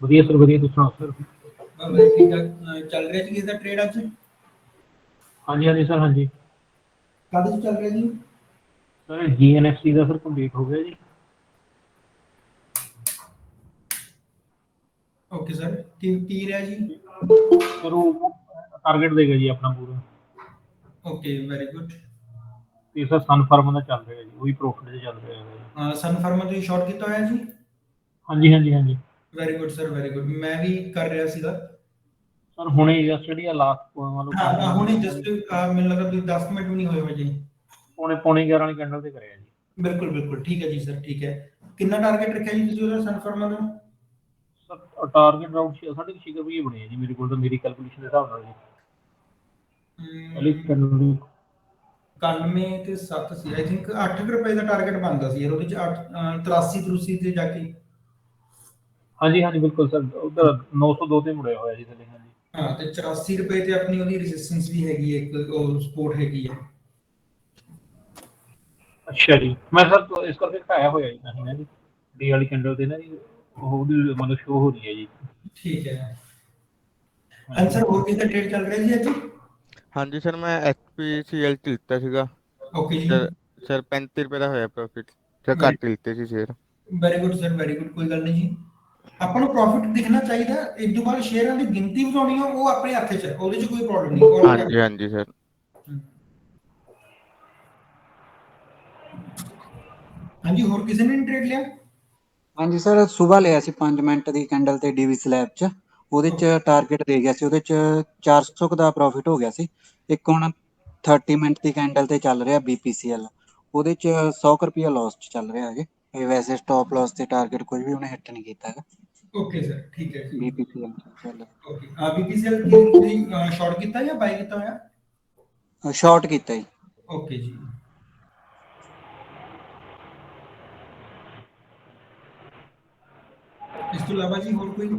ਵਧੀਆ ਸਰ, ਵਧੀਆ। ਤੁਸੀਂ ਸੁਣਾਓ ਸਰ? ਵਧੀਆ, ਠੀਕ ਠਾਕ ਚੱਲ ਰਿਹਾ ਜੀ ਇਹਦਾ ਟ੍ਰੇਡ ਅੱਜ? ਹਾਂਜੀ ਹਾਂਜੀ ਸਰ, ਹਾਂਜੀ ਕਾਹਦੇ 'ਚ ਚੱਲ ਰਿਹਾ ਜੀ? ਸਰ GNFC ਦਾ ਸਰ ਕੰਪਲੀਟ ਹੋ ਗਿਆ ਜੀ। ਓਕੇ ਸਰ, ਕੀ ਰਿਹਾ ਜੀ? ਸਰ ਉਹ ਟਾਰਗੇਟ ਦੇਗਾ ਜੀ ਆਪਣਾ ਪੂਰਾ। Okay, very good. ਤੇ ਸਰ ਸਨਫਰਮ ਦਾ ਚੱਲ ਰਿਹਾ ਜੀ, ਉਹ ਵੀ ਪ੍ਰੋਫਿਟ 'ਚ ਚੱਲ ਰਿਹਾ ਹੈ ਜੀ। ਸਨਫਰਮਾ ਤੁਸੀਂ ਸ਼ਾਰਟ ਕੀਤਾ ਹੋਇਆ ਜੀ? ਹਾਂਜੀ ਹਾਂਜੀ ਹਾਂਜੀ very good sir, very good. ਮੈਂ ਵੀ ਕਰ ਰਿਹਾ ਸੀਗਾ। ਸਰ ਹੁਣੇ ਜਸਟ ਜਿਹੜੀ ਆ ਲਾਸਟ ਮਤਲਬ ਹਾਂ, 15 ਹੁਣੇ ਮਿੰਟ ਜਸਟ ਮੈਨੂੰ ਲੱਗਾ ਤੁਸੀਂ 10 ਮਿੰਟ ਵੀ ਨਹੀਂ ਹੋਏ ਜੀ। ਪੌਣੇ 11 ਵਾਲੀ ਕੈਂਡਲ ਤੇ ਕਰਿਆ ਜੀ। ਬਿਲਕੁਲ ਬਿਲਕੁਲ, ਠੀਕ ਹੈ ਜੀ ਸਰ, ਠੀਕ ਹੈ। ਕਿੰਨਾ ਟਾਰਗੇਟ ਰੱਖਿਆ ਜੀ ਤੁਸੀਂ ਉਹਦਾ ਸਨਫਰਮਾ ਦਾ? ਸਰ ਟਾਰਗੇਟ ਅਰਾਊਂਡ 6.5 ਰੁਪਏ ਬਣੇ ਜੀ ਮੇਰੇ ਕੋਲ, ਤਾਂ ਮੇਰੀ ਕੈਲਕੂਲੇਸ਼ਨ ਦੇ ਹਿਸਾਬ ਨਾਲ ਜੀ। ਪਹਿਲੀ ਕੈਂਡਲ ਦੀ 91 ਤੇ 7 ਸੀ ਆਈ ਥਿੰਕ। 8 ਰੁਪਏ ਦਾ ਟਾਰਗੇਟ ਬਣਦਾ ਸੀ ਯਾਰ ਉਹਦੇ ਚ 83 ਤੇ ਜਾ ਕੇ। ਹਾਂਜੀ ਹਾਂਜੀ ਬਿਲਕੁਲ ਸਰ, ਉਧਰ 902 ਤੇ ਮੁੜਿਆ ਹੋਇਆ ਜੀ ਥੱਲੇ। ਹਾਂਜੀ ਹਾਂ, ਤੇ 84 ਰੁਪਏ ਤੇ ਆਪਣੀ ਉਹਦੀ ਰੈਜ਼ਿਸਟੈਂਸ ਵੀ ਹੈਗੀ ਹੈ, ਇੱਕ ਉਹ ਸਪੋਰਟ ਹੈਗੀ ਹੈ। ਅੱਛਾ ਜੀ, ਮੈਂ ਸਰ ਇਸ ਕਰਕੇ ਘਟਾਇਆ ਹੋਇਆ ਜੀ ਨਹੀਂ ਨਾ ਜੀ, ਡੇ ਵਾਲੀ ਕੈਂਡਲ ਤੇ ਨਾ ਜੀ ਉਹਦੀ ਮਤਲਬ ਸ਼ੋ ਹੋ ਰਹੀ ਹੈ ਜੀ। ਠੀਕ ਹੈ। ਹਾਂਜੀ ਸਰ ਹੋਰ ਕਿਹਦਾ ਟ੍ਰੇਡ ਚੱਲ ਰਿਹਾ ਜੀ ਅੱਜ? ਹਾਂਜੀ ਸਰ, ਮੈਂ HPCL ਚ ਲਿੱਤਾ ਸੀਗਾ। ਓਕੇ ਜੀ। ਸਰ 35 ਰੁਪਏ ਦਾ ਹੋਇਆ ਪ੍ਰੋਫਿਟ, ਸਰ ਘੱਟ ਲਿੱਤੇ ਸੀ share. Very good sir, very good. ਕੋਈ ਗੱਲ ਨਹੀਂ ਜੀ, ਆਪਾਂ ਨੂੰ ਪ੍ਰੋਫਿਟ ਦਿਖਣਾ ਚਾਹੀਦਾ। ਇਸ ਤੋਂ ਬਾਅਦ ਸ਼ੇਅਰਾਂ ਦੀ ਗਿਣਤੀ ਵਧਾਉਣੀ ਆ, ਉਹ ਆਪਣੇ ਹੱਥ 'ਚ ਹੈ, ਉਹਦੇ 'ਚ ਕੋਈ ਪ੍ਰੋਬਲਮ ਨਹੀਂ। ਹਾਂਜੀ ਹਾਂਜੀ ਸਰ। ਹਾਂਜੀ, ਹੋਰ ਕਿਸੇ ਨੇ ਟ੍ਰੇਡ ਲਿਆ? ਹਾਂਜੀ ਸਰ, ਸੁਬਾਹ ਲਿਆ ਸੀ 5 ਮਿੰਟ ਦੀ ਕੈਂਡਲ ਤੇ ਡੀਵੀ ਸਲੈਬ 'ਚ। ਉਹਦੇ 'ਚ ਟਾਰਗੇਟ ਦੇ ਗਿਆ ਸੀ, ਉਹਦੇ 'ਚ 400 ਕੁ ਦਾ ਪ੍ਰੋਫਿਟ ਹੋ ਗਿਆ ਸੀ। ਇੱਕ ਹੁਣ 30 ਮਿੰਟ ਦੀ ਕੈਂਡਲ ਤੇ ਚੱਲ ਰਿਹਾ BPCL, ਉਹਦੇ 'ਚ 100 ਰੁਪਈਆ ਲੋਸ 'ਚ ਚੱਲ ਰਿਹਾ ਹੈਗੇ। ਇਹ ਵੈਸੇ ਸਟਾਪ ਲੋਸ ਤੇ ਟਾਰਗੇਟ ਕੋਈ ਵੀ ਉਹਨੇ ਹਿੱਟ ਨਹੀਂ ਕੀਤਾ ਹੈਗਾ। ਓਕੇ ਸਰ, ਠੀਕ ਹੈ ਜੀ। BPCL ਚੱਲ ਓਕੇ, BPCL ਕੀ ਤੁਸੀਂ ਸ਼ਾਰਟ ਕੀਤਾ ਜਾਂ ਬਾਈ ਕੀਤਾ ਹੋਇਆ? ਸ਼ਾਰਟ ਕੀਤਾ ਜੀ। ਓਕੇ ਜੀ। ਇਸ ਤੋਂ ਇਲਾਵਾ ਜੀ ਹੋਰ ਕੋਈ?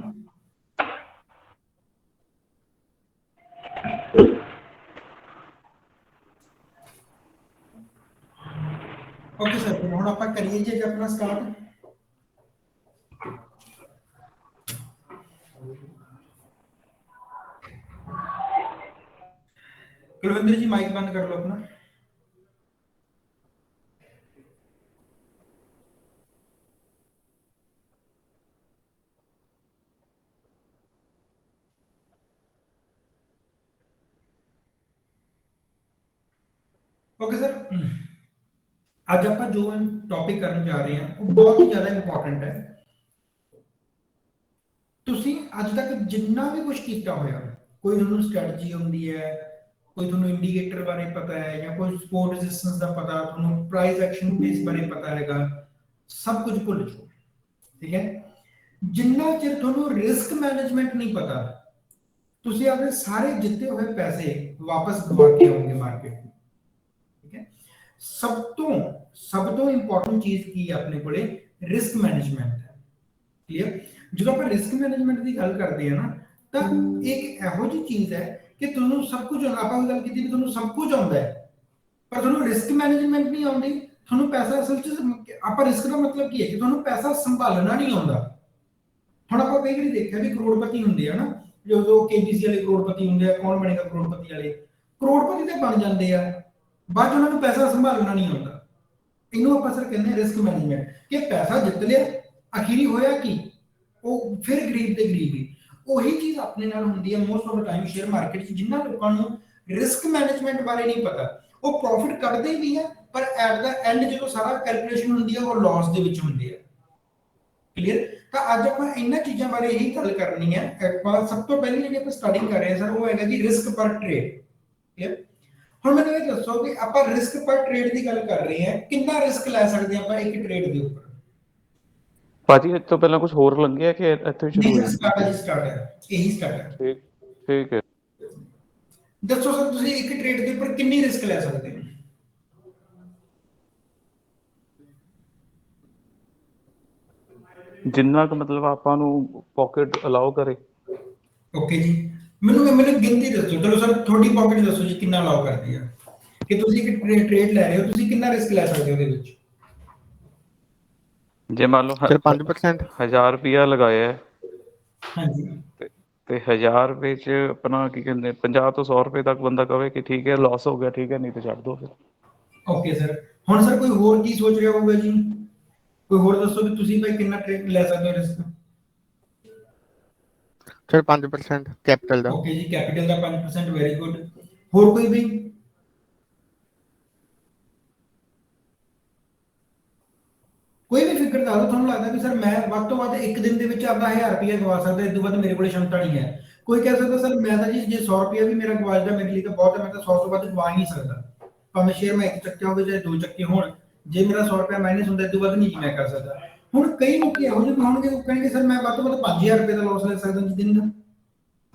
ਓਕੇ ਸਰ, ਫਿਰ ਹੁਣ ਆਪਾਂ ਕਰੀਏ ਜੀ ਆਪਣਾ ਸਟਾਰਟ। ਕੁਲਵਿੰਦਰ ਜੀ, ਮਾਈਕ ਬੰਦ ਕਰ ਲਓ ਆਪਣਾ। ਓਕੇ ਸਰ, ਅੱਜ ਆਪਾਂ ਜੋ ਟੌਪਿਕ ਕਰਨ ਜਾ ਰਹੇ ਹਾਂ ਉਹ ਬਹੁਤ ਹੀ ਜ਼ਿਆਦਾ ਇੰਪੋਰਟੈਂਟ ਹੈ। ਤੁਸੀਂ ਅੱਜ ਤੱਕ ਜਿੰਨਾ ਵੀ ਕੁਝ ਕੀਤਾ ਹੋਇਆ, ਕੋਈ ਤੁਹਾਨੂੰ ਸਟ੍ਰੈਟਜੀ ਆਉਂਦੀ ਹੈ, ਕੋਈ ਤੁਹਾਨੂੰ ਇੰਡੀਕੇਟਰ ਬਾਰੇ ਪਤਾ ਹੈ, ਜਾਂ ਕੋਈ ਸਪੋਰਟ ਰੈਜ਼ਿਸਟੈਂਸ ਦਾ ਪਤਾ, ਤੁਹਾਨੂੰ ਪ੍ਰਾਈਸ ਐਕਸ਼ਨ ਬੇਸ ਬਾਰੇ ਪਤਾ ਹੈਗਾ, ਸਭ ਕੁਝ ਭੁੱਲ ਜਾਓ। ਠੀਕ ਹੈ। ਜਿੰਨਾ ਚਿਰ ਤੁਹਾਨੂੰ ਰਿਸਕ ਮੈਨੇਜਮੈਂਟ ਨਹੀਂ ਪਤਾ, ਤੁਸੀਂ ਆਪਣੇ ਸਾਰੇ ਜਿੱਤੇ ਹੋਏ ਪੈਸੇ ਵਾਪਸ ਗਵਾ ਕੇ ਆਓਗੇ ਮਾਰਕੀਟ ਨੂੰ। ਠੀਕ ਹੈ। ਸਭ ਤੋਂ ਇੰਪੋਰਟੈਂਟ ਚੀਜ਼ ਕੀ ਹੈ ਆਪਣੇ ਕੋਲੇ? ਰਿਸਕ ਮੈਨੇਜਮੈਂਟ ਹੈ। ਕਲੀਅਰ? ਜਦੋਂ ਆਪਾਂ ਰਿਸਕ ਮੈਨੇਜਮੈਂਟ ਦੀ ਗੱਲ ਕਰਦੇ ਹਾਂ ਨਾ, ਤਾਂ ਇੱਕ ਇਹੋ ਜਿਹੀ ਚੀਜ਼ ਹੈ ਕਿ ਤੁਹਾਨੂੰ ਸਭ ਕੁਝ, ਆਪਾਂ ਗੱਲ ਕੀਤੀ ਵੀ ਤੁਹਾਨੂੰ ਸਭ ਕੁਝ ਆਉਂਦਾ ਹੈ, ਪਰ ਤੁਹਾਨੂੰ ਰਿਸਕ ਮੈਨੇਜਮੈਂਟ ਨਹੀਂ ਆਉਂਦੀ। ਤੁਹਾਨੂੰ ਪੈਸਾ ਅਸਲ 'ਚ, ਆਪਾਂ ਰਿਸਕ ਦਾ ਮਤਲਬ ਕੀ ਹੈ ਕਿ ਤੁਹਾਨੂੰ ਪੈਸਾ ਸੰਭਾਲਣਾ ਨਹੀਂ ਆਉਂਦਾ। ਹੁਣ ਆਪਾਂ ਕਈ ਵਾਰੀ ਦੇਖਿਆ ਵੀ ਕਰੋੜਪਤੀ ਹੁੰਦੇ ਆ ਨਾ, ਜਦੋਂ KBC ਵਾਲੇ ਕਰੋੜਪਤੀ ਹੁੰਦੇ ਆ, ਕੌਣ ਬਣੇਗਾ ਕਰੋੜਪਤੀ ਵਾਲੇ, ਕਰੋੜਪਤੀ ਤੇ ਬਣ ਜਾਂਦੇ ਆ, ਬਾਅਦ ਉਹਨਾਂ ਨੂੰ ਪੈਸਾ ਸੰਭਾਲਣਾ ਨਹੀਂ ਆਉਂਦਾ। ਇਹਨੂੰ ਆਪਾਂ ਸਰ ਕਹਿੰਦੇ ਰਿਸਕ ਮੈਨੇਜਮੈਂਟ, ਕਿ ਪੈਸਾ ਜਿੱਤ ਲਿਆ, ਅਖੀਰੀ ਹੋਇਆ ਕੀ? ਉਹ ਫਿਰ ਗਰੀਬ ਤੇ ਗਰੀਬੀ। ਉਹੀ ਚੀਜ਼ ਆਪਣੇ ਨਾਲ ਹੁੰਦੀ ਹੈ most of the time share market 'ਚ। ਜਿਨ੍ਹਾਂ ਲੋਕਾਂ ਨੂੰ ਰਿਸਕ ਮੈਨੇਜਮੈਂਟ ਬਾਰੇ ਨਹੀਂ ਪਤਾ, ਉਹ ਪ੍ਰੋਫਿਟ ਕੱਢਦੇ ਵੀ ਹੈ, ਪਰ ਐਟ ਦਾ ਐਂਡ ਜਦੋਂ ਸਾਰਾ ਕੈਲਕੂਲੇਸ਼ਨ ਹੁੰਦੀ ਹੈ, ਉਹ ਲਾਸ ਦੇ ਵਿੱਚ ਹੁੰਦੀ ਹੈ। ਕਲੀਅਰ? ਤਾਂ ਅੱਜ ਆਪਾਂ ਇਹਨਾਂ ਚੀਜ਼ਾਂ ਬਾਰੇ ਇਹੀ ਗੱਲ ਕਰਨੀ ਹੈ। ਆਪਾਂ ਸਭ ਤੋਂ ਪਹਿਲੀ ਜਿਹੜੀ ਆਪਾਂ ਸਟਾਰਟਿੰਗ ਕਰ ਰਹੇ ਹਾਂ ਸਰ, ਉਹ ਹੈਗਾ ਜੀ ਰਿਸਕ ਪਰ ਟ੍ਰੇਡ। ਕਲੀਅਰ? ਹੁਣ ਮੈਨੂੰ ਇਹ ਦੱਸੋ ਕਿ ਆਪਾਂ ਰਿਸਕ ਪਰ ਟ੍ਰੇਡ ਦੀ ਗੱਲ ਕਰ ਰਹੇ ਹਾਂ, ਕਿੰਨਾ ਰਿਸਕ ਲੈ ਸਕਦੇ ਹਾਂ ਆਪਾਂ ਇੱਕ ਟ੍ਰੇਡ ਦੇ ਉੱਪਰ? ਭਾਜੀ ਇਸ ਤੋਂ ਪਹਿਲਾਂ ਕੁਝ ਹੋਰ ਲੱਗਿਆ ਕਿ ਇੱਥੇ ਸ਼ੁਰੂ ਨਹੀਂ ਹੋਈ ਸਰ, ਸੀ? ਸਟਾਰਟ ਹੈ ਜੀ, ਸਟਾਰਟ ਹੈ, ਇਹੀ ਸਟਾਰਟ ਹੈ। ਠੀਕ, ਠੀਕ ਹੈ। ਦੱਸੋ ਸਰ, ਤੁਸੀਂ ਇੱਕ ਟ੍ਰੇਡ ਦੇ ਉੱਪਰ ਕਿੰਨੀ ਰਿਸਕ ਲੈ ਸਕਦੇ ਹੋ? ਜਿੰਨਾ ਕੁ ਮਤਲਬ ਆਪਾਂ ਨੂੰ ਪਾਕਟ ਅਲਾਉ ਕਰੇ। ਓਕੇ ਜੀ, ਮੈਨੂੰ ਗਿਣਤੀ ਦੱਸੋ। ਚਲੋ ਸਰ, ਤੁਹਾਡੀ ਪਾਕਟ ਦੱਸੋ ਜੀ ਕਿੰਨਾ ਅਲਾਉ ਕਰਦੀ ਆ, ਕਿ ਤੁਸੀਂ ਇੱਕ ਟ੍ਰੇਡ ਲੈ ਰਹੇ ਹੋ, ਤੁਸੀਂ ਕਿੰਨਾ ਰਿਸਕ ਲੈ ਸਕਦੇ ਹੋ ਉਹਦੇ ਵਿੱਚ? ਜੇ ਮੰਨ ਲਓ ਸਰ 5%। 1000 ਰੁਪਿਆ ਲਗਾਇਆ ਹੈ ਹਾਂਜੀ ਤੇ 1000 ਰੁਪਏ ਚ ਆਪਣਾ ਕੀ ਕਹਿੰਦੇ 50 ਤੋਂ 100 ਰੁਪਏ ਤੱਕ ਬੰਦਾ ਕਵੇ ਕਿ ਠੀਕ ਹੈ ਲਾਸ ਹੋ ਗਿਆ, ਠੀਕ ਹੈ, ਨਹੀਂ ਤੇ ਛੱਡ ਦੋ ਫਿਰ। ਓਕੇ ਸਰ, ਹੁਣ ਸਰ ਕੋਈ ਹੋਰ ਕੀ ਸੋਚ ਰਿਹਾ ਹੋਊਗਾ ਜੀ? ਕੋਈ ਹੋਰ ਦੱਸੋ ਵੀ ਤੁਸੀਂ ਭਾਈ ਕਿੰਨਾ ਟ੍ਰੇਡ ਲੈ ਸਕਦੇ ਹੋ ਰਿਸਕ? ਸਰ 5% ਕੈਪੀਟਲ ਦਾ। ਓਕੇ ਜੀ, ਕੈਪੀਟਲ ਦਾ 5%, ਵੈਰੀ ਗੁੱਡ। ਹੋਰ ਕੋਈ ਵੀ? ਕੋਈ ਵੀ ਫਿਕਰ ਦੱਸ ਦਿਓ ਤੁਹਾਨੂੰ ਲੱਗਦਾ ਵੀ ਸਰ ਮੈਂ ਵੱਧ ਤੋਂ ਵੱਧ ਇੱਕ ਦਿਨ ਦੇ ਵਿੱਚ ਆਪਦਾ 1000 ਰੁਪਏ ਗਵਾ ਸਕਦਾ, ਇਸ ਤੋਂ ਵੱਧ ਮੇਰੇ ਕੋਲੇ ਸ਼ਮਤਾ ਨਹੀਂ ਹੈ। ਕੋਈ ਕਹਿ ਸਕਦਾ ਸਰ ਮੈਂ ਤਾਂ ਜੀ ਜੇ 100 ਰੁਪਏ ਵੀ ਮੇਰਾ ਗਵਾਚਦਾ ਮੇਰੇ ਲਈ ਤਾਂ ਬਹੁਤ ਹੈ, ਮੈਂ ਤਾਂ 100 ਤੋਂ ਵੱਧ ਗਵਾ ਹੀ ਨਹੀਂ ਸਕਦਾ। ਭਾਵੇਂ ਸ਼ੇਅਰ ਮੈਂ ਇੱਕ ਚੱਕਿਆ ਹੋਵੇ ਜਾਂ ਦੋ ਚੱਕੇ ਹੋਣ, ਜੇ ਮੇਰਾ 100 ਰੁਪਏ ਮਾਈਨਸ ਹੁੰਦਾ ਇਸ ਤੋਂ ਵੱਧ ਨਹੀਂ ਜੀ ਮੈਂ ਕਰ ਸਕਦਾ। ਹੁਣ ਕਈ ਲੋਕ ਇਹੋ ਜਿਹੇ ਹੋਣਗੇ ਉਹ ਕਹਿਣਗੇ ਸਰ ਮੈਂ ਵੱਧ ਤੋਂ ਵੱਧ 5000 ਰੁਪਏ ਦਾ ਲਾਸ ਲੈ ਸਕਦਾ ਜੀ ਦਿਨ ਦਾ।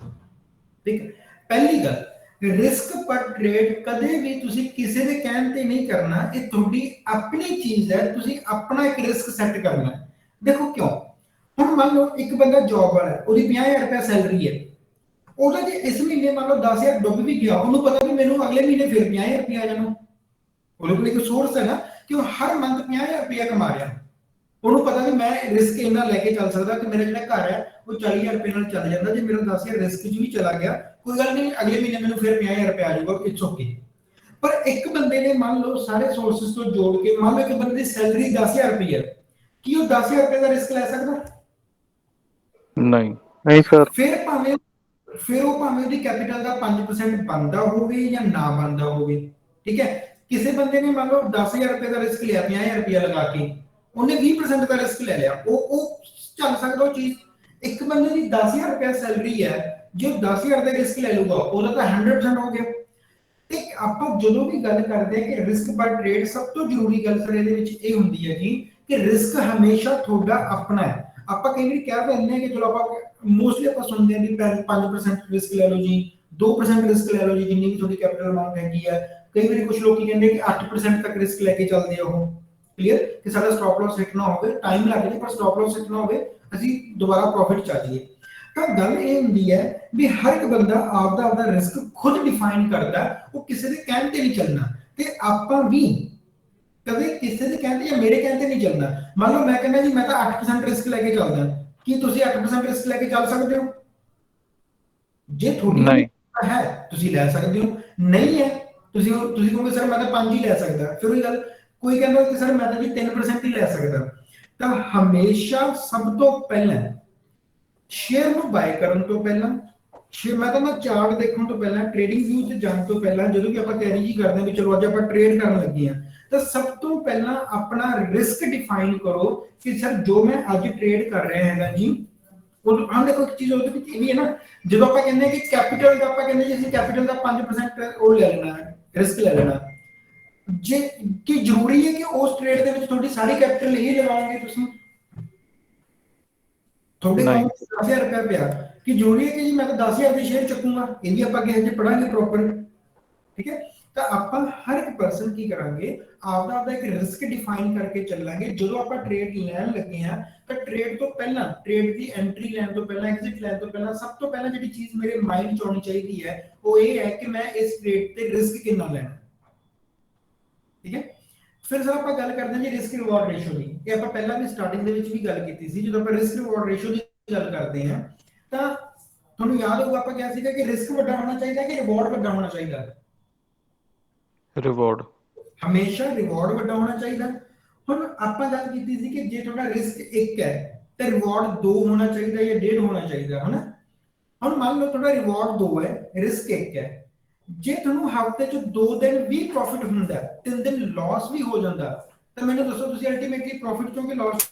ਠੀਕ ਹੈ, ਪਹਿਲੀ ਗੱਲ, ਰਿਸਕ ਪਰ ਟ੍ਰੇਡ ਕਦੇ ਵੀ ਤੁਸੀਂ ਕਿਸੇ ਦੇ ਕਹਿਣ ਤੇ ਨਹੀਂ ਕਰਨਾ, ਇਹ ਤੁਹਾਡੀ ਆਪਣੀ ਚੀਜ਼ ਹੈ, ਤੁਸੀਂ ਆਪਣਾ ਇੱਕ ਰਿਸਕ ਸੈੱਟ ਕਰਨਾ ਹੈ। ਦੇਖੋ ਕਿਉਂ, ਹੁਣ ਮੰਨ ਲਓ ਇੱਕ ਬੰਦਾ ਜੌਬ ਵਾਲਾ ਹੈ, ਉਹਦੀ 50000 ਰੁਪਏ ਸੈਲਰੀ ਹੈ, ਉਹਦਾ ਜੇ ਇਸ ਮਹੀਨੇ ਮੰਨ ਲਓ 10000 ਡੁੱਬ ਵੀ ਗਿਆ, ਉਹਨੂੰ ਪਤਾ ਵੀ ਮੈਨੂੰ ਅਗਲੇ ਮਹੀਨੇ ਫਿਰ 50000 ਰੁਪਏ ਆ ਜਾਣਾ। ਉਹਦੇ ਕੋਲ ਇੱਕ ਸੋਰਸ ਹੈ ਨਾ ਕਿ ਉਹ ਹਰ ਮੰਥ 50000 ਰੁਪਏ ਕਮਾ ਰਿਹਾ। ਉਹਨੂੰ ਪਤਾ ਵੀ ਮੈਂ ਰਿਸਕ ਇੰਨਾ ਲੈ ਕੇ ਚੱਲ ਸਕਦਾ ਕਿ ਮੇਰਾ ਜਿਹੜਾ ਘਰ ਹੈ ਉਹ 40000 ਰੁਪਏ ਨਾਲ ਚੱਲ ਜਾਂਦਾ। ਜੇ ਮੇਰਾ 10000 ਰਿਸਕ 'ਚ ਵੀ ਚਲਾ ਗਿਆ ਕੋਈ ਗੱਲ ਨਹੀਂ, ਅਗਲੇ ਮਹੀਨੇ ਮੈਨੂੰ ਫਿਰ 50000 ਰੁਪਏ ਆ ਜਾਊਗਾ, ਇਟਸ ਓਕੇ। ਪਰ ਇੱਕ ਬੰਦੇ ਨੇ ਮੰਨ ਲਓ ਸਾਰੇ ਸੋਰਸਸ ਤੋਂ ਜੋੜ ਕੇ, ਮੰਨ ਲਓ ਇੱਕ ਬੰਦੇ ਦੀ ਸੈਲਰੀ 10000 ਰੁਪਏ ਹੈ, ਕੀ ਉਹ 10000 ਰੁਪਏ ਦਾ ਰਿਸਕ ਲੈ ਸਕਦਾ? ਨਹੀਂ। ਨਹੀਂ ਸਰ। ਫਿਰ ਭਾਵੇਂ ਉਹ ਭਾਵੇਂ ਉਹਦੀ ਕੈਪੀਟਲ ਦਾ 5% ਬਣਦਾ ਹੋਵੇ ਜਾਂ ਨਾ ਬਣਦਾ ਹੋਵੇ, ਠੀਕ ਹੈ। ਕਿਸੇ ਬੰਦੇ ਨੇ ਮੰਨ ਲਓ 10000 ਰੁਪਏ ਦਾ ਰਿਸਕ ਲਿਆ 50000 ਰੁਪਏ ਲਗਾ ਕੇ, ਉਹਨੇ 20% ਦਾ ਰਿਸਕ ਲੈ ਲਿਆ, ਉਹ ਚੱਲ ਸਕਦਾ ਉਹ ਚੀਜ਼। ਇੱਕ ਬੰਦੇ ਦੀ 10000 ਰੁਪਏ ਸੈਲਰੀ ਹੈ, ਜੇ ਉਹ 10000 ਦਾ ਰਿਸਕ ਲੈ ਲੂਗਾ ਉਹਦਾ ਤਾਂ 100% ਹੋ ਗਿਆ। ਤੇ ਆਪਾਂ ਜਦੋਂ ਵੀ ਗੱਲ ਕਰਦੇ ਹਾਂ ਕਿ ਰਿਸਕ ਪਰ ਟ੍ਰੇਡ, ਸਭ ਤੋਂ ਜ਼ਰੂਰੀ ਗੱਲ ਸਰ ਇਹਦੇ ਵਿੱਚ ਇਹ ਹੁੰਦੀ ਹੈ ਜੀ ਕਿ ਰਿਸਕ ਹਮੇਸ਼ਾ ਤੁਹਾਡਾ ਆਪਣਾ ਹੈ। ਆਪਾਂ ਕਈ ਵਾਰੀ ਕਹਿ ਦਿੰਦੇ ਹਾਂ ਕਿ ਚਲੋ ਆਪਾਂ ਮੋਸਟਲੀ ਆਪਾਂ ਸੁਣਦੇ ਹਾਂ ਵੀ 5% ਰਿਸਕ ਲੈ ਲਓ ਜੀ, 2% ਰਿਸਕ ਲੈ ਲਓ ਜੀ, ਜਿੰਨੀ ਵੀ ਤੁਹਾਡੀ ਕੈਪੀਟਲ ਅਮਾਉਂਟ ਹੈਗੀ ਹੈ। ਕਈ ਵਾਰੀ ਕੁਝ ਲੋਕੀ ਕਹਿੰਦੇ ਕਿ 8% ਤੱਕ ਰਿਸਕ ਲੈ ਕੇ ਚੱਲਦੇ ਆ ਉਹ, ਕਲੀਅਰ, ਕਿ ਸਾਡਾ ਸਟਾਪ ਲਾਸ ਹਿੱਟ ਨਾ ਹੋਵੇ, ਟਾਈਮ ਲੱਗ ਜਾਏ ਪਰ ਸਟਾਪ ਲਾਸ ਹਿੱਟ ਨਾ ਹੋਵੇ, ਅਸੀਂ ਦੁਬਾਰਾ ਪ੍ਰੋਫਿਟ ਚ ਆ ਜਾਈਏ। ਤਾਂ ਗੱਲ ਇਹ ਹੁੰਦੀ ਹੈ ਵੀ ਹਰ ਇੱਕ ਬੰਦਾ ਆਪਦਾ ਰਿਸਕ ਖੁਦ ਡਿਫਾਈਨ ਕਰਦਾ, ਉਹ ਕਿਸੇ ਦੇ ਕਹਿਣ ਤੇ ਨਹੀਂ ਚੱਲਣਾ। ਤੇ ਆਪਾਂ ਵੀ ਕਦੇ ਕਿਸੇ ਦੇ ਕਹਿਣ ਤੇ ਜਾਂ ਮੇਰੇ ਕਹਿਣ ਤੇ ਨਹੀਂ ਚੱਲਣਾ। ਮੰਨ ਲਓ ਮੈਂ ਕਹਿੰਦਾ ਜੀ ਮੈਂ ਤਾਂ 8% ਰਿਸਕ ਲੈ ਕੇ ਚੱਲਦਾ, ਕੀ ਤੁਸੀਂ 8% ਰਿਸਕ ਲੈ ਕੇ ਚੱਲ ਸਕਦੇ ਹੋ? ਜੇ ਤੁਹਾਡੀ ਨਹੀਂ। ਹੈ ਤੁਸੀਂ ਲੈ ਸਕਦੇ ਹੋ, ਨਹੀਂ ਹੈ ਤੁਸੀਂ ਕਹੋਗੇ ਸਰ ਮੈਂ ਤਾਂ 5 ਹੀ ਲੈ ਸਕਦਾ। ਫਿਰ ਉਹੀ ਗੱਲ, ਕੋਈ ਕਹਿੰਦਾ ਕਿ ਸਰ ਮੈਂ ਤਾਂ ਜੀ 3% ਹੀ ਲੈ ਸਕਦਾ। ਤਾਂ ਹਮੇਸ਼ਾ ਸਭ ਤੋਂ ਪਹਿਲਾਂ ਸ਼ੇਅਰ ਨੂੰ ਬਾਏ ਕਰਨ ਤੋਂ ਪਹਿਲਾਂ, ਮੈਂ ਤਾਂ ਚਾਰਟ ਦੇਖਣ ਤੋਂ ਪਹਿਲਾਂ, ਟ੍ਰੇਡਿੰਗ ਵਿਊ 'ਚ ਜਾਣ ਤੋਂ ਪਹਿਲਾਂ, ਜਦੋਂ ਵੀ ਆਪਾਂ ਤਿਆਰੀ ਜੀ ਕਰਦੇ ਹਾਂ ਵੀ ਚਲੋ ਅੱਜ ਆਪਾਂ ਟ੍ਰੇਡ ਕਰਨ ਲੱਗੇ ਹਾਂ, ਤਾਂ ਸਭ ਤੋਂ ਪਹਿਲਾਂ ਆਪਣਾ ਰਿਸਕ ਡਿਫਾਈਨ ਕਰੋ ਕਿ ਸਰ ਜੋ ਮੈਂ ਅੱਜ ਟ੍ਰੇਡ ਕਰ ਰਿਹਾ ਹੈਗਾ ਜੀ, ਉਹ ਆਹ ਦੇਖੋ ਇੱਕ ਚੀਜ਼ ਉਹਦੇ ਵਿੱਚ ਇਹ ਵੀ ਹੈ ਨਾ, ਜਦੋਂ ਆਪਾਂ ਕਹਿੰਦੇ ਕਿ ਕੈਪੀਟਲ ਦਾ, ਆਪਾਂ ਕਹਿੰਦੇ ਜੀ ਅਸੀਂ ਕੈਪੀਟਲ ਦਾ 5% ਉਹ ਲੈ ਲੈਣਾ, ਰਿਸਕ ਲੈ ਲੈਣਾ, ਜੇ ਕੀ ਜ਼ਰੂਰੀ ਹੈ ਕਿ ਉਸ ਟ੍ਰੇਡ ਦੇ ਵਿੱਚ ਤੁਹਾਡੀ ਸਾਰੀ ਕੈਪੀਟਲ ਹੀ ਲਗਾਓਗੇ ਤੁਸੀਂ? ਤੁਹਾਡੇ ਨਹੀਂ। ਕੋਲ 10000 ਰੁਪਏ ਪਿਆ, ਕਿ ਜ਼ਰੂਰੀ ਹੈ ਕਿ ਜੀ ਮੈਂ ਤਾਂ 10000 ਦੇ ਸ਼ੇਅਰ ਚੱਕੂਗਾ? ਇਹ ਵੀ ਆਪਾਂ ਕਿਸੇ ਚ ਪੜਾਂਗੇ ਪ੍ਰੋਪਰ, ਠੀਕ ਹੈ। ਤਾਂ ਆਪਾਂ ਹਰ ਇੱਕ ਪਰਸਨ ਕੀ ਕਰਾਂਗੇ, ਆਪਦਾ ਇੱਕ ਰਿਸਕ ਡਿਫਾਈਨ ਕਰਕੇ ਚੱਲਾਂਗੇ। ਜਦੋਂ ਆਪਾਂ ਟ੍ਰੇਡ ਲੈਣ ਲੱਗੇ ਆ ਤਾਂ ਟ੍ਰੇਡ ਤੋਂ ਪਹਿਲਾਂ, ਟ੍ਰੇਡ ਦੀ ਐਂਟਰੀ ਲੈਣ ਤੋਂ ਪਹਿਲਾਂ, ਐਗਜ਼ਿਟ ਲੈਣ ਤੋਂ ਪਹਿਲਾਂ, ਸਭ ਤੋਂ ਪਹਿਲਾਂ ਜਿਹੜੀ ਚੀਜ਼ ਮੇਰੇ ਮਾਈਂਡ 'ਚ ਆਉਣੀ ਚਾਹੀਦੀ ਹੈ ਉਹ ਇਹ ਹੈ ਕਿ ਮੈਂ ਇਸ ਟ੍ਰੇਡ ਤੇ ਰਿਸਕ ਕਿੰਨਾ ਲੈਣਾ, ਠੀਕ ਹੈ। ਫਿਰ ਸਰ ਆਪਾਂ ਗੱਲ ਕਰਦੇ ਹਾਂ ਜੀ ਰਿਸਕ ਰਿਵਾਰਡ ਰੇਸ਼ੋ ਦੀ। ਇਹ ਆਪਾਂ ਪਹਿਲਾਂ ਵੀ ਸਟਾਰਟਿੰਗ ਦੇ ਵਿੱਚ ਵੀ ਗੱਲ ਕੀਤੀ ਸੀ। ਜਦੋਂ ਆਪਾਂ ਰਿਸਕ ਰਿਵਾਰਡ ਰੇਸ਼ੋ ਦੀ ਗੱਲ ਕਰਦੇ ਹਾਂ ਤਾਂ ਤੁਹਾਨੂੰ ਯਾਦ ਹੋਊਗਾ ਆਪਾਂ ਕਿਹਾ ਸੀਗਾ ਕਿ ਰਿਸਕ ਵੱਡਾ ਹੋਣਾ ਚਾਹੀਦਾ ਕਿ ਰਿਵਾਰਡ ਵੱਡਾ ਹੋਣਾ ਚਾਹੀਦਾ? ਰਿਵਾਰਡ। ਹਮੇਸ਼ਾ ਰਿਵਾਰਡ ਵੱਡਾ ਹੋਣਾ ਚਾਹੀਦਾ। ਹੁਣ ਆਪਾਂ ਗੱਲ ਕੀਤੀ ਸੀ ਕਿ ਜੇ ਤੁਹਾਡਾ ਰਿਸਕ 1 ਹੈ ਤੇ ਰਿਵਾਰਡ 2 ਹੋਣਾ ਚਾਹੀਦਾ ਜਾਂ 1.5 ਹੋਣਾ ਚਾਹੀਦਾ, ਹਨਾ। ਹੁਣ ਮੰਨ ਲਓ ਤੁਹਾਡਾ ਰਿਵਾਰਡ 2 ਹੈ, ਰਿਸਕ 1 ਹੈ। ਜੇ ਤੁਹਾਨੂੰ ਹਫਤੇ 'ਚ 2 ਦਿਨ ਵੀ ਪ੍ਰੋਫਿਟ ਹੁੰਦਾ, 3 ਦਿਨ ਲਾਸ ਵੀ ਹੋ ਜਾਂਦਾ, ਤਾਂ ਮੈਨੂੰ ਦੱਸੋ ਤੁਸੀਂ ਅਲਟੀਮੇਟਲੀ ਪ੍ਰੋਫਿਟ ਚੋਂ ਕਿ ਲਾਸ?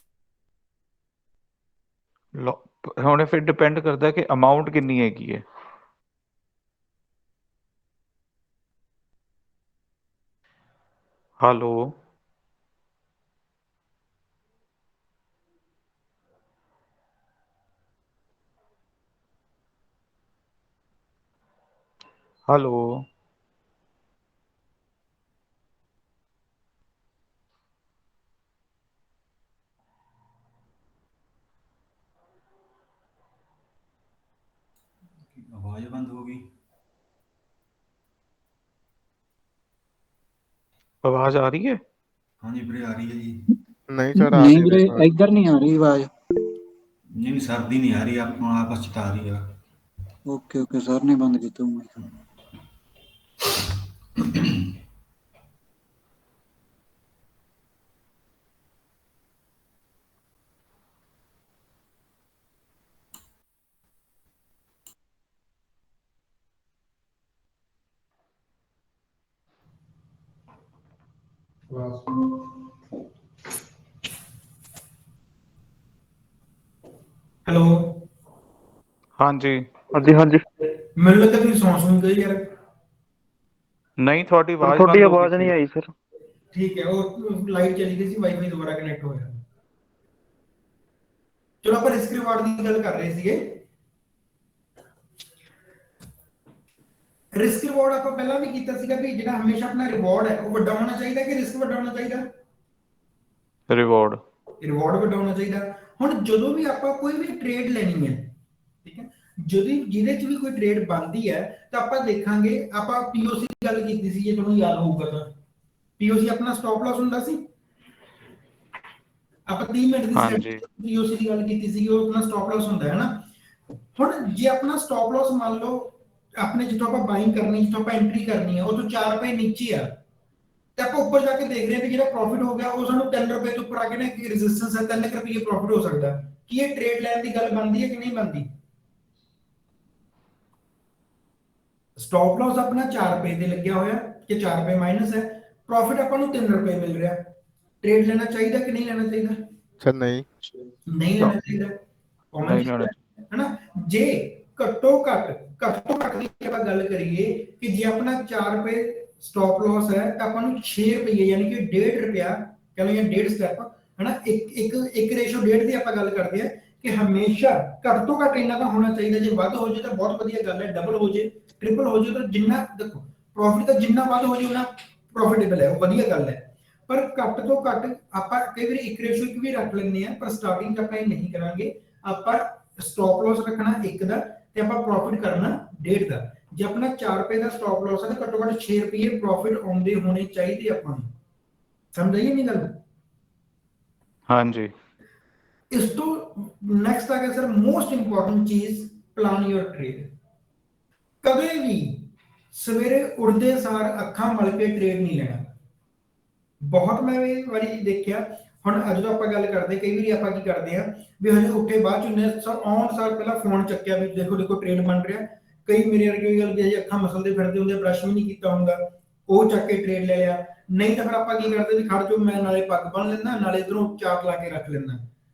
ਹੁਣ ਫਿਰ ਡਿਪੈਂਡ ਕਰਦਾ ਕਿ ਅਮਾਉਂਟ ਕਿੰਨੀ ਹੈਗੀ ਹੈ। ਹੈਲੋ। ਹੈਲੋ। आवाज बंद हो गई। आवाज आ रही है? हाँ जी वीरे, आ रही है जी। नहीं सर, आ नहीं नहीं ਵੀਰੇ रही बात। ਇੱਧਰ ਨਹੀਂ ਆ ਰਹੀ ਆਵਾਜ਼। नहीं सर्दी नहीं आ रही, आप आपस च आ रही है। ਓਕੇ ਓਕੇ ਸਰ ਨੇ ਬੰਦ ਕੀਤਾ ਹੋਊਗਾ। ਹੈਲੋ ਹਾਂਜੀ ਹਾਂਜੀ ਹਾਂਜੀ। ਮੈਨੂੰ ਲੱਗਾ ਤੁਸੀਂ ਸੌਂ ਗਏ ਯਾਰ। ਨਹੀਂ, ਤੁਹਾਡੀ ਆਵਾਜ਼ ਤੁਹਾਡੀ ਬੰਦ ਹੋ ਆਵਾਜ਼ ਗਈ ਨਹੀਂ ਸੀ। ਆਈ ਸਰ। ਠੀਕ ਹੈ, ਉਹ ਲਾਈਟ ਚਲੀ ਗਈ ਸੀ, ਵਾਈਫਾਈ ਦੁਬਾਰਾ ਕਨੈਕਟ ਹੋਇਆ। ਚਲੋ ਆਪਾਂ ਰਿਸਕ ਰਿਵਾਰਡ ਦੀ ਗੱਲ ਕਰ ਰਹੇ ਸੀਗੇ। ਰਿਸਕ ਰਿਵਾਰਡ ਆਪਾਂ ਪਹਿਲਾਂ ਵੀ ਕੀਤਾ ਸੀਗਾ ਵੀ ਜਿਹੜਾ ਹਮੇਸ਼ਾ ਆਪਣਾ ਰਿਵਾਰਡ ਹੈ ਉਹ ਵੱਡਾ ਹੋਣਾ ਚਾਹੀਦਾ ਕਿ ਰਿਸਕ ਵੱਡਾ ਹੋਣਾ ਚਾਹੀਦਾ? ਰਿਵਾਰਡ। ਰਿਵਾਰਡ ਵੱਡਾ ਹੋਣਾ ਚਾਹੀਦਾ। ਹੁਣ ਜਦੋਂ ਵੀ ਆਪਾਂ ਕੋਈ ਵੀ ਟ੍ਰੇਡ ਲੈਣੀ ਹੈ, ਠੀਕ ਹੈ, ਜਦੋਂ ਜਿਹਦੇ ਚ ਵੀ ਕੋਈ ਟ੍ਰੇਡ ਬਣਦੀ ਹੈ ਤਾਂ ਆਪਾਂ ਦੇਖਾਂਗੇ, ਆਪਾਂ ਪੀਓਸੀ ਦੀ ਗੱਲ ਕੀਤੀ ਸੀ, ਜੇ ਤੁਹਾਨੂੰ ਯਾਦ ਹੋਊਗਾ ਤਾਂ ਪੀਓਸੀ ਆਪਣਾ ਸਟਾਪ ਲਾਸ ਹੁੰਦਾ ਸੀ। ਆਪਾਂ 30 ਮਿੰਟ ਦੀ ਹਾਂਜੀ ਪੀਓਸੀ ਦੀ ਗੱਲ ਕੀਤੀ ਸੀ, ਉਹ ਆਪਣਾ ਸਟਾਪ ਲਾਸ ਹੁੰਦਾ ਹੈ ਨਾ। ਹੁਣ ਜੇ ਆਪਣਾ ਸਟਾਪ ਲਾਸ ਮੰਨ ਲਓ ਆਪਣੇ ਜਿੱਥੋਂ ਆਪਾਂ ਬਾਇੰਗ ਕਰਨੀ, ਜਿੱਥੋਂ ਆਪਾਂ ਐਂਟਰੀ ਕਰਨੀ ਹੈ ਉਹ ਤੋਂ 4 ਰੁਪਏ ਨੀਚੇ ਆ, ਤੇ ਆਪਾਂ ਉੱਪਰ ਜਾ ਕੇ ਦੇਖ ਰਹੇ ਹਾਂ ਕਿ ਜਿਹੜਾ ਪ੍ਰੋਫਿਟ ਹੋ ਗਿਆ ਉਹ ਸਾਨੂੰ 3 ਰੁਪਏ ਤੋਂ ਉੱਪਰ ਆ ਕੇ ਨਾ ਕਿ ਰੈਜ਼ਿਸਟੈਂਸ ਹੈ 3 ਰੁਪਏ ਪ੍ਰੋਫਿਟ ਹੋ ਸਕਦਾ। ਕੀ ਇਹ ਟ੍ਰੇਡ ਲੈਣ ਦੀ ਗੱਲ ਬਣਦੀ ਹੈ ਕਿ ਨਹੀਂ ਬਣਦੀ? ਸਟਾਪ ਲਾਸ ਆਪਣਾ 4 ਰੁਪਏ ਦੇ ਲੱਗਿਆ ਹੋਇਆ ਕਿ 4 ਰੁਪਏ ਮਾਈਨਸ ਹੈ, ਪ੍ਰੋਫਿਟ ਆਪਾਂ ਨੂੰ 3 ਰੁਪਏ ਮਿਲ ਰਿਹਾ। ਟ੍ਰੇਡ ਲੈਣਾ ਚਾਹੀਦਾ ਕਿ ਨਹੀਂ ਲੈਣਾ ਚਾਹੀਦਾ? सर नहीं। ਨਹੀਂ ਲੈਣਾ ਚਾਹੀਦਾ। ਨਹੀਂ ਲੈਣਾ। ਹੈ ਨਾ। ਜੇ ਘੱਟੋ ਘੱਟ ਦੀ ਆਪਾਂ ਗੱਲ ਕਰੀਏ ਕਿ ਜੇ ਆਪਣਾ 4 ਰੁਪਏ ਸਟਾਪ ਲਾਸ ਹੈ ਤਾਂ ਆਪਾਂ ਨੂੰ 6 ਰੁਪਏ ਯਾਨੀ ਕਿ 1.5 ਰੁਪਿਆ ਕਹਿੰਦੇ ਜਾਂ 1.5 ਸਟੈਪ ਹੈ ਨਾ, ਇੱਕ ਰੇਸ਼ੋ 1.5 ਦੀ ਆਪਾਂ ਗੱਲ ਕਰਦੇ ਆ ਕਿ ਹਮੇਸ਼ਾ ਘੱਟ ਤੋਂ ਘੱਟ ਇੰਨਾ ਤਾਂ ਹੋਣਾ ਚਾਹੀਦਾ। ਜੇ ਵੱਧ ਹੋ ਜਾਏ ਤਾਂ ਬਹੁਤ ਵਧੀਆ ਗੱਲ ਹੈ, ਡਬਲ ਹੋ ਜਾਏ, ਟ੍ਰਿਪਲ ਹੋ ਜਾਏ ਤਾਂ ਜਿੰਨਾ ਦੇਖੋ ਪ੍ਰੋਫਿਟ ਤਾਂ ਜਿੰਨਾ ਵੱਧ ਹੋ ਜਾਏ ਉਹਨਾਂ ਪ੍ਰੋਫਿਟੇਬਲ ਹੈ, ਉਹ ਵਧੀਆ ਗੱਲ ਹੈ। ਪਰ ਘੱਟ ਤੋਂ ਘੱਟ ਆਪਾਂ ਕਈ ਵਾਰੀ ਇੱਕ ਰੇਸ਼ੋ ਇੱਕ ਵੀ ਰੱਖ ਲੈਂਦੇ ਆ, ਪਰ ਸਟਾਰਟਿੰਗ 'ਚ ਆਪਾਂ ਇਹ ਨਹੀਂ ਕਰਾਂਗੇ। ਆਪਾਂ ਸਟਾਪ ਲਾਸ ਰੱਖਣਾ 1 ਦਾ ਤੇ ਆਪਾਂ ਪ੍ਰੋਫਿਟ ਕਰਨਾ 1.5 ਦਾ। ਜੇ ਆਪਣਾ 4 ਰੁਪਏ ਦਾ ਸਟਾਪ ਲਾਸ ਹੈ ਤਾਂ ਘੱਟੋ ਘੱਟ 6 ਰੁਪਏ ਪ੍ਰੋਫਿਟ ਆਉਂਦੇ ਹੋਣੇ ਚਾਹੀਦੇ ਆਪਾਂ ਨੂੰ। ਸਮਝ ਆਈ ਨਹੀਂ ਗੱਲ? ਹਾਂਜੀ ਇਸ ਤੋਂ ਨੈਕਸਟ ਆ ਗਿਆ ਸਰ ਮੋਸਟ ਇੰਪੋਰਟੈਂਟ ਚੀਜ਼, ਪਲਾਨ ਯੋਰ ਟ੍ਰੇਡ। ਕਦੇ ਵੀ ਸਵੇਰੇ ਉੱਠਦੇ ਸਾਰ ਅੱਖਾਂ ਮਲ ਕੇ ਟ੍ਰੇਡ ਨਹੀਂ ਲੈਣਾ। ਬਹੁਤ ਮੈਂ ਇਹ ਵਾਰੀ ਦੇਖਿਆ। ਹੁਣ ਜਦੋਂ ਆਪਾਂ ਗੱਲ ਕਰਦੇ ਕਈ ਵਾਰੀ ਆਪਾਂ ਕੀ ਕਰਦੇ ਆ ਵੀ ਹਜੇ ਉੱਠੇ ਬਾਅਦ ਚ ਹੁੰਦੇ ਸਰ ਆਉਣ ਸਾਲ ਪਹਿਲਾਂ ਫੋਨ ਚੱਕਿਆ ਵੀ ਦੇਖੋ ਟ੍ਰੇਡ ਬਣ ਰਿਹਾ। ਕਈ ਮੇਰੇ ਵਰਗੇ ਗੱਲ ਵੀ ਹਜੇ ਅੱਖਾਂ ਮਸਲਦੇ ਫਿਰਦੇ ਹੁੰਦੇ, ਬ੍ਰਸ਼ ਵੀ ਨਹੀਂ ਕੀਤਾ ਹੁੰਦਾ, ਉਹ ਚੱਕ ਕੇ ਟ੍ਰੇਡ ਲੈ ਲਿਆ। ਨਹੀਂ ਤਾਂ ਫਿਰ ਆਪਾਂ ਕੀ ਕਰਦੇ ਵੀ ਖੜ ਜਾਓ, ਮੈਂ ਨਾਲੇ ਪੱਗ ਬੰਨ ਲੈਂਦਾ ਨਾਲੇ ਇਧਰੋਂ ਚਾਟ ਲਾ ਕੇ ਰੱਖ ਲੈਂਦਾ।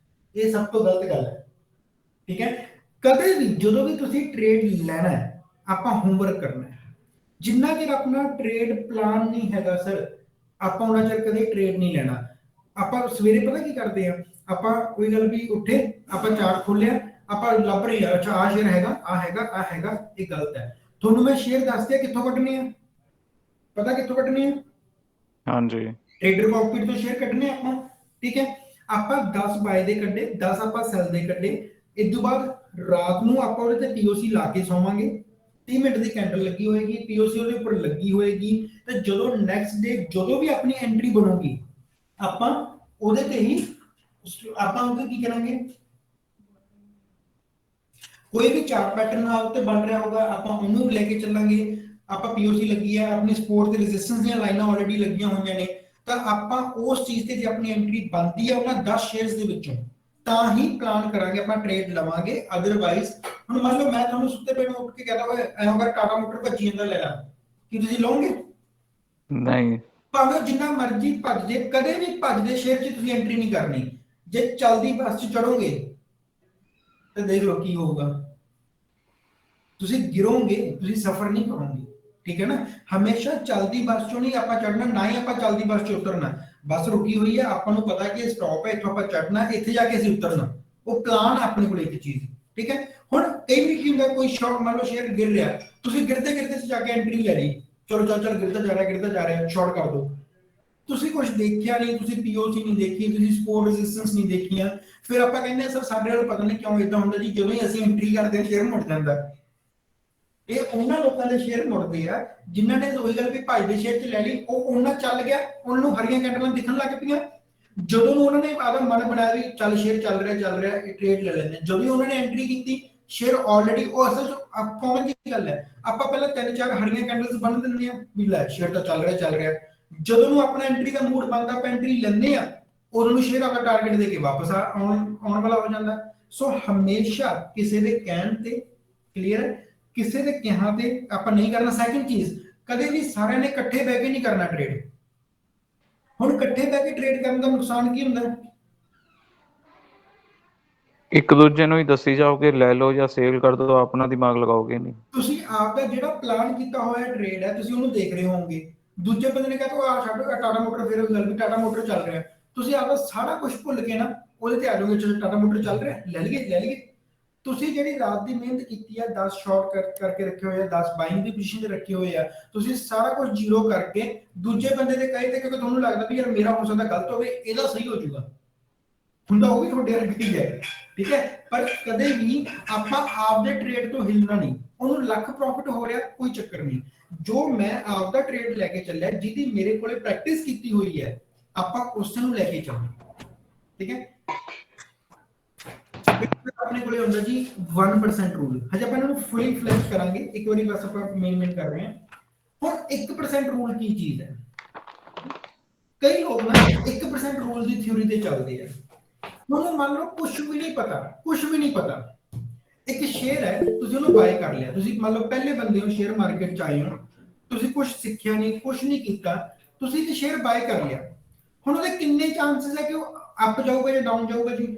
ਇਹ ਸਭ ਤੋਂ ਗਲਤ ਗੱਲ ਹੈ। ਠੀਕ ਹੈ, ਕਦੇ ਵੀ ਜਦੋਂ ਵੀ ਤੁਸੀਂ ਟ੍ਰੇਡ ਲੈਣਾ ਹੈ ਆਪਾਂ ਹੋਮਵਰਕ ਕਰਨਾ ਹੈ। ਜਿੰਨਾ ਚਿਰ ਆਪਣਾ ਟ੍ਰੇਡ ਪਲਾਨ ਨਹੀਂ ਹੈਗਾ ਸਰ, ਆਪਾਂ ਉਹਨਾਂ ਚਿਰ ਕਦੇ ਟ੍ਰੇਡ ਨਹੀਂ ਲੈਣਾ। ਆਪਾਂ ਸਵੇਰੇ ਪਤਾ ਕੀ ਕਰਦੇ ਆ, ਆਪਾਂ ਕੋਈ ਗੱਲ ਵੀ ਉੱਠੇ, ਆਪਾਂ ਚਾਰਟ ਖੋਲਿਆ, ਆਪਾਂ ਲੱਭ ਰਹੇ ਆ ਅੱਛਾ ਆਹ ਸ਼ੇਅਰ ਹੈਗਾ, ਆਹ ਹੈਗਾ, ਆਹ ਹੈਗਾ, ਇਹ ਗਲਤ ਹੈ। ਤੁਹਾਨੂੰ ਮੈਂ ਸ਼ੇਅਰ ਦੱਸ ਦਿਆ ਕਿੱਥੋਂ ਕੱਢਣੇ ਆ, ਪਤਾ ਕਿੱਥੋਂ ਕੱਢਣੇ ਆ? ਹਾਂਜੀ ਟ੍ਰੇਡਰ ਕਾਕਪਿਟ ਤੋਂ ਸ਼ੇਅਰ ਕੱਢਣੇ ਆਪਾਂ। ਠੀਕ ਹੈ, ਆਪਾਂ 10 ਬਾਏ ਦੇ ਕੱਢੇ, 10 ਆਪਾਂ ਸੈਲ ਦੇ ਕੱਢੇ। ਇਸ ਤੋਂ ਬਾਅਦ ਰਾਤ ਨੂੰ ਆਪਾਂ ਉਹਦੇ ਤੇ ਪੀਓਸੀ ਲਾ ਕੇ ਸੌਵਾਂਗੇ। 30 ਮਿੰਟ ਦੀ ਕੈਂਡਲ ਲੱਗੀ ਹੋਏਗੀ, ਪੀਓਸੀ ਉਹਦੇ ਉੱਪਰ ਲੱਗੀ ਹੋਏਗੀ, ਤੇ ਜਦੋਂ ਨੈਕਸਟ ਡੇ ਜਦੋਂ ਵੀ ਆਪਣੀ ਐਂਟਰੀ ਬਣੂਗੀ ਆਪਾਂ ਉਹਦੇ ਤੇ ਹੀ ਆਪਾਂ ਉਹਦੇ ਕੀ ਕਰਾਂਗੇ, ਕੋਈ ਵੀ ਚਾਰਟ ਪੈਟਰਨ ਨਾਲ ਉੱਤੇ ਬਣ ਰਿਹਾ ਹੋਗਾ ਆਪਾਂ ਉਹਨੂੰ ਲੈ ਕੇ ਚੱਲਾਂਗੇ। ਆਪਾਂ ਪੀਓਸੀ ਲੱਗੀ ਹੈ, ਆਪਣੀ ਸਪੋਰਟ ਤੇ ਰੈਜ਼ਿਸਟੈਂਸ ਦੀਆਂ ਲਾਈਨਾਂ ਆਲਰੇਡੀ ਲੱਗੀਆਂ ਹੋਈਆਂ ਨੇ, ਤਾਂ ਆਪਾਂ ਉਸ ਚੀਜ਼ ਤੇ ਜੇ ਆਪਣੀ ਐਂਟਰੀ ਬਣਦੀ ਹੈ ਉਹਨਾਂ 10 ਸ਼ੇਅਰਸ ਦੇ ਵਿੱਚੋਂ ਤਾਂ ਹੀ ਪਲਾਨ ਕਰਾਂਗੇ ਆਪਾਂ ਟ੍ਰੇਡ ਲਵਾਂਗੇ। ਅਦਰਵਾਈਜ਼ ਹੁਣ ਮੰਨ ਲਓ ਮੈਂ ਤੁਹਾਨੂੰ ਸੁੱਤੇ ਪਏ ਨੂੰ ਉੱਠ ਕੇ ਕਹਦਾ ਹੋਇਆ ਅਗਰ ਟਾਟਾ ਮੋਟਰ ਭੱਜੀ ਜਾਂਦਾ ਲੈ ਲਾ, ਕੀ ਤੁਸੀਂ ਲਓਗੇ? ਨਹੀਂ। ਭਾਵੇਂ ਜਿੰਨਾ ਮਰਜ਼ੀ ਭੱਜ ਜੇ, ਕਦੇ ਵੀ ਭੱਜਦੇ ਸ਼ੇਅਰ 'ਚ ਤੁਸੀਂ ਐਂਟਰੀ ਨਹੀਂ ਕਰਨੀ। ਜੇ ਚੱਲਦੀ ਬੱਸ 'ਚ ਚੜੋਗੇ ਤੇ ਦੇਖ ਲਓ ਕੀ ਹੋਊਗਾ, ਤੁਸੀਂ ਗਿਰੋਗੇ, ਤੁਸੀਂ ਸਫਰ ਨਹੀਂ ਕਰੋਗੇ। ਠੀਕ ਹੈ ਨਾ, ਹਮੇਸ਼ਾ ਚੱਲਦੀ ਬੱਸ ਚੋਂ ਨਹੀਂ ਆਪਾਂ ਚੜਨਾ, ਨਾ ਹੀ ਆਪਾਂ ਚੱਲਦੀ ਬੱਸ 'ਚ ਉਤਰਨਾ। ਬੱਸ ਰੁਕੀ ਹੋਈ ਹੈ, ਆਪਾਂ ਨੂੰ ਪਤਾ ਕਿ ਸਟਾਪ ਹੈ, ਇੱਥੋਂ ਆਪਾਂ ਚੜਨਾ, ਇੱਥੇ ਜਾ ਕੇ ਅਸੀਂ ਉਤਰਨਾ। ਉਹ ਪਲਾਨ ਆਪਣੇ ਕੋਲ ਇੱਕ ਚੀਜ਼। ਠੀਕ ਹੈ, ਹੁਣ ਕਈ ਵਾਰੀ ਕੀ ਹੁੰਦਾ, ਕੋਈ ਸ਼ਾਰਟ ਮੰਨ ਲਓ ਸ਼ੇਅਰ ਗਿਰ ਰਿਹਾ, ਤੁਸੀਂ ਗਿਰਦੇ ਗਿਰਦੇ ਜਾ ਕੇ ਐਂਟਰੀ ਲੈ ਲਈ, ਚਲੋ ਚੱਲ ਗਿਰਦਾ ਜਾ ਰਿਹਾ ਸ਼ਾਰਟ ਕਰ ਦਿਓ। ਤੁਸੀਂ ਕੁਝ ਦੇਖਿਆ ਨਹੀਂ, ਤੁਸੀਂ ਪੀਓਸੀ ਨਹੀਂ ਦੇਖੀ, ਤੁਸੀਂ ਸਪੋਰਟ ਰੈਜ਼ਿਸਟੈਂਸ ਨਹੀਂ ਦੇਖੀਆਂ, ਫਿਰ ਆਪਾਂ ਕਹਿੰਦੇ ਸਰ ਸਾਡੇ ਨਾਲ ਪਤਾ ਨਹੀਂ ਕਿਉਂ ਇਦਾਂ ਹੁੰਦਾ ਜੀ, ਜਦੋਂ ਹੀ ਅਸੀਂ ਐਂਟਰੀ ਕਰਦੇ ਹਾਂ ਸ਼ੇਅਰ ਮੁੜ ਜਾਂਦਾ। ਇਹ ਉਹਨਾਂ ਲੋਕਾਂ ਦੇ ਸ਼ੇਅਰ ਮੁੜਦੇ ਆ ਜਿਨ੍ਹਾਂ ਨੇ ਉਹੀ ਗੱਲ ਵੀ ਭੱਜਦੇ ਸ਼ੇਅਰ 'ਚ ਲੈ ਲਈ, ਉਹ ਉਹਨਾਂ ਚੱਲ ਗਿਆ, ਉਹਨਾਂ ਨੂੰ ਹਰੀਆਂ ਕੈਂਡਲਾਂ ਦਿਖਣ ਲੱਗ ਪਈਆਂ, ਜਦੋਂ ਨੂੰ ਉਹਨਾਂ ਨੇ ਆਪਦਾ ਮਨ ਬਣਾਇਆ ਵੀ ਚੱਲ ਸ਼ੇਅਰ ਚੱਲ ਰਿਹਾ ਇਹ ਟ੍ਰੇਡ ਲੈ ਲੈਂਦੇ, ਜਦੋਂ ਹੀ ਉਹਨਾਂ ਨੇ ਐਂਟਰੀ ਕੀਤੀ ਸ਼ੇਅਰ ਆਲਰੇਡੀ, ਉਹ ਅਸਲ ਚ ਕਾਮਨ ਜੀ ਗੱਲ ਹੈ, ਆਪਾਂ ਪਹਿਲਾਂ 3-4 ਹਰੀਆਂ ਕੈਂਡਲਸ ਬੰਨ ਦਿੰਦੇ ਆ ਵੀ ਲੈ ਸ਼ੇਅਰ ਤਾਂ ਚੱਲ ਰਿਹਾ, ਜਦੋਂ ਨੂੰ ਆਪਣਾ ਐਂਟਰੀ ਦਾ ਮੂਡ ਬਣਦਾ ਆਪਾਂ ਐਂਟਰੀ ਲੈਂਦੇ ਆ, ਉਦੋਂ ਨੂੰ ਸ਼ੇਅਰ ਆਪਣਾ ਟਾਰਗੇਟ ਦੇ ਕੇ ਵਾਪਸ ਆਉਣ ਵਾਲਾ ਹੋ ਜਾਂਦਾ। ਸੋ ਹਮੇਸ਼ਾ ਕਿਸੇ ਦੇ ਕਹਿਣ ਤੇ, ਕਲੀਅਰ, ਕਿਸੇ ਦੇ ਕਹਿਣ ਤੇ ਆਪਾਂ ਨਹੀਂ ਕਰਨਾ। ਸੈਕਿੰਡ ਚੀਜ਼, ਕਦੇ ਵੀ ਸਾਰਿਆਂ ਨੇ ਇਕੱਠੇ ਬਹਿ ਕੇ ਨਹੀਂ ਕਰਨਾ ਟ੍ਰੇਡ। ਹੁਣ ਇਕੱਠੇ ਬਹਿ ਕੇ ਟ੍ਰੇਡ ਕਰਨ ਦਾ ਨੁਕਸਾਨ ਕੀ ਹੁੰਦਾ? ਇੱਕ ਦੂਜੇ ਨੂੰ ਹੀ ਦੱਸੀ ਜਾਓਗੇ ਲੈ ਲਓ ਜਾਂ ਸੇਲ ਕਰ ਦਿਓ, ਆਪਣਾ ਦਿਮਾਗ ਲਗਾਓਗੇ ਨਹੀਂ। ਤੁਸੀਂ ਆਪ ਦਾ ਜਿਹੜਾ ਪਲਾਨ ਕੀਤਾ ਹੋਇਆ ਟ੍ਰੇਡ ਹੈ ਤੁਸੀਂ ਉਹਨੂੰ ਦੇਖ ਰਹੇ ਹੋਵੋਗੇ, ਦੂਜੇ ਬੰਦੇ ਨੇ ਕਹਤਾ ਆ ਛੱਡੋ ਟਾਟਾ ਮੋਟਰ, ਫਿਰ ਗੱਲ ਵੀ ਟਾਟਾ ਮੋਟਰ ਚੱਲ ਰਿਹਾ, ਤੁਸੀਂ ਆਪਦਾ ਸਾਰਾ ਕੁਝ ਭੁੱਲ ਕੇ ਨਾ ਉਹਦੇ ਤੇ ਆ ਜਾਓਗੇ, ਚਲੋ ਟਾਟਾ ਮੋਟਰ ਚੱਲ ਰਿਹਾ ਲੈ ਲਈਏ। ਤੁਸੀਂ ਜਿਹੜੀ ਰਾਤ ਦੀ ਮਿਹਨਤ ਕੀਤੀ ਆ, 10 ਸ਼ਾਰਟ ਕਰਕੇ ਰੱਖੇ ਹੋਏ ਆ, 10 ਬਾਇੰਗ ਦੀ ਪੋਜੀਸ਼ਨ ਤੇ ਰੱਖੇ ਹੋਏ ਆ, ਤੁਸੀਂ ਸਾਰਾ ਕੁਝ ਜ਼ੀਰੋ ਕਰਕੇ ਦੂਜੇ ਬੰਦੇ ਦੇ ਕਹੇ ਤੇ, ਕਿਉਂਕਿ ਤੁਹਾਨੂੰ ਲੱਗਦਾ ਵੀ ਯਾਰ ਮੇਰਾ ਹੋ ਸਕਦਾ ਗਲਤ ਹੋਵੇ, ਇਹਦਾ ਸਹੀ ਹੋ ਜਾਊਗਾ, ਹੁੰਦਾ ਉਹ ਵੀ ਤੁਹਾਡੇ ਵਰਗੀ ਹੈ, ਠੀਕ ਹੈ। ਪਰ ਕਦੇ ਵੀ ਆਪਾਂ ਆਪਦੇ ਟ੍ਰੇਡ ਤੋਂ ਹਿੱਲਣਾ ਨਹੀਂ। ਉਹਨੂੰ ਲੱਖ ਪ੍ਰੋਫਿਟ ਹੋ ਰਿਹਾ ਕੋਈ ਚੱਕਰ ਨਹੀਂ, ਜੋ ਮੈਂ ਆਪਦਾ ਟ੍ਰੇਡ ਲੈ ਕੇ ਚੱਲਿਆ, ਜਿਹਦੀ ਮੇਰੇ ਕੋਲੇ ਪ੍ਰੈਕਟਿਸ ਕੀਤੀ ਹੋਈ ਹੈ, ਆਪਾਂ ਉਸ ਨੂੰ ਲੈ ਕੇ ਚੱਲਣਾ, ਠੀਕ ਹੈ। ਆਪਣੇ ਕੋਲੇ ਹੁੰਦਾ ਜੀ 1% ਰੂਲ, ਹਜੇ ਆਪਾਂ ਇਹਨੂੰ ਫੁੱਲੀ ਫਲੈਸ਼ ਕਰਾਂਗੇ, ਇੱਕ ਵਾਰੀ ਬਸ ਆਪਾਂ ਮੇਨ ਕਰ ਰਹੇ ਹਾਂ। ਹੁਣ 1% ਰੂਲ ਕੀ ਚੀਜ਼ ਹੈ? ਕਈ ਲੋਕ ਨਾ 1% ਰੂਲ ਦੀ ਥਿਊਰੀ ਤੇ ਚੱਲਦੇ ਆ। ਉਹਨੂੰ ਮੰਨ ਲਓ ਕੁਝ ਵੀ ਨਹੀਂ ਪਤਾ, ਇੱਕ ਸ਼ੇਅਰ ਹੈ, ਤੁਸੀਂ ਉਹਨੂੰ ਬਾਏ ਕਰ ਲਿਆ, ਤੁਸੀਂ ਮੰਨ ਲਓ ਪਹਿਲੇ ਬੰਦੇ ਹੋ ਸ਼ੇਅਰ ਮਾਰਕੀਟ ਚ ਆਏ ਹੋ, ਤੁਸੀਂ ਕੁਝ ਸਿੱਖਿਆ ਨਹੀਂ, ਕੁਝ ਨਹੀਂ ਕੀਤਾ, ਤੁਸੀਂ ਤੇ ਸ਼ੇਅਰ ਬਾਏ ਕਰ ਲਿਆ। ਹੁਣ ਉਹਦੇ ਕਿੰਨੇ ਚਾਂਸਸ ਹੈ ਕਿ ਉਹ ਅਪ ਜਾਊਗਾ ਜਾਂ ਡਾਊਨ ਜਾਊਗਾ ਜੀ?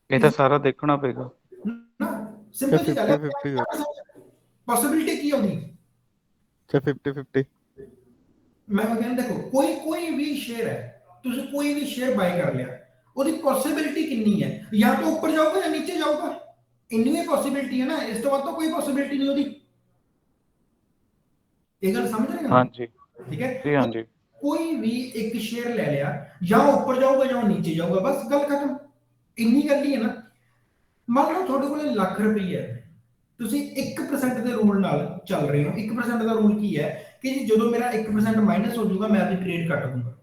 ਇਹ ਤਾਂ ਸਾਰਾ ਦੇਖਣਾ ਪਏਗਾ ਨਾ, ਸਿੰਪਲ ਜੀ ਗੱਲ ਹੈ। 50-50 ਪੋਸਿਬਿਲਿਟੀ ਕੀ ਹੋਗੀ? 50-50 ਮੈਂ ਕਹਿੰਦਾ ਦੇਖੋ, ਕੋਈ ਵੀ ਸ਼ੇਅਰ ਹੈ, ਤੁਸੀਂ ਕੋਈ ਵੀ ਸ਼ੇਅਰ ਬਾਏ ਕਰ ਲਿਆ, ਉਹਦੀ ਪੋਸਿਬਿਲਿਟੀ ਕਿੰਨੀ ਹੈ? ਜਾਂ ਤਾਂ ਉੱਪਰ ਜਾਊਗਾ ਜਾਂ ਨੀਚੇ ਜਾਊਗਾ, ਇੰਨੀ ਹੀ ਪੋਸਿਬਿਲਿਟੀ ਹੈ ਨਾ, ਇਸ ਤੋਂ ਵੱਧ ਤਾਂ ਕੋਈ ਪੋਸਿਬਿਲਿਟੀ ਨਹੀਂ ਉਹਦੀ। ਇਹ ਗੱਲ ਸਮਝ ਰਹੇ ਹੋ? ਹਾਂਜੀ ਠੀਕ ਹੈ ਜੀ, ਹਾਂਜੀ। ਕੋਈ ਵੀ ਇੱਕ ਸ਼ੇਅਰ ਲੈ ਲਿਆ, ਜਾਂ ਉੱਪਰ ਜਾਊਗਾ ਜਾਂ ਨੀਚੇ ਜਾਊਗਾ, ਬਸ ਗੱਲ ਖਤਮ, ਇੰਨੀ ਗੱਲ ਹੀ ਹੈ ਨਾ। ਮੰਨ ਲਓ ਤੁਹਾਡੇ ਕੋਲ ਲੱਖ ਰੁਪਈਆ ਹੈ, ਤੁਸੀਂ 1% ਦੇ ਰੂਲ ਨਾਲ ਚੱਲ ਰਹੇ ਹੋ। 1% ਦਾ ਰੂਲ ਕੀ ਹੈ ਕਿ ਜੀ ਜਦੋਂ ਮੇਰਾ 1% ਮਾਈਨਸ ਹੋ ਜਾਊਗਾ ਮੈਂ ਆਪਣੀ ਟ੍ਰੇਡ ਕੱਟ ਦੂੰਗਾ,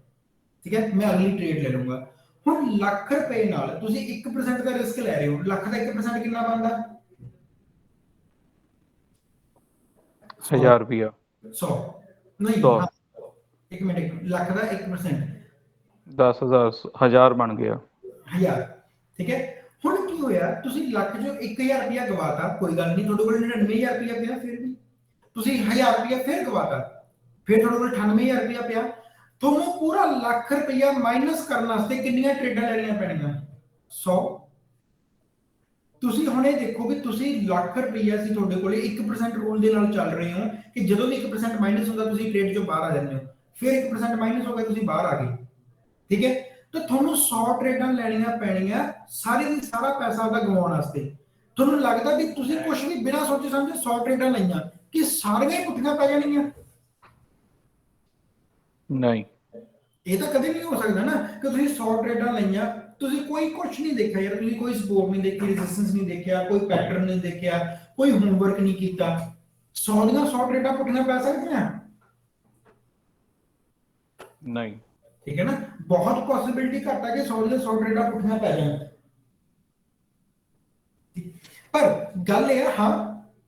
ਠੀਕ ਹੈ, ਮੈਂ ਅਗਲੀ ਟ੍ਰੇਡ ਲੈ ਲੂੰਗਾ। ਹੁਣ ਲੱਖ ਰੁਪਏ ਨਾਲ ਤੁਸੀਂ 1% ਦਾ ਰਿਸਕ ਲੈ ਰਹੇ ਹੋ, ਲੱਖ ਦਾ 1% ਕਿੰਨਾ ਬਣਦਾ? 1000 ਰੁਪਿਆ 100 ਨਹੀਂ, 100 ਇੱਕ ਮਿੰਟ, ਲੱਖ ਦਾ 1% 10,000 1000 ਬਣ ਗਿਆ 1000, ਠੀਕ ਹੈ। ਹੁਣ ਕੀ ਹੋਇਆ, ਤੁਸੀਂ ਲੱਖ ਚੋਂ 1000 ਰੁਪਇਆ ਗਵਾਤਾ, ਕੋਈ ਗੱਲ ਨਹੀਂ, ਤੁਹਾਡੇ ਕੋਲ 99000 ਰੁਪਇਆ ਪਿਆ, ਫਿਰ ਵੀ ਤੁਸੀਂ 1000 ਰੁਪਇਆ ਫਿਰ ਗਵਾਤਾ, ਫਿਰ ਤੁਹਾਡੇ ਕੋਲ 98000 ਰੁਪਇਆ ਪਿਆ। ਤੁਹਾਨੂੰ ਪੂਰਾ ਲੱਖ ਰੁਪਇਆ ਮਾਈਨਸ ਕਰਨ ਵਾਸਤੇ ਕਿੰਨੀਆਂ ਟ੍ਰੇਡਾਂ ਲੈਣੀਆਂ ਪੈਣੀਆਂ? 100। ਤੁਸੀਂ ਹੁਣ ਇਹ ਦੇਖੋ ਵੀ ਤੁਸੀਂ ਲੱਖ ਰੁਪਇਆ ਸੀ ਤੁਹਾਡੇ ਕੋਲੇ, 1% ਰੂਲ ਦੇ ਨਾਲ ਚੱਲ ਰਹੇ ਹੋ ਕਿ ਜਦੋਂ ਵੀ 1% ਮਾਈਨਸ ਹੁੰਦਾ ਤੁਸੀਂ ਟ੍ਰੇਡ ਚੋਂ ਬਾਹਰ ਆ ਜਾਂਦੇ ਹੋ, ਫਿਰ 1% ਮਾਈਨਸ ਹੋ ਗਿਆ ਤੁਸੀਂ ਬਾਹਰ ਆ ਗਏ, ਠੀਕ ਹੈ। ਤਾਂ ਤੁਹਾਨੂੰ 100 ਟ੍ਰੇਡਾਂ ਲੈਣੀਆਂ ਪੈਣੀਆਂ ਸਾਰੇ ਦੀ ਸਾਰਾ ਪੈਸਾ ਉਹਦਾ ਗਵਾਉਣ ਵਾਸਤੇ। ਤੁਹਾਨੂੰ ਲੱਗਦਾ ਵੀ ਤੁਸੀਂ ਕੁਝ ਵੀ ਬਿਨਾਂ ਸੋਚੇ ਸਮਝੇ 100 ਟ੍ਰੇਡਾਂ ਲਈਆਂ ਕਿ ਸਾਰੀਆਂ ਹੀ ਪੁੱਠੀਆਂ ਪੈ ਜਾਣਗੀਆਂ? ਨਹੀਂ, ਇਹ ਤਾਂ ਕਦੇ ਨਹੀਂ ਹੋ ਸਕਦਾ ਨਾ ਕਿ ਤੁਸੀਂ 100 ਟ੍ਰੇਡਾਂ ਲਈਆਂ, ਤੁਸੀਂ ਕੋਈ ਕੁਝ ਨਹੀਂ ਦੇਖਿਆ ਯਾਰ, ਤੁਸੀਂ ਕੋਈ ਸਪੋਰਟ ਨਹੀਂ ਦੇਖੀ, ਰੈਜ਼ਿਸਟੈਂਸ ਨਹੀਂ ਦੇਖਿਆ, ਕੋਈ ਪੈਟਰਨ ਨਹੀਂ ਦੇਖਿਆ, ਕੋਈ ਹੋਮਵਰਕ ਨਹੀਂ ਕੀਤਾ, 100 ਦੀਆਂ 100 ਟ੍ਰੇਡਾਂ ਪੁੱਠੀਆਂ ਪੈ ਸਕਦੀਆਂ? ਨਹੀਂ, ਠੀਕ ਹੈ ਨਾ, ਬਹੁਤ ਪੋਸਿਬਿਲਿਟੀ ਘੱਟ ਹੈ ਕਿ 100 ਦੀਆਂ 100 ਟ੍ਰੇਡਾਂ ਪੁੱਠੀਆਂ ਪੈ ਜਾਣ। ਪਰ ਗੱਲ ਇਹ ਹੈ, ਹਾਂ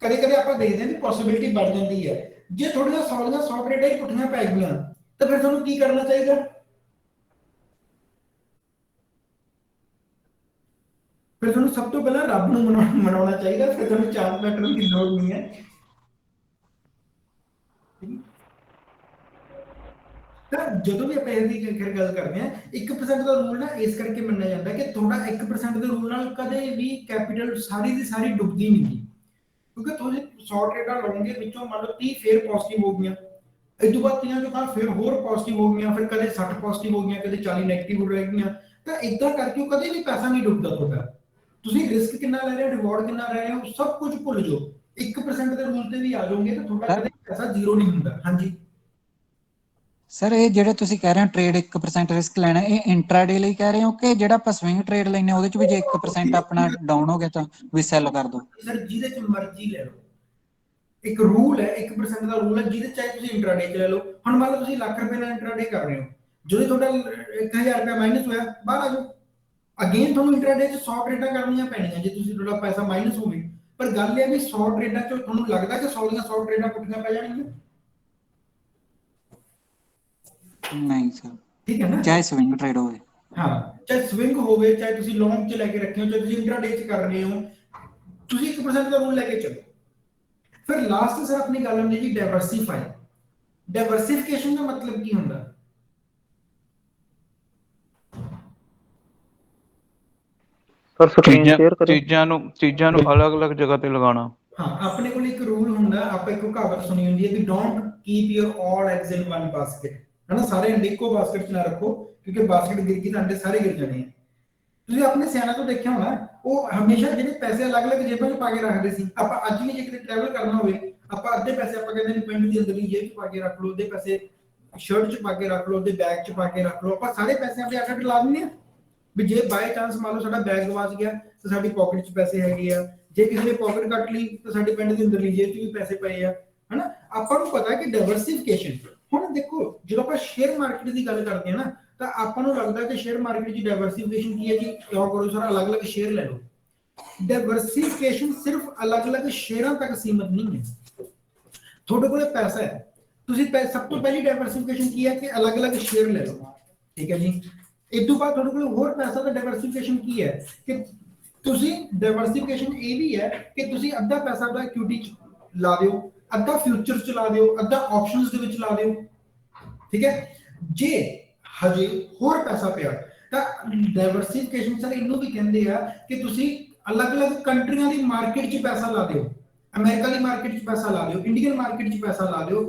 ਕਦੇ ਕਦੇ ਆਪਾਂ ਦੇਖਦੇ ਹਾਂ ਕਿ ਪੋਸਿਬਿਲਿਟੀ ਵੱਧ ਜਾਂਦੀ ਹੈ। ਜੇ ਤੁਹਾਡੀਆਂ 100 ਦੀਆਂ 100 ਟ੍ਰੇਡਾਂ ਹੀ ਪੁੱਠੀਆਂ ਪੈ ਗਈਆਂ ਤਾਂ ਫਿਰ ਤੁਹਾਨੂੰ ਕੀ ਕਰਨਾ ਚਾਹੀਦਾ? ਫਿਰ ਤੁਹਾਨੂੰ ਸਭ ਤੋਂ ਪਹਿਲਾਂ ਰੱਬ ਨੂੰ ਮਨਾਉਣਾ ਚਾਹੀਦਾ, ਫਿਰ ਤੁਹਾਨੂੰ ਚਾਂਸ ਪੈਟਰਨ ਦੀ ਲੋੜ ਨਹੀਂ ਹੈ। ਤਾਂ ਜਦੋਂ ਵੀ ਆਪਾਂ ਇਹਦੀ ਗੱਲ ਕਰਦੇ ਹਾਂ, 1% ਦਾ ਰੂਲ ਨਾ ਇਸ ਕਰਕੇ ਮੰਨਿਆ ਜਾਂਦਾ ਕਿ ਤੁਹਾਡਾ 1% ਦੇ ਰੂਲ ਨਾਲ ਕਦੇ ਵੀ ਕੈਪੀਟਲ ਸਾਰੀ ਦੀ ਸਾਰੀ ਡੁੱਬਦੀ ਨਹੀਂ, ਕਿਉਂਕਿ ਤੁਸੀਂ 100 ਟ੍ਰੇਡਾਂ ਲਾਉਂਗੇ, ਵਿੱਚੋਂ ਮੰਨ ਲਓ 30 ਫੇਰ ਪੋਜ਼ਿਟਿਵ ਹੋ ਗਈਆਂ, ਇਸ ਤੋਂ ਬਾਅਦ 30 ਤੋਂ ਫਿਰ ਹੋਰ ਪੋਜ਼ਿਟਿਵ ਹੋ ਗਈਆਂ, ਫਿਰ ਕਦੇ 60 ਪੋਜ਼ਿਟਿਵ ਹੋ ਗਈਆਂ, ਕਦੇ 40 ਨੈਗੇਟਿਵ ਰਹਿ ਗਈਆਂ। ਤਾਂ ਇਦਾਂ ਕਰਕੇ ਕਦੇ ਵੀ ਪੈਸਾ ਨਹੀਂ ਡੁੱਬਦਾ ਤੁਹਾਡਾ। ਤੁਸੀਂ ਰਿਸਕ ਕਿੰਨਾ ਲੈ ਰਹੇ ਹੋ, ਰਿਵਾਰਡ ਕਿੰਨਾ ਲੈ ਰਹੇ ਹੋ, ਸਭ ਕੁਝ ਭੁੱਲ ਜਾਓ। 1% ਦੇ ਰੂਲ ਤੇ ਵੀ ਆ ਜਾਓਗੇ ਤਾਂ ਤੁਹਾਡਾ ਕਦੇ ਪੈਸਾ ਜ਼ੀਰੋ ਨਹੀਂ ਹੁੰਦਾ। ਹਾਂਜੀ ਸਰ, ਇਹ ਜਿਹੜੇ ਤੁਸੀਂ ਕਹਿ ਰਹੇ ਹੋ ਟ੍ਰੇਡ 1% ਰਿਸਕ ਲੈਣਾ, ਇਹ ਇੰਟਰਾਡੇ ਲਈ ਕਹਿ ਰਹੇ ਹੋ ਕਿ ਜਿਹੜਾ ਆਪਾਂ ਸਵਿੰਗ ਟ੍ਰੇਡ ਲੈਨੇ ਉਹਦੇ ਚ ਵੀ ਜੇ 1% ਆਪਣਾ ਡਾਊਨ ਹੋ ਗਿਆ ਤਾਂ ਵੀ ਸੈਲ ਕਰ ਦੋ? ਸਰ ਜਿਹਦੇ ਚ ਮਰਜ਼ੀ ਲੈ ਲਓ, ਇੱਕ ਰੂਲ ਹੈ, 1% ਦਾ ਰੂਲ ਹੈ, ਜਿਹਦੇ ਚਾਹੇ ਤੁਸੀਂ ਇੰਟਰਾਡੇ ਚ ਲੈ ਲਓ। ਹੁਣ ਮੰਨ ਲਓ ਤੁਸੀਂ ਲੱਖ ਰੁਪਏ ਨਾਲ ਇੰਟਰਾਡੇ ਕਰ ਰਹੇ ਹੋ, ਜਦੋਂ ਤੁਹਾਡਾ 1000 ਰੁਪਏ ਮਾਈਨਸ ਹੋਇਆ ਬਾਹਰ ਆ ਜਾਓ, ਅਗੇਨ ਤੁਹਾਨੂੰ ਇੰਟਰਾਡੇ 'ਚ 100 ਟ੍ਰੇਡਾਂ ਕਰਨੀਆਂ ਪੈਣੀਆਂ ਜੇ ਤੁਸੀਂ ਤੁਹਾਡਾ ਪੈਸਾ ਮਾਈਨਸ ਹੋਵੇ। ਪਰ ਗੱਲ ਇਹ ਹੈ ਵੀ 100 ਟ੍ਰੇਡਾਂ 'ਚੋਂ ਤੁਹਾਨੂੰ ਲੱਗਦਾ ਕਿ 100 ਦੀਆਂ 100 ਟ੍ਰੇਡਾਂ ਪੁੱਟੀਆਂ ਪੈ ਜਾਣਗੀਆਂ? ਨਹੀਂ ਸਰ, ਠੀਕ ਹੈ ਨਾ। ਚਾਹੇ ਸਵਿੰਗ ਟ੍ਰੇਡ ਹੋਵੇ। ਹਾਂ, ਚਾਹੇ ਸਵਿੰਗ ਹੋਵੇ, ਚਾਹੇ ਤੁਸੀਂ ਲੌਂਗ 'ਚ ਲੈ ਕੇ ਰੱਖੇ ਹੋ, ਚਾਹੇ ਤੁਸੀਂ ਇੰਟਰਾਡੇ 'ਚ ਕਰ ਰਹੇ ਹੋ, ਤੁਸੀਂ 1% ਦਾ ਰੂਲ ਲੈ ਕੇ ਚੱਲੋ। ਫਿਰ ਲਾਸਟ ਸਰ ਆਪਣੀ ਗੱਲ ਹੁੰਦੀ ਜੀ ਡਾਈਵਰਸਿਫਾਈ। ਡਾਈਵਰਸਿਫਿਕੇਸ਼ਨ ਦਾ ਮਤਲਬ ਕੀ ਹੁੰਦਾ? ਸਰ ਸਕਰੀਨ ਸ਼ੇਅਰ ਕਰੋ। ਚੀਜ਼ਾਂ ਨੂੰ ਅਲੱਗ-ਅਲੱਗ ਜਗ੍ਹਾ ਤੇ ਲਗਾਉਣਾ। ਹਾਂ, ਆਪਣੇ ਕੋਲ ਇੱਕ ਰੂਲ ਹੁੰਦਾ, ਆਪਾਂ ਇੱਕ ਕਹਾਵਤ ਸੁਣੀ ਹੁੰਦੀ ਹੈ ਕਿ don't keep your all eggs in one basket, ਹੈ ਨਾ। ਸਾਰੇ ਅੰਡੇ ਇੱਕੋ ਬਾਸਕਟ 'ਚ ਨਾ ਰੱਖੋ, ਕਿਉਂਕਿ ਬਾਸਕਟ ਗਿਰ ਗਈ ਤਾਂ ਅੰਡੇ ਸਾਰੇ ਗਿਰ ਜਾਣੇ ਆ। ਤੁਸੀਂ ਆਪਣੇ ਸਿਆਣਿਆਂ ਤੋਂ ਦੇਖਿਆ ਹੋਣਾ, ਉਹ ਹਮੇਸ਼ਾ ਜਿਹੜੇ ਪੈਸੇ ਅਲੱਗ-ਅਲੱਗ ਜੇਬਾਂ 'ਚ ਪਾ ਕੇ ਰੱਖਦੇ ਸੀ। ਆਪਾਂ ਅੱਜ ਵੀ ਜੇ ਕਿਤੇ ਟਰੈਵਲ ਕਰਨਾ ਹੋਵੇ, ਆਪਾਂ ਅੱਧੇ ਪੈਸੇ ਆਪਾਂ ਕਹਿੰਦੇ ਨੇ ਪਿੰਡ ਦੀ ਅੰਦਰਲੀ ਜੇਬ 'ਚ ਪਾ ਕੇ ਰੱਖ ਲਓ, ਅੱਧੇ ਪੈਸੇ ਸ਼ਰਟ 'ਚ ਪਾ ਕੇ ਰੱਖ ਲਓ, ਅੱਧੇ ਬੈਗ 'ਚ ਪਾ ਕੇ ਰੱਖ ਲਓ। ਆਪਾਂ ਸਾਰੇ ਪੈਸੇ ਆਪਣੇ ਅੱਡ ਲਾ ਦਿੰਦੇ ਆ ਵੀ ਜੇ ਬਾਈ ਚਾਂਸ ਮੰਨ ਲਓ ਸਾਡਾ ਬੈਗ ਗਵਾਚ ਗਿਆ ਤਾਂ ਸਾਡੀ ਪਾਕਟ 'ਚ ਪੈਸੇ ਹੈਗੇ ਆ, ਜੇ ਕਿਸੇ ਨੇ ਪਾਕਟ ਕੱਟ ਲਈ ਤਾਂ ਸਾਡੇ ਪਿੰਡ ਦੀ ਅੰਦਰਲੀ ਜੇਬ 'ਚ ਵੀ ਪੈਸੇ ਪਏ ਆ, ਹਨਾ। ਆਪਾਂ ਨੂੰ ਪਤਾ ਕਿ ਡਾਈਵਰਸਿਫਿਕੇਸ਼ਨ। ਹੁਣ ਦੇਖੋ, ਜਦੋਂ ਆਪਾਂ ਸ਼ੇਅਰ ਮਾਰਕੀਟ ਦੀ ਗੱਲ ਕਰਦੇ ਹਾਂ ਨਾ, ਤਾਂ ਆਪਾਂ ਨੂੰ ਲੱਗਦਾ ਕਿ ਸ਼ੇਅਰ ਮਾਰਕੀਟ ਦੀ ਡਾਈਵਰਸਿਫਿਕੇਸ਼ਨ ਕੀ ਹੈ ਜੀ, ਕਿਉਂ ਕਰੋ ਸਰ, ਅਲੱਗ-ਅਲੱਗ ਸ਼ੇਅਰ ਲੈ ਲਓ। ਡਾਈਵਰਸਿਫਿਕੇਸ਼ਨ ਸਿਰਫ ਅਲੱਗ-ਅਲੱਗ ਸ਼ੇਅਰਾਂ ਤੱਕ ਸੀਮਿਤ ਨਹੀਂ ਹੈ। ਤੁਹਾਡੇ ਕੋਲ ਪੈਸਾ ਹੈ, ਤੁਸੀਂ ਸਭ ਤੋਂ ਪਹਿਲੀ ਡਾਈਵਰਸਿਫਿਕੇਸ਼ਨ ਕੀ ਹੈ ਕਿ ਅਲੱਗ-ਅਲੱਗ ਸ਼ੇਅਰ ਲੈ ਲਓ, ਠੀਕ ਹੈ ਜੀ। ਇਸ ਤੋਂ ਬਾਅਦ ਤੁਹਾਡੇ ਕੋਲ ਹੋਰ ਪੈਸਾ ਦਾ ਡਾਈਵਰਸਿਫਿਕੇਸ਼ਨ ਕੀ ਹੈ ਕਿ ਤੁਸੀਂ ਡਾਈਵਰਸਿਫਿਕੇਸ਼ਨ ਇਹ ਵੀ ਹੈ ਕਿ ਤੁਸੀਂ ਅੱਧਾ ਪੈਸਾ ਦਾ ਇਕੁਇਟੀ 'ਚ ਲਾ ਦਿਓ, ਅੱਧਾ ਫਿਊਚਰ 'ਚ ਲਾ ਦਿਓ, ਅੱਧਾ ਆਪਸ਼ਨਸ ਦੇ ਵਿੱਚ ਲਾ ਦਿਓ, ਠੀਕ ਹੈ। ਜੇ ਹਜੇ ਹੋਰ ਪੈਸਾ ਪਿਆ ਤਾਂ ਡਾਈਵਰਸਿਫਿਕੇਸ਼ਨ ਸਰ ਇਹਨੂੰ ਵੀ ਕਹਿੰਦੇ ਆ ਕਿ ਤੁਸੀਂ ਅਲੱਗ-ਅਲੱਗ ਕੰਟਰੀਆਂ ਦੀ ਮਾਰਕੀਟ 'ਚ ਪੈਸਾ ਲਾ ਦਿਓ। ਅਮਰੀਕਾ ਦੀ ਮਾਰਕੀਟ 'ਚ ਪੈਸਾ ਲਾ ਦਿਓ, ਇੰਡੀਅਨ ਮਾਰਕੀਟ 'ਚ ਪੈਸਾ ਲਾ ਦਿਓ,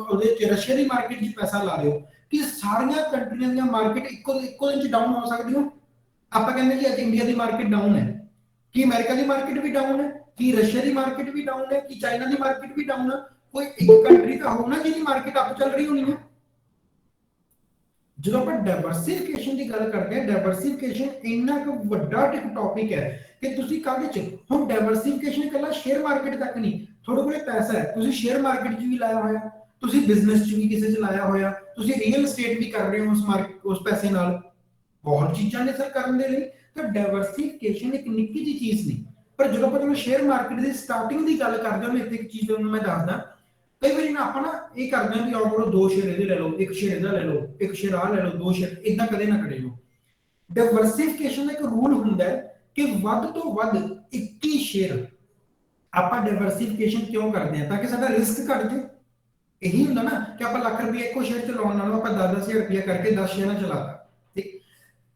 ਉਹਦੇ 'ਚ ਰਸ਼ੀਆ ਦੀ ਮਾਰਕੀਟ 'ਚ ਪੈਸਾ ਲਾ ਦਿਓ। ਕਿ ਸਾਰੀਆਂ ਕੰਟਰੀਆਂ ਦੀਆਂ ਮਾਰਕੀਟ ਇੱਕੋ ਦਿਨ 'ਚ ਡਾਊਨ ਹੋ ਸਕਦੀਆਂ। ਆਪਾਂ ਕਹਿੰਦੇ ਜੀ ਅੱਜ ਇੰਡੀਆ ਦੀ ਮਾਰਕੀਟ ਡਾਊਨ ਹੈ, ਕਿ ਅਮਰੀਕਾ ਦੀ ਮਾਰਕੀਟ ਵੀ ਡਾਊਨ ਹੈ, ਕਿ ਰਸ਼ੀਆ ਦੀ ਮਾਰਕੀਟ ਵੀ ਡਾਊਨ ਹੈ, ਕਿ ਚਾਈਨਾ ਦੀ ਮਾਰਕੀਟ ਵੀ ਡਾਊਨ ਹੈ। ਕੋਈ ਇੱਕ ਕੰਟਰੀ ਤਾਂ ਹੋਣਾ ਜਿਹਦੀ ਮਾਰਕੀਟ ਅਪ ਚੱਲ ਰਹੀ ਹੋਣੀ ਹੈ। ਜਦੋਂ ਆਪਾਂ ਡਾਈਵਰਸਿਫਿਕੇਸ਼ਨ ਦੀ ਗੱਲ ਕਰਦੇ ਹਾਂ, ਡਾਈਵਰਸਿਫਿਕੇਸ਼ਨ ਇੰਨਾ ਕੁ ਵੱਡਾ ਟੌਪਿਕ ਹੈ ਕਿ ਤੁਸੀਂ ਕਾਹਦੇ 'ਚ ਹੁਣ ਡਾਈਵਰਸਿਫਿਕੇਸ਼ਨ ਇਕੱਲਾ ਸ਼ੇਅਰ ਮਾਰਕੀਟ ਤੱਕ ਨਹੀਂ। ਤੁਹਾਡੇ ਕੋਲੇ ਪੈਸਾ ਹੈ, ਤੁਸੀਂ ਸ਼ੇਅਰ ਮਾਰਕੀਟ 'ਚ ਵੀ ਲਾਇਆ ਹੋਇਆ, ਤੁਸੀਂ ਬਿਜ਼ਨਸ 'ਚ ਵੀ ਕਿਸੇ 'ਚ ਲਾਇਆ ਹੋਇਆ, ਤੁਸੀਂ ਰੀਅਲ ਏਸਟੇਟ ਵੀ ਕਰ ਰਹੇ ਹੋ ਉਸ ਪੈਸੇ ਨਾਲ। ਬਹੁਤ ਚੀਜ਼ਾਂ ਨੇ ਸਰ ਕਰਨ ਦੇ ਲਈ। ਤਾਂ ਡਾਈਵਰਸਿਫਿਕੇਸ਼ਨ ਇੱਕ ਨਿੱਕੀ ਜਿਹੀ ਚੀਜ਼ ਨਹੀਂ। ਪਰ ਜਦੋਂ ਆਪਾਂ ਸ਼ੇਅਰ ਮਾਰਕੀਟ ਦੀ ਸਟਾਰਟਿੰਗ ਦੀ ਗੱਲ ਕਰਦੇ ਹਾਂ, ਇੱਥੇ ਇੱਕ ਚੀਜ਼ ਤੁਹਾਨੂੰ ਮੈਂ ਦੱਸਦਾ। ਕਈ ਵਾਰੀ ਨਾ ਆਪਾਂ ਇਹ ਕਰਦੇ ਹਾਂ ਵੀ ਆਓ ਕਰੋ 2 ਸ਼ੇਅਰ ਇਹਦੇ ਲੈ ਲਓ, 1 ਸ਼ੇਅਰ ਇਹਦਾ ਲੈ ਲਓ, 1 ਸ਼ੇਅਰ ਆਹ ਲੈ ਲਓ, 2 ਸ਼ੇਅਰ ਇਦਾਂ ਕਦੇ ਨਾ ਕਰਿਓ। ਡਾਈਵਰਸਿਫਿਕੇਸ਼ਨ ਦਾ ਇੱਕ ਰੂਲ ਹੁੰਦਾ ਹੈ ਕਿ ਵੱਧ ਤੋਂ ਵੱਧ 21 ਸ਼ੇਅਰ ਆਪਾਂ ਡਾਈਵਰਸਿਫਿਕੇਸ਼ਨ ਕਿਉਂ ਕਰਦੇ ਹਾਂ? ਤਾਂ ਕਿ ਸਾਡਾ ਰਿਸਕ ਘਟ ਜਾਏ। ਇਹੀ ਹੁੰਦਾ ਨਾ ਕਿ ਆਪਾਂ ਲੱਖ ਰੁਪਏ ਇੱਕੋ ਸ਼ੇਅਰ ਚ ਲਾਉਣ ਨਾਲੋਂ ਆਪਾਂ 10,000 ਰੁਪਏ ਕਰਕੇ 10 ਸ਼ੇਅਰਾਂ ਚਲਾਤਾ।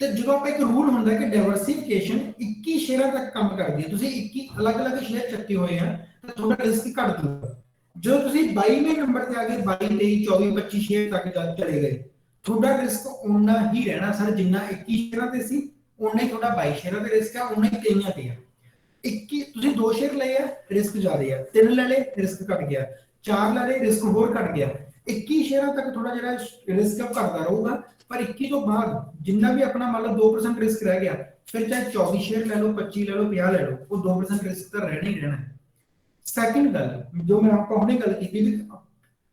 ਤੇ ਜਦੋਂ ਆਪਾਂ ਇੱਕ ਰੂਲ ਹੁੰਦਾ ਕਿ ਡਾਈਵਰਸਿਫਿਕੇਸ਼ਨ 21 ਸ਼ੇਅਰਾਂ ਤੱਕ ਕੰਮ ਕਰਦੀ ਹੈ, ਤੁਸੀਂ 21 ਅਲੱਗ-ਅਲੱਗ ਸ਼ੇਅਰ ਚੱਕੇ ਹੋਏ ਆ ਤਾਂ ਤੁਹਾਡਾ ਰਿਸਕ ਘਟ ਜਾਊਗਾ। ਜਦੋਂ ਤੁਸੀਂ 22ਵੇਂ ਨੰਬਰ ਤੇ ਆ ਗਏ, 22, 23, 24, 25 ਸ਼ੇਅਰ ਤੱਕ ਚਲੇ ਗਏ, ਤੁਹਾਡਾ ਰਿਸਕ ਓਨਾ ਹੀ ਰਹਿਣਾ ਸਰ ਜਿੰਨਾ 21 ਸ਼ੇਅਰਾਂ ਤੇ ਸੀ, ਓਨਾ ਹੀ ਤੁਹਾਡਾ 22 ਸ਼ੇਅਰਾਂ ਤੇ ਰਿਸਕ ਆ, ਓਨਾ ਹੀ 23 ਤੇ ਆ। 21 ਤੁਸੀਂ 2 ਸ਼ੇਅਰ ਲਏ ਆ, ਰਿਸਕ ਜ਼ਿਆਦਾ ਆ, 3 ਲੈ ਲਏ, ਰਿਸਕ ਘਟ ਗਿਆ, 4 ਲੈ ਲਏ, ਰਿਸਕ ਹੋਰ ਘਟ ਗਿਆ। 21 ਸ਼ੇਅਰਾਂ ਤੱਕ ਥੋੜਾ ਜਿਹੜਾ ਰਿਸਕ ਘਟਦਾ ਰਹੂਗਾ। ਪਰ 21 ਤੋਂ ਬਾਅਦ ਜਿੰਨਾ ਵੀ ਆਪਣਾ ਮੰਨ ਲਓ 2% ਰਿਸਕ ਰਹਿ ਗਿਆ, ਫਿਰ ਚਾਹੇ 24 ਸ਼ੇਅਰ ਲੈ ਲਓ, 25 ਲੈ ਲਓ, 50 ਲੈ ਲਓ, ਉਹ 2% ਰਿਸਕ ਤਾਂ ਰਹਿਣਾ ਹੀ ਰਹਿਣਾ। ਸੈਕਿੰਡ ਗੱਲ ਜੋ ਮੈਂ ਆਪਾਂ ਹੁਣੇ ਗੱਲ ਕੀਤੀ ਵੀ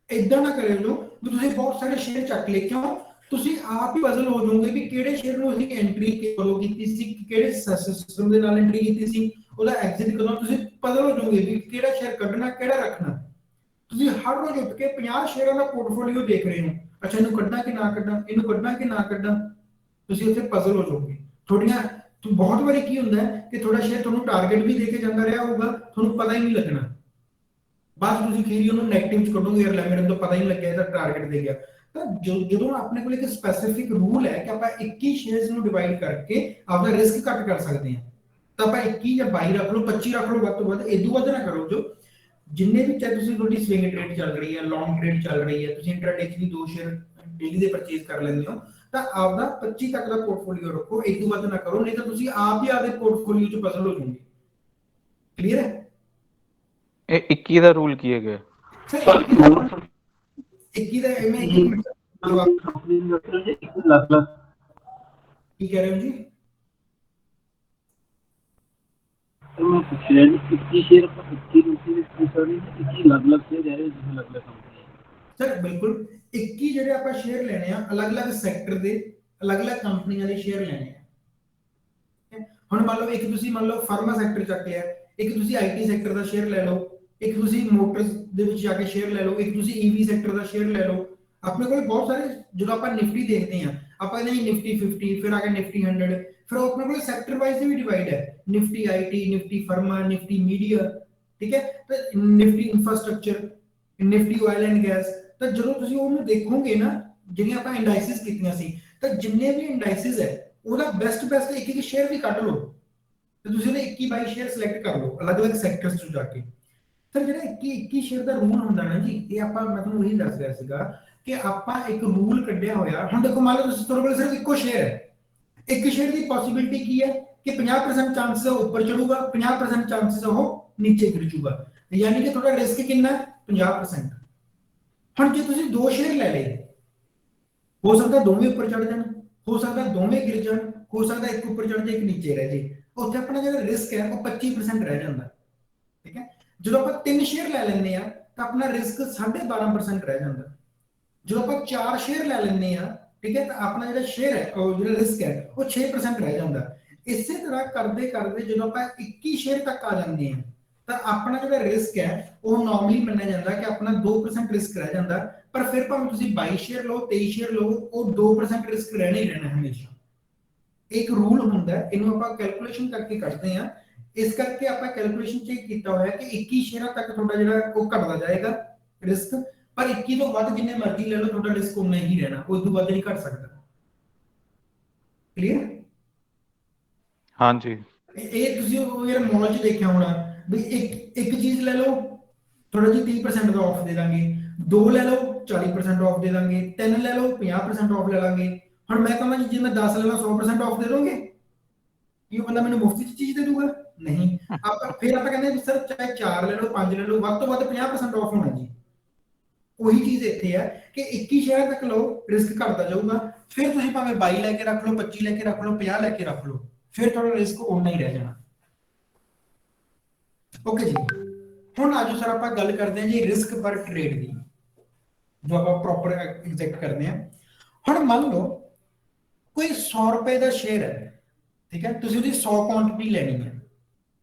ਇਦਾਂ ਨਾ ਕਰਿਓ ਜੋ ਤੁਸੀਂ ਬਹੁਤ ਸਾਰੇ ਸ਼ੇਅਰ ਚੱਕ ਲਏ, ਕਿਉਂ? ਤੁਸੀਂ ਆਪ ਹੀ ਪਜ਼ਲ ਹੋ ਜਾਓਗੇ ਵੀ ਕਿਹੜੇ ਸ਼ੇਅਰ ਨੂੰ ਅਸੀਂ ਐਂਟਰੀ ਕਦੋਂ ਕੀਤੀ ਸੀ, ਕਿਹੜੇ ਸਿਸਟਮ ਦੇ ਨਾਲ ਐਂਟਰੀ ਕੀਤੀ ਸੀ, ਉਹਦਾ ਐਗਜ਼ਿਟ ਕਦੋਂ। ਤੁਸੀਂ ਪਜ਼ਲ ਹੋ ਜਾਓਗੇ ਵੀ ਕਿਹੜਾ ਸ਼ੇਅਰ ਕੱਢਣਾ, ਕਿਹੜਾ ਰੱਖਣਾ। ਤੁਸੀਂ ਹਰ ਰੋਜ਼ ਉੱਠ ਕੇ 50 ਸ਼ੇਅਰਾਂ ਦਾ ਪੋਰਟਫੋਲੀਓ ਦੇਖ ਰਹੇ ਹੋ, ਅੱਛਾ ਇਹਨੂੰ ਕੱਢਣਾ ਕਿ ਨਾ ਕੱਢਣਾ, ਇਹਨੂੰ ਕੱਢਣਾ ਕਿ ਨਾ ਕੱਢਣਾ। ਤੁਸੀਂ ਉੱਥੇ ਪਜ਼ਲ ਹੋ ਜਾਓਗੇ। ਤੁਹਾਡੀਆਂ ਬਹੁਤ ਵਾਰੀ ਕੀ ਹੁੰਦਾ ਹੈ ਕਿ ਤੁਹਾਡਾ ਸ਼ੇਅਰ ਤੁਹਾਨੂੰ ਟਾਰਗੇਟ ਵੀ ਦੇ ਕੇ ਜਾਂਦਾ ਰਿਹਾ ਹੋਊਗਾ, ਤੁਹਾਨੂੰ ਪਤਾ ਹੀ ਨਹੀਂ ਲੱਗਣਾ। ਬਸ ਤੁਸੀਂ ਖੀਰੀ ਉਹਨੂੰ ਨੈਗੇਟਿਵ ਚ ਕੱਢੋਗੇ, ਯਾਰ ਲੈ ਮੈਨੂੰ ਤਾਂ ਪਤਾ ਹੀ ਨਹੀਂ ਲੱਗਿਆ ਇਹਦਾ ਟਾਰਗੇਟ ਦੇ ਗਿਆ। ਤਾਂ ਜਦੋਂ ਆਪਣੇ ਕੋਲ ਇੱਕ ਸਪੈਸੀਫਿਕ ਰੂਲ ਹੈ ਕਿ ਆਪਾਂ 21 ਸ਼ੇਅਰਸ ਨੂੰ ਡਿਵਾਈਡ ਕਰਕੇ ਆਪਦਾ ਰਿਸਕ ਘੱਟ ਕਰ ਸਕਦੇ ਹਾਂ, ਤਾਂ ਆਪਾਂ 21 ਜਾਂ 22 ਰੱਖ ਲਓ, 25 ਰੱਖ ਲਓ, ਵੱਧ ਤੋਂ ਵੱਧ ਇਦੋਂ ਵੱਧ ਨਾ ਕਰੋ। ਜੋ ਜਿੰਨੇ ਵੀ ਚਾਹੇ ਤੁਸੀਂ ਤੁਹਾਡੀ ਸਵਿੰਗ ਟ੍ਰੇਡ ਚੱਲ ਰਹੀ ਹੈ, ਲੌਂਗ ਟ੍ਰੇਡ ਚੱਲ ਰਹੀ ਹੈ, ਤੁਸੀਂ ਇੰਟਰਾਡੇ 'ਚ ਵੀ 2 ਸ਼ੇਅਰ ਡੇਲੀ ਦੇ ਪਰਚੇਜ਼ ਕਰ ਲੈਂਦੇ ਹੋ, ਤਾਂ ਆਪਦਾ 25 ਤੱਕ ਦਾ ਪੋਰਟਫੋਲੀਓ ਰੱਖੋ, ਇਦੋਂ ਵੱਧ ਨਾ ਕਰੋ, ਨਹੀਂ ਤਾਂ ਤੁਸੀਂ ਆਪ ਹੀ ਆਪਦੇ ਪੋਰਟਫੋਲੀਓ 'ਚ ਫਸਲ ਹੋ ਜਾਓਗੇ। ਕਲੀਅਰ ਹੈ? ਇਹ 21 ਦਾ ਰੂਲ ਕੀ ਹੈਗਾ? 21 ਦਾ ਐਵੇਂ ਕੀ ਕਹਿ ਰਹੇ ਹੋ ਜੀ? मैं पूछ रहा हूँ 21 शेयर पर 21 रुपये की सॉरी 21 अलग-अलग शेयर है जिसमें अलग-अलग कंपनी है। सर बिल्कुल 21 ਜਿਹੜੇ ਆਪਾਂ ਸ਼ੇਅਰ ਲੈਣੇ ਆ ਅਲੱਗ-ਅਲੱਗ ਸੈਕਟਰ ਦੇ, ਅਲੱਗ-ਅਲੱਗ ਕੰਪਨੀਆਂ ਦੇ ਸ਼ੇਅਰ ਲੈਣੇ ਆ। ਹੁਣ ਮੰਨ ਲਓ ਇੱਕ ਤੁਸੀਂ ਮੰਨ ਲਓ ਫਾਰਮਾ ਸੈਕਟਰ ਚੱਕ ਲਿਆ, ਇੱਕ ਤੁਸੀਂ ਆਈਟੀ ਸੈਕਟਰ ਦਾ ਸ਼ੇਅਰ ਲੈ ਲਓ, ਇੱਕ ਤੁਸੀਂ ਮੋਟਰਸ ਦੇ ਵਿੱਚ ਜਾ ਕੇ ਸ਼ੇਅਰ ਲੈ ਲਓ, ਇੱਕ ਤੁਸੀਂ ਈਵੀ ਸੈਕਟਰ ਦਾ ਸ਼ੇਅਰ ਲੈ ਲਓ। ਆਪਣੇ ਕੋਲ ਬਹੁਤ ਸਾਰੇ, ਜਦੋਂ ਆਪਾਂ ਨਿਫਟੀ ਦੇਖਦੇ ਆ ਆਪਾਂ ਕਹਿੰਦੇ ਨਿਫਟੀ 50, ਫਿਰ ਆ ਗਿਆ ਨਿਫਟੀ 100, ਫਿਰ ਉਹ ਆਪਣੇ ਕੋਲ ਸੈਕਟਰ ਵਾਈਜ਼ ਵੀ ਡਿਵਾਈਡ ਹੈ, Nifty IT, Nifty pharma, Nifty media, ਠੀਕ ਹੈ, ਤੇ Nifty infrastructure, Nifty oil and gas. ਤਾਂ ਜਦੋਂ ਤੁਸੀਂ ਉਹਨੂੰ ਦੇਖੋਗੇ ਨਾ, ਜਿਹੜੀਆਂ ਆਪਾਂ ਇੰਡਾਈਸਿਸ ਕੀਤੀਆਂ ਸੀ, ਤਾਂ ਜਿੰਨੇ ਵੀ ਇੰਡਾਈਸਿਸ ਹੈ ਉਹਦਾ ਬੈਸਟ ਇੱਕ ਇੱਕ ਸ਼ੇਅਰ ਵੀ ਕੱਢ ਲਓ ਤੇ ਤੁਸੀਂ ਉਹਦੇ 21-22 ਸ਼ੇਅਰ ਸਿਲੈਕਟ ਕਰ ਲਓ ਅਲੱਗ-ਅਲੱਗ ਸੈਕਟਰਸ ਤੋਂ ਜਾ ਕੇ। ਸਰ ਜਿਹੜਾ 21 ਸ਼ੇਅਰ ਦਾ ਰੂਲ ਹੁੰਦਾ ਨਾ ਜੀ, ਇਹ ਆਪਾਂ ਮੈਂ ਤੁਹਾਨੂੰ ਇਹੀ ਦੱਸ ਰਿਹਾ ਸੀਗਾ ਕਿ ਆਪਾਂ ਇੱਕ ਰੂਲ ਕੱਢਿਆ ਹੋਇਆ। ਹੁਣ ਦੇਖੋ ਮੰਨ ਲਓ ਤੁਸੀਂ ਤੁਹਾਡੇ ਕੋਲ ਸਿਰਫ ਇੱਕੋ ਸ਼ੇਅਰ ਹੈ, ਇੱਕ ਸ਼ੇਅਰ ਦੀ ਪੋਸਿਬਿਲਿਟੀ ਕੀ ਹੈ ਕਿ 50% ਚਾਂਸਸ ਹੈ ਉੱਪਰ ਚੜੂਗਾ, 50% ਚਾਂਸਸ ਹੈ ਉਹ ਨੀਚੇ ਗਿਰ ਜੂਗਾ, ਯਾਨੀ ਕਿ ਤੁਹਾਡਾ ਰਿਸਕ ਕਿੰਨਾ ਹੈ 50%। ਹੁਣ ਜੇ ਤੁਸੀਂ ਦੋ ਸ਼ੇਅਰ ਲੈ ਲਏ, ਹੋ ਸਕਦਾ ਦੋਵੇਂ ਉੱਪਰ ਚੜ ਜਾਣ, ਹੋ ਸਕਦਾ ਦੋਵੇਂ ਗਿਰ ਜਾਣ, ਹੋ ਸਕਦਾ ਇੱਕ ਉੱਪਰ ਚੜ ਜਾਏ ਇੱਕ ਨੀਚੇ ਰਹਿ ਜਾਏ, ਉੱਥੇ ਆਪਣਾ ਜਿਹੜਾ ਰਿਸਕ ਹੈ ਉਹ 25% ਰਹਿ ਜਾਂਦਾ, ਠੀਕ ਹੈ। ਜਦੋਂ ਆਪਾਂ 3 ਸ਼ੇਅਰ ਲੈ ਲੈਂਦੇ ਆ ਤਾਂ ਆਪਣਾ ਰਿਸਕ 12.5% ਰਹਿ ਜਾਂਦਾ। ਜਦੋਂ ਆਪਾਂ 4 ਸ਼ੇਅਰ ਲੈ ਲੈਂਦੇ ਆ, ਠੀਕ ਹੈ, ਤਾਂ ਆਪਣਾ ਜਿਹੜਾ ਸ਼ੇਅਰ ਹੈ ਉਹ ਜਿਹੜਾ ਰਿਸਕ ਹੈ ਉਹ 6% ਰਹਿ ਜਾਂਦਾ। ਇਸੇ ਤਰ੍ਹਾਂ ਕਰਦੇ ਕਰਦੇ ਜਦੋਂ ਆਪਾਂ 21 ਸ਼ੇਅਰ ਤੱਕ ਆ ਜਾਂਦੇ ਆ ਤਾਂ ਆਪਣਾ ਜਿਹੜਾ ਰਿਸਕ ਹੈ ਉਹ ਨਾਰਮਲੀ ਮੰਨਿਆ ਜਾਂਦਾ ਕਿ ਆਪਣਾ 2% ਰਿਸਕ ਰਹਿ ਜਾਂਦਾ। ਪਰ ਫਿਰ ਭਾਵੇਂ ਤੁਸੀਂ 22 ਸ਼ੇਅਰ ਲਓ, 23 ਸ਼ੇਅਰ ਲਓ, ਉਹ 2% ਰਿਸਕ ਰਹਿਣਾ ਹੀ ਰਹਿਣਾ ਹਮੇਸ਼ਾ। ਇੱਕ ਰੂਲ ਹੁੰਦਾ, ਇਹਨੂੰ ਆਪਾਂ ਕੈਲਕੂਲੇਸ਼ਨ ਕਰਕੇ ਕੱਢਦੇ ਆ, ਇਸ ਕਰਕੇ ਆਪਾਂ ਕੈਲਕੂਲੇਸ਼ਨ ਚ ਕੀਤਾ ਹੋਇਆ ਕਿ 21 ਸ਼ੇਅਰਾਂ ਤੱਕ ਤੁਹਾਡਾ ਜਿਹੜਾ ਉਹ ਘਟਦਾ ਜਾਏਗਾ ਰਿਸਕ, ਪਰ 21 ਤੋਂ ਵੱਧ ਜਿੰਨੇ ਮਰਜ਼ੀ ਲੈ ਲਓ ਤੁਹਾਡਾ ਰਿਸਕ ਉਨਾ ਹੀ ਰਹਿਣਾ, ਉਸ ਤੋਂ ਵੱਧ ਨਹੀਂ ਘਟ ਸਕਦਾ। ਕਲੀਅਰ? ਹਾਂਜੀ। ਇਹ ਤੁਸੀਂ ਉਹ ਜਿਹੜਾ ਮਾਲ ਚ ਦੇਖਿਆ ਹੋਣਾ ਵੀ ਇੱਕ ਚੀਜ਼ ਲੈ ਲਓ ਥੋੜਾ ਜੀ 30% ਦਾ ਆਫ ਦੇ ਦਾਂਗੇ, 2 ਲੈ ਲਓ 40% ਆਫ ਦੇ ਦਾਂਗੇ, 3 ਲੈ ਲਓ 50% ਆਫ ਲੈ ਲਾਂਗੇ। ਹੁਣ ਮੈਂ ਕਹਾਂ ਜੀ ਜੇ ਮੈਂ 10 ਲੈ ਲਾਂ 100% ਆਫ ਦੇ ਦੋਗੇ, ਇਹ ਬੰਦਾ ਮੈਨੂੰ ਮੁਫਤ ਚ ਚੀਜ਼ ਦੇ ਦੂਗਾ? ਨਹੀਂ। ਆਪਾਂ ਫਿਰ ਆਪਾਂ ਕਹਿੰਦੇ ਵੀ ਸਰ ਚਾਹੇ 4 ਲੈ ਲਓ 5 ਲੈ ਲਓ, ਵੱਧ ਤੋਂ ਵੱਧ 50% ਆਫ ਹੋਣਾ ਜੀ। ਉਹੀ ਚੀਜ਼ ਇੱਥੇ ਹੈ ਕਿ 21 ਸ਼ੇਅਰ ਤੱਕ ਲਓ ਰਿਸਕ ਘਟਦਾ ਜਾਊਗਾ, ਫਿਰ ਤੁਸੀਂ ਭਾਵੇਂ 22 ਲੈ ਕੇ ਰੱਖ ਲਓ, 25 ਲੈ ਕੇ ਰੱਖ ਲਓ, 50 ਲੈ ਕੇ ਰੱਖ ਲਓ, ਫਿਰ ਤੁਹਾਡਾ ਰਿਸਕ ਉਨਾ ਹੀ ਰਹਿ ਜਾਣਾ। ਓਕੇ ਜੀ, ਹੁਣ ਆਜੋ ਸਰ ਆਪਾਂ ਗੱਲ ਕਰਦੇ ਹਾਂ ਜੀ ਰਿਸਕ ਪਰ ਟ੍ਰੇਡ ਦੀ, ਜੋ ਆਪਾਂ ਪ੍ਰੋਪਰ ਐਗਜ਼ੈਕਟ ਕਰਦੇ ਹਾਂ। ਹੁਣ ਮੰਨ ਲਓ ਕੋਈ 100 ਰੁਪਏ ਦਾ ਸ਼ੇਅਰ ਹੈ, ਠੀਕ ਹੈ, ਤੁਸੀਂ ਉਹਦੀ 100 ਕੁਆਂਟੀਟੀ ਲੈਣੀ ਹੈ,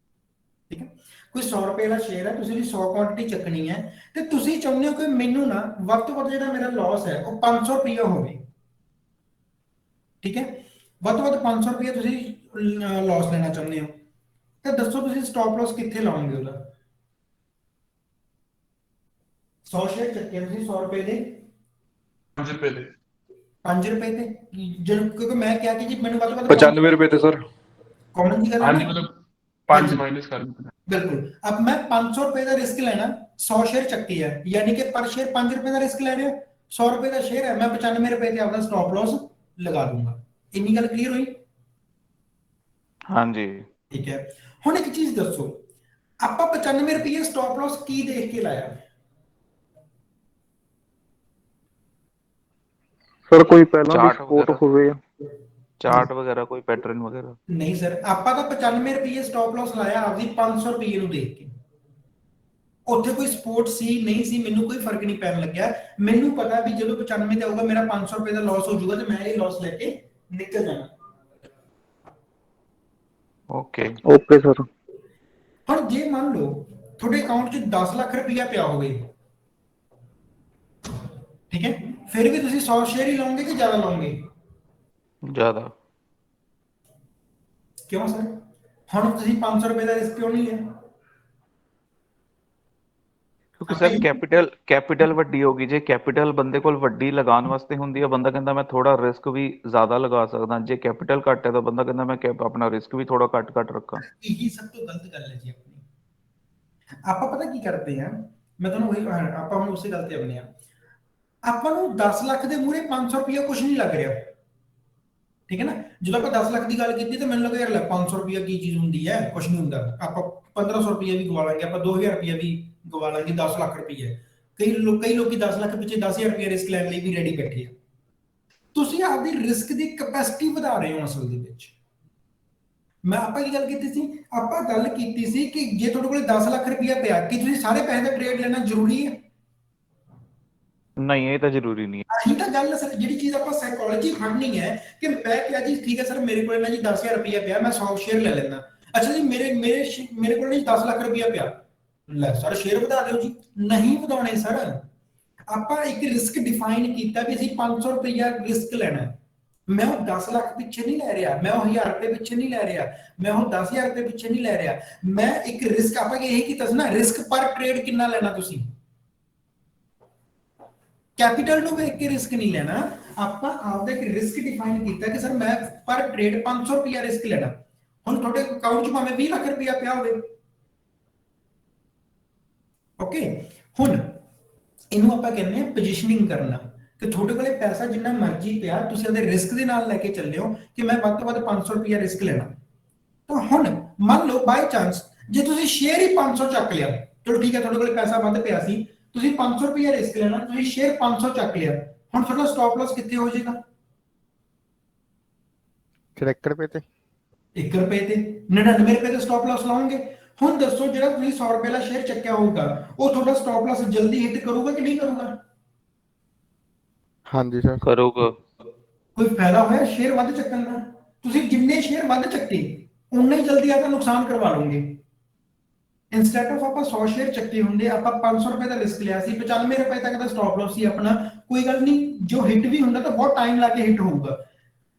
ਠੀਕ ਹੈ, ਕੋਈ 100 ਰੁਪਏ ਦਾ ਸ਼ੇਅਰ ਹੈ, ਤੁਸੀਂ ਉਹਦੀ 100 ਕੁਆਂਟੀਟੀ ਚੱਕਣੀ ਹੈ ਤੇ ਤੁਸੀਂ ਚਾਹੁੰਦੇ ਹੋ ਕਿ ਮੈਨੂੰ ਨਾ ਵੱਧ ਤੋਂ ਵੱਧ ਜਿਹੜਾ ਮੇਰਾ ਲਾਸ ਹੈ ਉਹ 500 ਰੁਪਇਆ ਹੋਵੇ, ਠੀਕ ਹੈ, ਵੱਧ ਤੋਂ ਵੱਧ 500 ਰੁਪਇਆ ਤੁਸੀਂ ਲਾਸ ਲੈਣਾ ਚਾਹੁੰਦੇ ਹੋ, ਤਾਂ ਦੱਸੋ ਤੁਸੀਂ ਸਟਾਪ ਲਾਸ ਕਿੱਥੇ ਲਾਓਗੇ ਉਹਦਾ? 100 ਸ਼ੇਅਰ ਚੱਕੇ ਤੁਸੀਂ 100 ਰੁਪਏ ਦੇ 5 ਰੁਪਏ ਦੇ 5 ਰੁਪਏ ਤੇ, ਕਿਉਂਕਿ ਮੈਂ ਕਿਹਾ ਕਿ ਜੀ ਮੈਨੂੰ ਵੱਧ ਤੋਂ ਵੱਧ 95 ਰੁਪਏ ਤੇ ਸਰ। ਕਾਮਨ ਦੀ ਗੱਲ ਹੈ ਹਾਂਜੀ ਨਾ? ਮਤਲਬ 5 ਮਾਈਨਸ ਕਰ ਦਿੰਦੇ। ਬਿਲकुल। अब मैं 500 रुपए का रिस्क लेना, 100 शेयर चक्की है, यानी कि पर शेयर 5 रुपए का रिस्क ले रहे हो, 100 रुपए का शेयर है, मैं 95 रुपए के आपका स्टॉप लॉस लगा दूंगा। इन्नी गल क्लियर हुई? हाँ जी, ठीक है। हुण एक चीज दसो, आपा 95 रुपए स्टॉप लॉस की देख के लाया? सर कोई पहला भी चार्ट सपोर्ट वगैरह। होवे, चार्ट वगैरह कोई पैटर्न वगैरह? नहीं सर, आपा तो 95 रुपए स्टॉप लॉस लाया आपकी 500 रुपए ਨੂੰ ਦੇਖ ਕੇ। ਉੱਥੇ ਕੋਈ ਸਪੋਰਟ ਸੀ ਨਹੀਂ ਸੀ ਮੈਨੂੰ ਕੋਈ ਫਰਕ ਨਹੀਂ ਪੈਣ ਲੱਗਿਆ, ਮੈਨੂੰ ਪਤਾ ਵੀ ਜਦੋਂ 95 ਤੇ ਆਊਗਾ ਮੇਰਾ 500 ਰੁਪਏ ਦਾ ਲਾਸ ਹੋ ਜਾਊਗਾ ਤੇ ਮੈਂ ਇਹ ਲਾਸ ਲੈ ਕੇ ਨਿਕਲ ਜਾਣਾ। Okay okay sir. ਹੁਣ ਜੇ ਮੰਨ ਲਓ ਤੁਹਾਡੇ ਅਕਾਊਂਟ 'ਚ 10 ਲੱਖ ਰੁਪਇਆ ਪਿਆ ਹੋਵੇ, ਠੀਕ ਹੈ, ਫਿਰ ਵੀ ਤੁਸੀਂ 100 ਸ਼ੇਅਰ ਹੀ ਲਾਓਗੇ ਕਿ ਜ਼ਿਆਦਾ ਲਾਓਗੇ? ज्यादा। ਕਿਉਂ ਸਰ? ਹੁਣ ਤੁਸੀਂ 500 ਰੁਪਏ ਦਾ ਰਿਸਕ ਕਿਉਂ ਨਹੀਂ ਲਿਆ? ਕਿਉਂਕਿ ਸਰ ਕੈਪੀਟਲ ਵੱਡੀ ਹੋਗੀ, ਜੇ ਕੈਪੀਟਲ ਬੰਦੇ ਕੋਲ ਵੱਡੀ ਲਗਾਉਣ ਵਾਸਤੇ ਹੁੰਦੀ ਹੈ, ਬੰਦਾ ਕਹਿੰਦਾ ਮੈਂ ਥੋੜਾ ਰਿਸਕ ਵੀ ਜ਼ਿਆਦਾ ਲਗਾ ਸਕਦਾ, ਜੇ ਕੈਪੀਟਲ ਘੱਟ ਹੈ ਤਾਂ ਬੰਦਾ ਕਹਿੰਦਾ ਮੈਂ ਆਪਣਾ ਰਿਸਕ ਵੀ ਥੋੜਾ ਘੱਟ ਰੱਖਾਂ। ਇਹੀ ਸਭ ਤੋਂ ਗਲਤ ਗੱਲ ਹੈ ਜੀ ਆਪਣੀ। ਆਪਾਂ ਪਤਾ ਕੀ ਕਰਦੇ ਆ, ਮੈਂ ਤੁਹਾਨੂੰ ਉਹੀ ਆਪਾਂ ਹੁਣ ਉਸੇ ਗੱਲ ਤੇ ਆਉਂਦੇ ਆ, ਆਪਾਂ ਨੂੰ 10 ਲੱਖ ਦੇ ਮੂਹਰੇ 500 ਰੁਪਇਆ ਕੁਝ ਨਹੀਂ ਲੱਗ ਰਿਹਾ, ਠੀਕ ਹੈ ਨਾ। ਜਦੋਂ ਆਪਾਂ 10 ਲੱਖ ਦੀ ਗੱਲ ਕੀਤੀ ਤਾਂ ਮੈਨੂੰ ਲੱਗਾ ਯਾਰ 500 ਰੁਪਇਆ ਕੀ ਚੀਜ਼ ਹੁੰਦੀ ਹੈ, ਕੁਝ ਨਹੀਂ ਹੁੰਦਾ, ਆਪਾਂ 1500 ਰੁਪਇਆ ਵੀ ਗਵਾ ਲਾਂਗੇ, ਆਪਾਂ 2000 ਰੁਪਇਆ ਵੀ ਗਵਾ ਲਾਂਗੇ, 10 ਲੱਖ ਰੁਪਇਆ। ਕਈ ਲੋਕੀ 10 ਲੱਖ ਪਿੱਛੇ 10000 ਰੁਪਇਆ ਰਿਸਕ ਲੈਣ ਲਈ ਵੀ ਰੈਡੀ ਬੈਠੇ ਆ। ਤੁਸੀਂ ਆਪਦੀ ਰਿਸਕ ਦੀ ਕੈਪੈਸਿਟੀ ਵਧਾ ਰਹੇ ਹੋ ਅਸਲ ਦੇ ਵਿੱਚ। ਮੈਂ ਆਪਾਂ ਕੀ ਗੱਲ ਕੀਤੀ ਸੀ, ਆਪਾਂ ਗੱਲ ਕੀਤੀ ਸੀ ਕਿ ਜੇ ਤੁਹਾਡੇ ਕੋਲ 10 ਲੱਖ ਰੁਪਇਆ ਪਿਆ, ਕਿ ਤੁਸੀਂ ਸਾਰੇ ਪੈਸੇ ਦਾ ਟ੍ਰੇਡ ਲੈਣਾ ਜ਼ਰੂਰੀ ਹੈ? ਨਹੀਂ ਇਹ ਤਾਂ ਜ਼ਰੂਰੀ ਨਹੀਂ ਹੈ। ਆਹੀ ਤਾਂ ਗੱਲ ਸਰ, ਜਿਹੜੀ ਚੀਜ਼ ਆਪਾਂ ਸਾਈਕੋਲੋਜੀ ਫੜਨੀ ਹੈ ਕਿ ਮੈਂ ਕਿਹਾ ਜੀ ਠੀਕ ਹੈ ਸਰ ਮੇਰੇ ਕੋਲ ਨਾ ਜੀ 10000 ਰੁਪਇਆ ਪਿਆ, ਮੈਂ 100 ਸ਼ੇਅਰ ਲੈ ਲੈਂਦਾ। ਅੱਛਾ ਜੀ ਮੇਰੇ ਕੋਲ ਨਹੀਂ 10 ਲੱਖ ਰੁਪਇਆ ਪਿਆ, ਲੈ ਸਰ ਸ਼ੇਅਰ ਵਧਾ ਦਿਓ ਜੀ। ਨਹੀਂ ਵਧਾਉਣੇ ਸਰ, ਆਪਾਂ ਇੱਕ ਰਿਸਕ ਡਿਫਾਈਨ ਕੀਤਾ ਵੀ ਅਸੀਂ 500 ਰੁਪਇਆ ਰਿਸਕ ਲੈਣਾ ਹੈ। ਮੈਂ ਉਹ 10 ਲੱਖ ਪਿੱਛੇ ਨਹੀਂ ਲੈ ਰਿਹਾ, ਮੈਂ ਉਹ 1000 ਰੁਪਏ ਪਿੱਛੇ ਨਹੀਂ ਲੈ ਰਿਹਾ, ਮੈਂ ਉਹ 10000 ਰੁਪਏ ਪਿੱਛੇ ਨਹੀਂ ਲੈ ਰਿਹਾ। ਮੈਂ ਇੱਕ ਰਿਸਕ, ਆਪਾਂ ਇਹ ਕੀਤਾ ਸੀ ਨਾ, ਰਿਸਕ ਪਰ ਟ੍ਰੇਡ ਕਿੰਨਾ ਲੈਣਾ ਤੁਸੀਂ, ਕੈਪੀਟਲ ਨੂੰ ਵੇਖ ਕੇ ਰਿਸਕ ਨਹੀਂ ਲੈਣਾ। ਆਪਾਂ ਆਪਦਾ ਇੱਕ ਰਿਸਕ ਡਿਫਾਈਨ ਕੀਤਾ ਕਿ ਸਰ ਮੈਂ ਪਰ ਟ੍ਰੇਡ 500 ਰੁਪਇਆ ਰਿਸਕ ਲੈਣਾ। ਹੁਣ ਤੁਹਾਡੇ ਅਕਾਊਂਟ 'ਚ ਭਾਵੇਂ 20 ਲੱਖ ਰੁਪਇਆ ਪਿਆ ਹੋਵੇ, ਓਕੇ। ਹੁਣ ਇਹਨੂੰ ਆਪਾਂ ਕਹਿੰਦੇ ਆ ਪੋਜੀਸ਼ਨਿੰਗ ਕਰਨਾ, ਕਿ ਤੁਹਾਡੇ ਕੋਲੇ ਪੈਸਾ ਜਿੰਨਾ ਮਰਜ਼ੀ ਪਿਆ, ਤੁਸੀਂ ਉਹਦੇ ਰਿਸਕ ਦੇ ਨਾਲ ਲੈ ਕੇ ਚੱਲਿਓ ਕਿ ਮੈਂ ਵੱਧ ਤੋਂ ਵੱਧ 500 ਰੁਪਇਆ ਰਿਸਕ ਲੈਣਾ। ਤਾਂ ਹੁਣ ਮੰਨ ਲਓ ਬਾਈ ਚਾਂਸ ਜੇ ਤੁਸੀਂ ਸ਼ੇਅਰ ਹੀ 500 ਚੱਕ ਲਿਆ, ਚਲੋ ਠੀਕ ਹੈ ਤੁਹਾਡੇ ਕੋਲੇ ਪੈਸਾ ਵੱਧ ਪਿਆ ਸੀ, ਤੁਸੀਂ 500 ਰੁਪਇਆ ਰਿਸਕ ਲੈਣਾ, ਤੁਸੀਂ ਸ਼ੇਅਰ 500 ਚੱਕ ਲਿਆ, ਹੁਣ ਤੁਹਾਡਾ ਸਟਾਪ ਲਾਸ ਕਿੱਥੇ ਹੋ ਜਾਏਗਾ? 1 ਰੁਪਏ ਤੇ 1 ਰੁਪਏ ਤੇ 99 ਰੁਪਏ ਤੇ ਸਟਾਪ ਲਾਸ ਲਾਉਂਗੇ। ਹੁਣ ਦੱਸੋ ਜਿਹੜਾ ਤੁਸੀਂ 100 ਰੁਪਏ ਦਾ ਸ਼ੇਅਰ ਚੱਕਿਆ ਹੋਊਗਾ, ਉਹ ਤੁਹਾਡਾ ਸਟਾਪ ਲਾਸ ਜਲਦੀ ਹਿੱਟ ਕਰੂਗਾ ਕਿ ਨਹੀਂ ਕਰੂਗਾ? ਹਾਂਜੀ ਸਰ ਕਰੂਗਾ। ਕੋਈ ਫਾਇਦਾ ਹੋਇਆ ਸ਼ੇਅਰ ਵੱਧ ਚੱਕਣ ਦਾ? ਤੁਸੀਂ ਜਿੰਨੇ ਸ਼ੇਅਰ ਵੱਧ ਚੱਕੇ ਉਨਾ ਹੀ ਜਲਦੀ ਆਪਦਾ ਨੁਕਸਾਨ ਕਰਵਾ ਲਓਗੇ। ਇੰਸਟੈਡ ਆਫ ਆਪਾਂ 100 ਸ਼ੇਅਰ ਚੱਕੇ ਹੁੰਦੇ, ਆਪਾਂ 500 ਰੁਪਏ ਦਾ ਰਿਸਕ ਲਿਆ ਸੀ, 95 ਰੁਪਏ ਤੱਕ ਦਾ ਸਟਾਪ ਲਾਸ ਸੀ ਆਪਣਾ, ਕੋਈ ਗੱਲ ਨਹੀਂ, ਜੋ ਹਿੱਟ ਵੀ ਹੁੰਦਾ ਤਾਂ ਬਹੁਤ ਟਾਈਮ ਲਾ ਕੇ ਹਿੱਟ ਹੋਊਗਾ।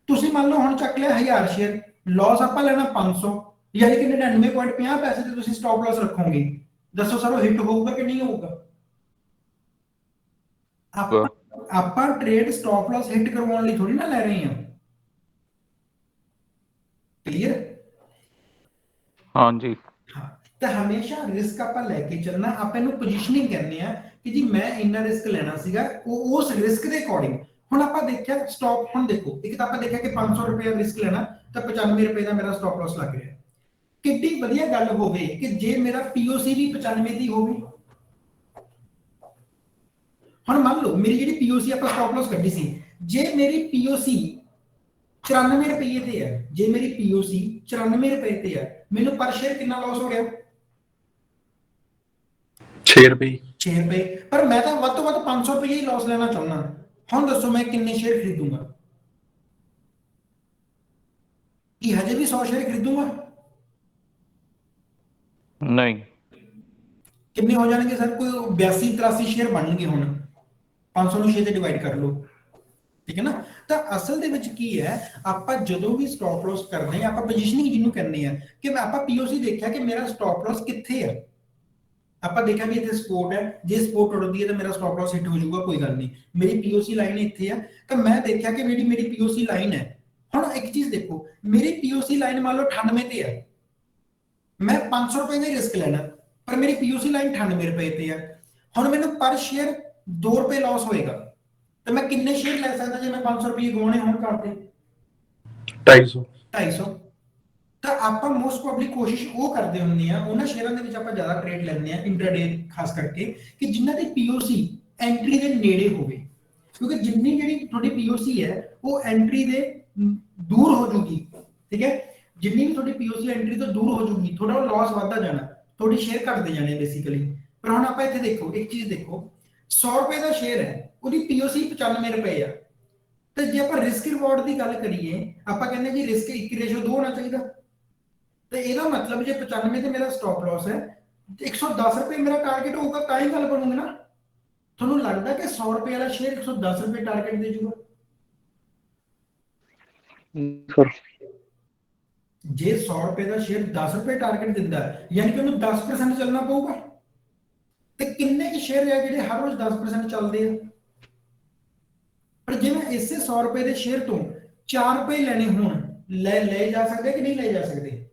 ਤੁਸੀਂ ਮੰਨ ਲਓ ਹੁਣ ਚੱਕ ਲਿਆ 1000 ਸ਼ੇਅਰ, ਲਾਸ ਆਪਾਂ ਲੈਣਾ 500, ਯਾਨੀ ਕਿ 99.50 ਪੈਸੇ ਤੇ ਤੁਸੀਂ ਸਟਾਪ ਲਾਸ ਰੱਖੋਗੇ। ਦੱਸੋ ਸਰ ਉਹ ਹਿੱਟ ਹੋਊਗਾ ਕਿ ਨਹੀਂ ਹੋਊਗਾ? ਆਪਾਂ ਟ੍ਰੇਡ ਸਟਾਪ ਲਾਸ ਹਿੱਟ ਕਰਵਾਉਣ ਲਈ ਥੋੜੀ ਨਾ ਲੈ ਰਹੇ ਹਾਂ। ਕਲੀਅਰ? ਹਾਂਜੀ ਹਾਂ, ਤਾਂ ਹਮੇਸ਼ਾ ਰਿਸਕ ਆਪਾਂ ਲੈ ਕੇ ਚੱਲਣਾ। ਆਪਾਂ ਇਹਨੂੰ ਪੋਜੀਸ਼ਨਿੰਗ ਕਹਿੰਦੇ ਆ ਕਿ ਜੀ ਮੈਂ ਇੰਨਾ ਰਿਸਕ ਲੈਣਾ ਸੀਗਾ, ਉਹ ਉਸ ਰਿਸਕ ਦੇ ਅਕੋਰਡਿੰਗ। ਹੁਣ ਆਪਾਂ ਦੇਖਿਆ ਸਟਾਪ, ਹੁਣ ਦੇਖੋ ਇੱਕ ਤਾਂ ਆਪਾਂ ਦੇਖਿਆ ਕਿ 500 ਰੁਪਏ ਰਿਸਕ ਲੈਣਾ, ਤਾਂ 95 ਰੁਪਏ ਦਾ ਮੇਰਾ ਸਟਾਪ ਲਾਸ ਲੱਗ ਰਿਹਾ। ਕਿੰਨੀ ਵਧੀਆ ਗੱਲ ਹੋਵੇ ਕਿ ਜੇ ਮੇਰਾ ਪੀਓਸੀ ਵੀ 95 ਦੀ ਹੋਵੇ। ਹੁਣ ਮੰਨ ਲਓ ਮੇਰੀ ਜਿਹੜੀ ਪੀਓਸੀ ਆਪਾਂ ਸਟਾਪ ਲਾਸ ਕੱਢੀ ਸੀ, ਜੇ ਮੇਰੀ ਪੀਓਸੀ 94 ਰੁਪਏ ਤੇ ਹੈ, ਜੇ ਮੇਰੀ ਪੀਓਸੀ 94 ਰੁਪਏ ਤੇ ਹੈ, ਮੈਨੂੰ ਪਰ ਸ਼ੇਅਰ ਕਿੰਨਾ ਲਾਸ ਹੋ ਗਿਆ? 6 ਰੁਪਏ 6 ਰੁਪਏ। ਪਰ ਮੈਂ ਤਾਂ ਵੱਧ ਤੋਂ ਵੱਧ 500 ਰੁਪਏ ਹੀ ਲਾਸ ਲੈਣਾ ਚਾਹੁੰਦਾ। ਹੁਣ ਦੱਸੋ ਮੈਂ ਕਿੰਨੇ ਸ਼ੇਅਰ ਖਰੀਦੂੰਗਾ? ਕੀ ਹਜੇ ਵੀ 100 ਸ਼ੇਅਰ ਖਰੀਦੂੰਗਾ? ਨਹੀਂ। ਕਿੰਨੇ ਹੋ ਜਾਣਗੇ ਸਰ? ਕੋਈ 82 83 ਸ਼ੇਅਰ ਬਣਨਗੇ। ਹੁਣ 500 ਨੂੰ 6 ਤੇ ਡਿਵਾਈਡ ਕਰ ਲਓ, ਠੀਕ ਹੈ ਨਾ? ਤਾਂ ਅਸਲ ਦੇ ਵਿੱਚ ਕੀ ਹੈ, ਆਪਾਂ ਜਦੋਂ ਵੀ ਸਟਾਪ ਲਾਸ ਕਰਦੇ ਹਾਂ, ਆਪਾਂ ਪੋਜੀਸ਼ਨਿੰਗ ਜਿਹਨੂੰ ਕਹਿੰਦੇ ਆ, ਕਿ ਆਪਾਂ ਪੀਓਸੀ ਦੇਖਿਆ ਕਿ ਮੇਰਾ ਸਟਾਪ ਲਾਸ ਕਿੱਥੇ ਹੈ। ਆਪਾਂ ਦੇਖਿਆ ਵੀ ਇੱਥੇ ਸਪੋਰਟ ਹੈ, ਜੇ ਸਪੋਰਟ ਟੁੱਟਦੀ ਹੈ ਤਾਂ ਮੇਰਾ ਸਟਾਪ ਲਾਸ ਹਿੱਟ ਹੋ ਜਾਊਗਾ, ਕੋਈ ਗੱਲ ਨਹੀਂ। ਮੇਰੀ ਪੀਓਸੀ ਲਾਈਨ ਇੱਥੇ ਹੈ, ਤਾਂ ਮੈਂ ਦੇਖਿਆ ਕਿ ਮੇਰੀ ਪੀਓਸੀ ਲਾਈਨ ਹੈ। ਹੁਣ ਇੱਕ ਚੀਜ਼ ਦੇਖੋ, ਮੇਰੀ ਪੀਓਸੀ ਲਾਈਨ ਮੰਨ ਲਓ 98 ਤੇ ਹੈ, ਮੈਂ 500 ਰੁਪਏ ਦਾ ਰਿਸਕ ਲੈਣਾ, ਪਰ ਮੇਰੀ ਪੀਓਸੀ ਲਾਈਨ 98 ਰੁਪਏ ਤੇ ਹੈ। ਹੁਣ ਮੈਨੂੰ ਪਰ ਸ਼ੇਅਰ 2 ਰੁਪਏ ਲਾਸ ਹੋਏਗਾ, ਤਾਂ ਮੈਂ ਕਿੰਨੇ ਸ਼ੇਅਰ ਲੈ ਸਕਦਾ ਜੇ ਮੈਂ 500 ਰੁਪਏ ਗਵਾਉਣੇ ਹੋਣ ਕਰਦੇ? 250। ਤਾਂ ਆਪਾਂ ਮੋਸਟ ਪ੍ਰੋਬਬਲੀ ਕੋਸ਼ਿਸ਼ ਉਹ ਕਰਦੇ ਹੁੰਦੇ ਆ, ਉਹਨਾਂ ਸ਼ੇਅਰਾਂ ਦੇ ਵਿੱਚ ਆਪਾਂ ਜ਼ਿਆਦਾ ਟ੍ਰੇਡ ਲੈਂਦੇ ਆ ਇੰਟਰਾਡੇ ਖਾਸ ਕਰਕੇ, ਕਿ ਜਿਨ੍ਹਾਂ ਦੀ ਪੀਓਸੀ ਐਂਟਰੀ ਦੇ ਨੇੜੇ ਹੋਵੇ। ਕਿਉਂਕਿ ਜਿੰਨੀ ਜਿਹੜੀ ਤੁਹਾਡੀ ਪੀਓਸੀ ਹੈ ਉਹ ਐਂਟਰੀ ਦੇ ਦੂਰ ਹੋ ਜੂਗੀ, ਠੀਕ ਹੈ? ਜਿੰਨੀ ਵੀ ਤੁਹਾਡੀ ਪੀਓਸੀ ਐਂਟਰੀ ਤੋਂ ਦੂਰ ਹੋ ਜੂਗੀ, ਤੁਹਾਡਾ ਲਾਸ ਵੱਧਦਾ ਜਾਣਾ, ਤੁਹਾਡੀ ਸ਼ੇਅਰ ਘਟਦੇ ਜਾਣੇ ਬੇਸਿਕਲੀ। ਪਰ ਹੁਣ ਆਪਾਂ ਇੱਥੇ ਦੇਖੋ, ਇੱਕ ਚੀਜ਼ ਦੇਖੋ, 100 ਰੁਪਏ ਦਾ ਸ਼ੇਅਰ ਹੈ, ਉਹਦੀ ਪੀਓਸੀ 95 ਰੁਪਏ ਆ। ਤੇ ਜੇ ਆਪਾਂ ਰਿਸਕ ਰਿਵਾਰਡ ਦੀ ਗੱਲ ਕਰੀਏ, ਆਪਾਂ ਕਹਿੰਦੇ ਜੀ ਰਿਸਕ 1:2 ਹੋਣਾ ਚਾਹੀਦਾ। ਤੇ ਇਹਦਾ ਮਤਲਬ ਜੇ 95 ਤੇ ਮੇਰਾ ਸਟਾਪ ਲਾਸ ਹੈ, 110 ਰੁਪਏ ਮੇਰਾ ਟਾਰਗੇਟ ਹੋਊਗਾ, ਤਾਂ ਹੀ ਗੱਲ ਬਣੂਗੀ ਨਾ। ਤੁਹਾਨੂੰ ਲੱਗਦਾ ਕਿ 100 ਰੁਪਏ ਵਾਲਾ ਸ਼ੇਅਰ 110 ਰੁਪਏ ਟਾਰਗੇਟ ਦੇ ਜੂਗਾ? ਸਰ ਜੇ 100 ਰੁਪਏ ਦਾ ਸ਼ੇਅਰ 10 ਰੁਪਏ ਟਾਰਗੇਟ ਦਿੰਦਾ, ਯਾਨੀ ਕਿ ਉਹਨੂੰ 10% ਚੱਲਣਾ ਪਊਗਾ। ਤੇ ਕਿੰਨੇ ਕੁ ਸ਼ੇਅਰ ਹੈ ਜਿਹੜੇ ਹਰ ਰੋਜ਼ 10% ਚੱਲਦੇ ਆ? ਪਰ ਜੇ ਮੈਂ ਇਸੇ 100 ਰੁਪਏ ਦੇ ਸ਼ੇਅਰ ਤੋਂ 4 ਰੁਪਏ ਲੈਣੇ ਹੋਣ, ਲੈ ਜਾ ਸਕਦੇ ਕਿ ਨਹੀਂ ਲੈ ਜਾ ਸਕਦੇ?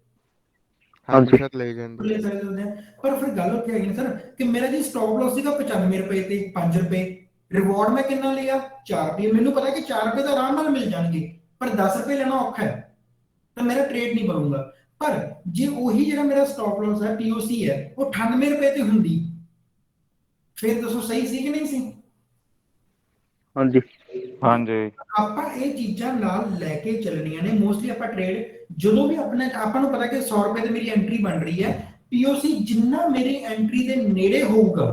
ਹਾਂਜੀ ਸਰ ਲੈ ਜਾਂਦੇ। ਲੈ ਸਕਦੇ ਹੁੰਦੇ ਆ। ਪਰ ਫਿਰ ਗੱਲ ਉੱਥੇ ਹੈਗੀ ਨਾ ਸਰ, ਕਿ ਮੇਰਾ ਜੀ ਸਟਾਪ ਲਾਸ ਸੀਗਾ 95 ਰੁਪਏ ਤੇ 5 ਰੁਪਏ, ਰਿਵਾਰਡ ਮੈਂ ਕਿੰਨਾ ਲਿਆ? 4 ਰੁਪਏ। ਮੈਨੂੰ ਪਤਾ ਕਿ 4 ਰੁਪਏ ਤਾਂ ਆਰਾਮ ਨਾਲ ਮਿਲ ਜਾਣਗੇ, ਪਰ 10 ਰੁਪਏ ਲੈਣਾ ਔਖਾ ਹੈ, ਤਾਂ ਮੇਰਾ ਟ੍ਰੇਡ ਨਹੀਂ ਬਣੂਗਾ। ਪਰ ਜੇ ਉਹੀ ਜਿਹੜਾ ਮੇਰਾ ਸਟਾਪ ਲਾਸ ਹੈ, ਪੀਓਸੀ ਹੈ, ਉਹ 98 ਰੁਪਏ ਤੇ ਹੁੰਦੀ, ਫਿਰ ਦੱਸੋ ਸਹੀ ਸੀ ਕਿ ਨਹੀਂ ਸੀ? ਹਾਂਜੀ ਹਾਂਜੀ ਆਪਾਂ ਇਹ ਚੀਜ਼ਾਂ ਨਾਲ ਲੈ ਕੇ ਚੱਲਣੀਆਂ ਨੇ। ਮੋਸਟਲੀ ਆਪਾਂ ਟ੍ਰੇਡ ਜਦੋਂ ਵੀ ਆਪਾਂ ਨੂੰ ਪਤਾ ਕਿ 100 ਰੁਪਏ ਤੇ ਮੇਰੀ ਐਂਟਰੀ ਬਣ ਰਹੀ ਹੈ, ਪੀਓਸੀ ਜਿੰਨਾ ਮੇਰੀ ਐਂਟਰੀ ਦੇ ਨੇੜੇ ਹੋਊਗਾ,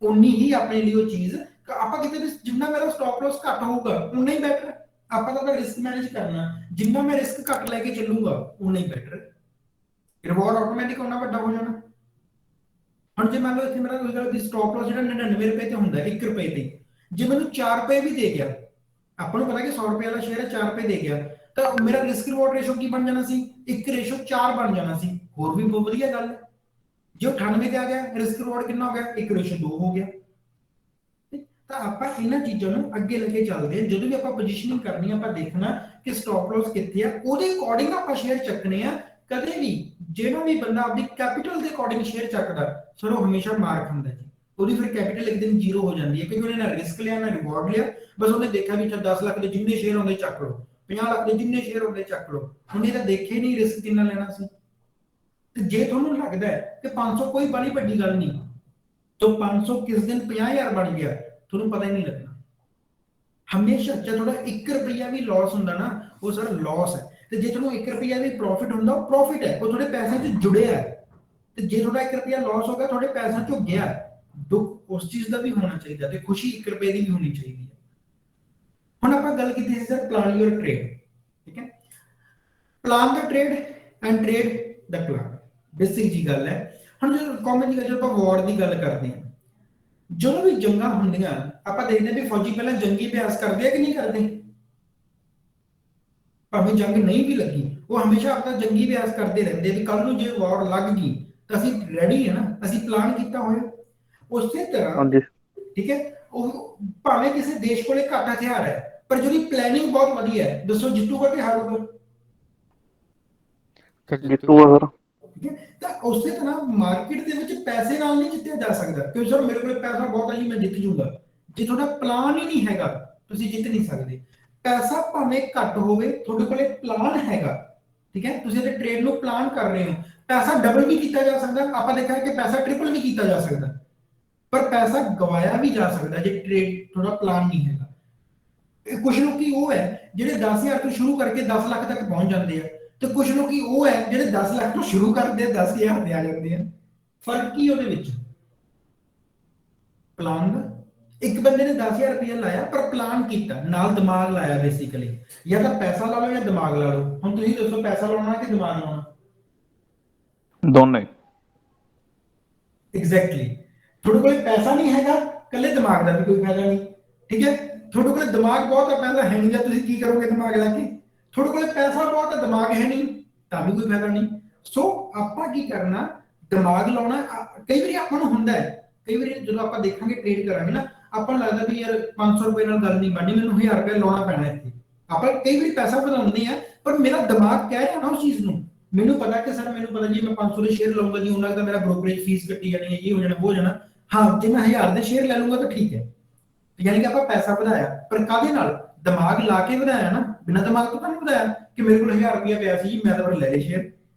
ਉਨੀ ਹੀ ਆਪਣੇ ਲਈ ਉਹ ਚੀਜ਼ ਆਪਾਂ ਕਿਤੇ ਵੀ ਜਿੰਨਾ ਮੇਰਾ ਸਟਾਪ ਲਾਸ ਘੱਟ ਹੋਊਗਾ ਉਨਾ ਹੀ ਬੈਟਰ। ਆਪਾਂ ਤਾਂ ਰਿਸਕ ਮੈਨੇਜ ਕਰਨਾ, ਜਿੰਨਾ ਮੈਂ ਰਿਸਕ ਘੱਟ ਲੈ ਕੇ ਚੱਲੂਗਾ ਉਨਾ ਹੀ ਬੈਟਰ, ਰਿਵਾਰਡ ਆਟੋਮੈਟਿਕ ਉਹਨਾਂ ਵੱਡਾ ਹੋ ਜਾਣਾ। ਹੁਣ ਜੇ ਮੰਨ ਲਓ ਇੱਥੇ ਮੇਰਾ ਕੋਈ ਗੱਲ ਦੀ ਸਟਾਪ ਲਾਸ ਜਿਹੜਾ 99 ਰੁਪਏ ਤੇ ਹੁੰਦਾ 1 ਰੁਪਏ ਤੇ, ਜੇ ਮੈਨੂੰ 4 ਰੁਪਏ ਵੀ ਦੇ ਗਿਆ, ਆਪਾਂ ਨੂੰ ਪਤਾ ਕਿ 100 ਰੁਪਏ ਵਾਲਾ ਸ਼ੇਅਰ ਹੈ 4 ਰੁਪਏ ਦੇ ਗਿਆ, ਤਾਂ ਮੇਰਾ ਰਿਸਕ ਰਿਵਾਰਡ ਰੇਸ਼ੋ ਕੀ ਬਣ ਜਾਣਾ ਸੀ 1:4 ਬਣ ਜਾਣਾ ਸੀ। ਹੋਰ ਵੀ ਬਹੁਤ ਵਧੀਆ ਗੱਲ ਹੈ। ਜੇ 98 ਤੇ ਆ ਗਿਆ ਰਿਸਕ ਰਿਵਾਰਡ ਕਿੰਨਾ ਹੋ ਗਿਆ 1:2 ਹੋ ਗਿਆ। ਤਾਂ ਆਪਾਂ ਇਹਨਾਂ ਚੀਜ਼ਾਂ ਨੂੰ ਅੱਗੇ ਲੈ ਕੇ ਚੱਲਦੇ ਹਾਂ। ਜਦੋਂ ਵੀ ਆਪਾਂ ਪੋਜੀਸ਼ਨਿੰਗ ਕਰਨੀ ਆ ਆਪਾਂ ਦੇਖਣਾ ਕਿ ਸਟਾਪ ਲਾਸ ਕਿੱਥੇ ਆ, ਉਹਦੇ ਅਕੋਰਡਿੰਗ ਆਪਾਂ ਸ਼ੇਅਰ ਚੱਕਣੇ ਆ। ਕਦੇ ਵੀ ਜਿਹੜਾ ਵੀ ਬੰਦਾ ਆਪਣੀ ਕੈਪੀਟਲ ਦੇ ਅਕੋਰਡਿੰਗ ਸ਼ੇਅਰ ਚੱਕਦਾ ਸਰ ਉਹ ਹਮੇਸ਼ਾ ਮਾਰ ਖਾਂਦਾ ਜੀ। ਉਹਦੀ ਫਿਰ ਕੈਪੀਟਲ ਇੱਕ ਦਿਨ ਜ਼ੀਰੋ ਹੋ ਜਾਂਦੀ ਹੈ ਕਿਉਂਕਿ ਉਹਨੇ ਨਾ ਰਿਸਕ ਲਿਆ ਨਾ ਰਿਵਾਰਡ ਲਿਆ, ਬਸ ਉਹਨੇ ਦੇਖਿਆ ਵੀ 10 ਲੱਖ ਦੇ ਜਿੰਨੇ ਸ਼ੇਅਰ ਹੁੰਦੇ ਚੱਕ ਲਓ, 50 ਲੱਖ ਦੇ ਜਿੰਨੇ ਸ਼ੇਅਰ ਹੁੰਦੇ ਚੱਕ ਲਓ, ਉਹਨੇ ਤਾਂ ਦੇਖੇ ਨਹੀਂ ਰਿਸਕ ਕਿੰਨਾ ਲੈਣਾ ਸੀ। ਤੇ ਜੇ ਤੁਹਾਨੂੰ ਲੱਗਦਾ ਹੈ ਕਿ 500 ਕੋਈ ਬੜੀ ਵੱਡੀ ਗੱਲ ਨਹੀਂ, ਤਾਂ 500 ਕਿਸ ਦਿਨ 50,000 ਬਣ ਗਿਆ ਤੁਹਾਨੂੰ ਪਤਾ ਹੀ ਨਹੀਂ ਲੱਗਣਾ। ਹਮੇਸ਼ਾ ਜੇ ਤੁਹਾਡਾ 1 ਰੁਪਿਆ ਵੀ ਲਾਸ ਹੁੰਦਾ ਨਾ ਉਹ ਸਰ ਲਾਸ ਹੈ, ਤੇ ਜੇ ਤੁਹਾਨੂੰ 1 ਰੁਪਿਆ ਵੀ ਪ੍ਰੋਫਿਟ ਹੁੰਦਾ ਉਹ ਪ੍ਰੋਫਿਟ ਹੈ, ਉਹ ਤੁਹਾਡੇ ਪੈਸਿਆਂ 'ਚ ਜੁੜਿਆ ਹੈ। ਤੇ ਜੇ ਤੁਹਾਡਾ 1 ਰੁਪਿਆ ਲਾਸ ਹੋ ਗਿਆ ਤੁਹਾਡੇ ਪੈਸਿਆਂ 'ਚੋਂ ਗਿਆ, ਦੁੱਖ ਉਸ ਚੀਜ਼ ਦਾ ਵੀ ਹੋਣਾ ਚਾਹੀਦਾ ਤੇ ਖੁਸ਼ੀ 1 ਰੁਪਏ ਦੀ ਵੀ ਹੋਣੀ ਚਾਹੀਦੀ ਹੈ। ਹੁਣ ਆਪਾਂ ਗੱਲ ਕੀਤੀ ਸੀ ਸਰ ਪਲਾਨ ਯੂਰ ਟ੍ਰੇਡ, ਠੀਕ ਹੈ, plan the trade and trade the plan, basic ਜੀ ਗੱਲ ਹੈ। ਹੁਣ ਜਦੋਂ ਕਾਮਨ ਜੀ ਜਦੋਂ ਆਪਾਂ ਵਾਰ ਦੀ ਗੱਲ ਕਰਦੇ ਹਾਂ, ਜਦੋਂ ਵੀ ਜੰਗਾਂ ਹੁੰਦੀਆਂ ਆਪਾਂ ਦੇਖਦੇ ਵੀ ਫੌਜੀ ਪਹਿਲਾਂ ਜੰਗੀ ਅਭਿਆਸ ਕਰਦੇ ਆ ਕਿ ਨਹੀਂ ਕਰਦੇ, ਭਾਵੇਂ ਜੰਗ ਨਹੀਂ ਵੀ ਲੱਗੀ ਉਹ ਹਮੇਸ਼ਾ ਆਪਣਾ ਜੰਗੀ ਅਭਿਆਸ ਕਰਦੇ ਰਹਿੰਦੇ ਵੀ ਕੱਲ ਨੂੰ ਜੇ ਵਾਰ ਲੱਗ ਗਈ ਤਾਂ ਅਸੀਂ ਰੈਡੀ ਹੈ ਨਾ, ਅਸੀਂ ਪਲਾਨ ਕੀਤਾ ਹੋਇਆ। ਉਸੇ ਤਰ੍ਹਾਂ ਠੀਕ ਹੈ, ਉਹ ਭਾਵੇਂ ਕਿਸੇ ਦੇਸ਼ ਕੋਲੇ ਘੱਟ ਹਥਿਆਰ ਹੈ ਪਰ ਜਿਹੜੀ ਪਲੈਨਿੰਗ ਬਹੁਤ ਵਧੀਆ ਹੈ, ਦੱਸੋ ਜਿੱਤੂਗਾ ਕਿ ਹਾਰੂਗਾ? ਜਿੱਤੂਗਾ ਸਰ। ਠੀਕ ਹੈ, ਤਾਂ ਉਸੇ ਤਰ੍ਹਾਂ ਮਾਰਕੀਟ ਦੇ ਵਿੱਚ ਪੈਸੇ ਨਾਲ ਨਹੀਂ ਜਿੱਤਿਆ ਜਾ ਸਕਦਾ ਕਿਉਂਕਿ ਸਰ ਮੇਰੇ ਕੋਲ ਪੈਸਾ ਬਹੁਤ ਹੈ ਜੀ ਮੈਂ ਜਿੱਤ ਜੂਗਾ। ਜੇ ਤੁਹਾਡਾ ਪਲਾਨ ਹੀ ਨਹੀਂ ਹੈਗਾ ਤੁਸੀਂ ਜਿੱਤ ਨਹੀਂ ਸਕਦੇ। ਪੈਸਾ ਭਾਵੇਂ ਘੱਟ ਹੋਵੇ ਤੁਹਾਡੇ ਕੋਲੇ ਪਲਾਨ ਹੈਗਾ, ਠੀਕ ਹੈ, ਤੁਸੀਂ ਇਹਦੇ ਟ੍ਰੇਡ ਨੂੰ ਪਲਾਨ ਕਰ ਰਹੇ ਹੋ, ਪੈਸਾ ਡਬਲ ਵੀ ਕੀਤਾ ਜਾ ਸਕਦਾ। ਆਪਾਂ ਦੇਖਿਆ ਕਿ ਪੈਸਾ ਟ੍ਰਿਪਲ ਵੀ ਕੀਤਾ ਜਾ ਸਕਦਾ, ਪਰ ਪੈਸਾ ਗਵਾਇਆ ਵੀ ਜਾ ਸਕਦਾ ਜੇ ਟ੍ਰੇਡ ਤੁਹਾਡਾ ਪਲਾਨ ਨਹੀਂ ਹੈਗਾ। ਕੁਝ ਲੋਕੀ ਉਹ ਹੈ ਜਿਹੜੇ 10,000 ਤੋਂ ਸ਼ੁਰੂ ਕਰਕੇ 10 ਲੱਖ ਤੱਕ ਪਹੁੰਚ ਜਾਂਦੇ ਆ, ਤੇ ਕੁਝ ਲੋਕੀ ਉਹ ਹੈ ਜਿਹੜੇ 10 ਲੱਖ ਤੋਂ ਸ਼ੁਰੂ ਕਰਦੇ ਆ 10,000 ਤੇ ਆ ਜਾਂਦੇ ਆ। ਫਰਕ ਕੀ ਉਹਦੇ ਵਿੱਚ? ਪਲਾਨ ਦਾ। ਇੱਕ ਬੰਦੇ ਨੇ 10,000 ਰੁਪਇਆ ਲਾਇਆ ਪਰ ਪਲਾਨ ਕੀਤਾ, ਨਾਲ ਦਿਮਾਗ ਲਾਇਆ ਬੇਸਿਕਲੀ। ਜਾਂ ਤਾਂ ਪੈਸਾ ਲਾ ਲਓ ਜਾਂ ਦਿਮਾਗ ਲਾ ਲਓ। ਹੁਣ ਤੁਸੀਂ ਦੱਸੋ ਪੈਸਾ ਲਾਉਣਾ ਕਿ ਦਿਮਾਗ ਲਾਉਣਾ? ਦੋਨੇ। ਐਗਜ਼ੈਕਟਲੀ। ਤੁਹਾਡੇ ਕੋਲ ਪੈਸਾ ਨਹੀਂ ਹੈਗਾ, ਕੱਲੇ ਦਿਮਾਗ ਦਾ ਵੀ ਕੋਈ ਫਾਇਦਾ ਨਹੀਂ, ਠੀਕ ਹੈ। ਤੁਹਾਡੇ ਕੋਲ ਦਿਮਾਗ ਬਹੁਤ ਹੈ, ਪੈਸਾ ਹੈ ਨਹੀਂ, ਜਾਂ ਤੁਸੀਂ ਕੀ ਕਰੋਗੇ ਦਿਮਾਗ ਲਾ ਕੇ? ਤੁਹਾਡੇ ਕੋਲ ਪੈਸਾ ਬਹੁਤ ਹੈ, ਦਿਮਾਗ ਹੈ ਨਹੀਂ, ਤਾਂ ਵੀ ਕੋਈ ਫਾਇਦਾ ਨਹੀਂ। ਸੋ ਆਪਾਂ ਕੀ ਕਰਨਾ, ਦਿਮਾਗ ਲਾਉਣਾ। ਕਈ ਵਾਰੀ ਆਪਾਂ ਨੂੰ ਹੁੰਦਾ ਹੈ, ਕਈ ਵਾਰੀ ਜਦੋਂ ਆਪਾਂ ਦੇਖਾਂਗੇ ਟ੍ਰੇਡ ਕਰਾਂਗੇ ਨਾ, ਆਪਾਂ ਨੂੰ ਲੱਗਦਾ ਵੀ ਯਾਰ 500 ਰੁਪਏ ਨਾਲ ਗੱਲ ਨਹੀਂ ਬਣਨੀ, ਮੈਨੂੰ 1000 ਰੁਪਏ ਲਾਉਣਾ ਪੈਣਾ ਇੱਥੇ। ਆਪਾਂ ਕਈ ਵਾਰੀ ਪੈਸਾ ਵਧਾਉਂਦੇ ਆ ਪਰ ਮੇਰਾ ਦਿਮਾਗ ਕਹਿ ਰਿਹਾ ਨਾ ਉਸ ਚੀਜ਼ ਨੂੰ, ਮੈਨੂੰ ਪਤਾ ਕਿ ਸਰ ਮੈਨੂੰ ਪਤਾ ਜੀ ਮੈਂ 500 ਦੇ ਸ਼ੇਅਰ ਲਵਾਂਗਾ ਜੀ ਉਹਨਾਂ ਦਾ ਮੇਰਾ ਬ੍ਰੋਕਰੇਜ ਫੀਸ ਕੱਟੀ ਜਾਣੀ ਹੈ, ਇਹ ਹੋ ਜਾਣਾ ਉਹ ਹੋ ਜਾਣਾ। ਹਾਂ ਜੇ ਮੈਂ 1000 ਦੇ ਸ਼ੇਅਰ ਲੈ ਲੂੰਗਾ ਤਾਂ ਠੀਕ ਹੈ, ਯਾਨੀ ਕਿ ਆਪਾਂ ਪੈਸਾ ਵਧਾਇਆ, ਪਰ ਕਾਹਦੇ ਨਾਲ? ਦਿਮਾਗ ਲਾ ਕੇ ਵਧਾਇਆ ਨਾ, ਬਿਨਾਂ ਦਿਮਾਗ ਤੋਂ ਤਾਂ ਨਹੀਂ ਵਧਾਇਆ ਕਿ ਮੇਰੇ ਕੋਲ 1000 ਰੁਪਇਆ ਪਿਆ ਸੀ ਜੀ ਮੈਂ ਤਾਂ ਲੈ ਲਏ ਸ਼ੇਅਰ।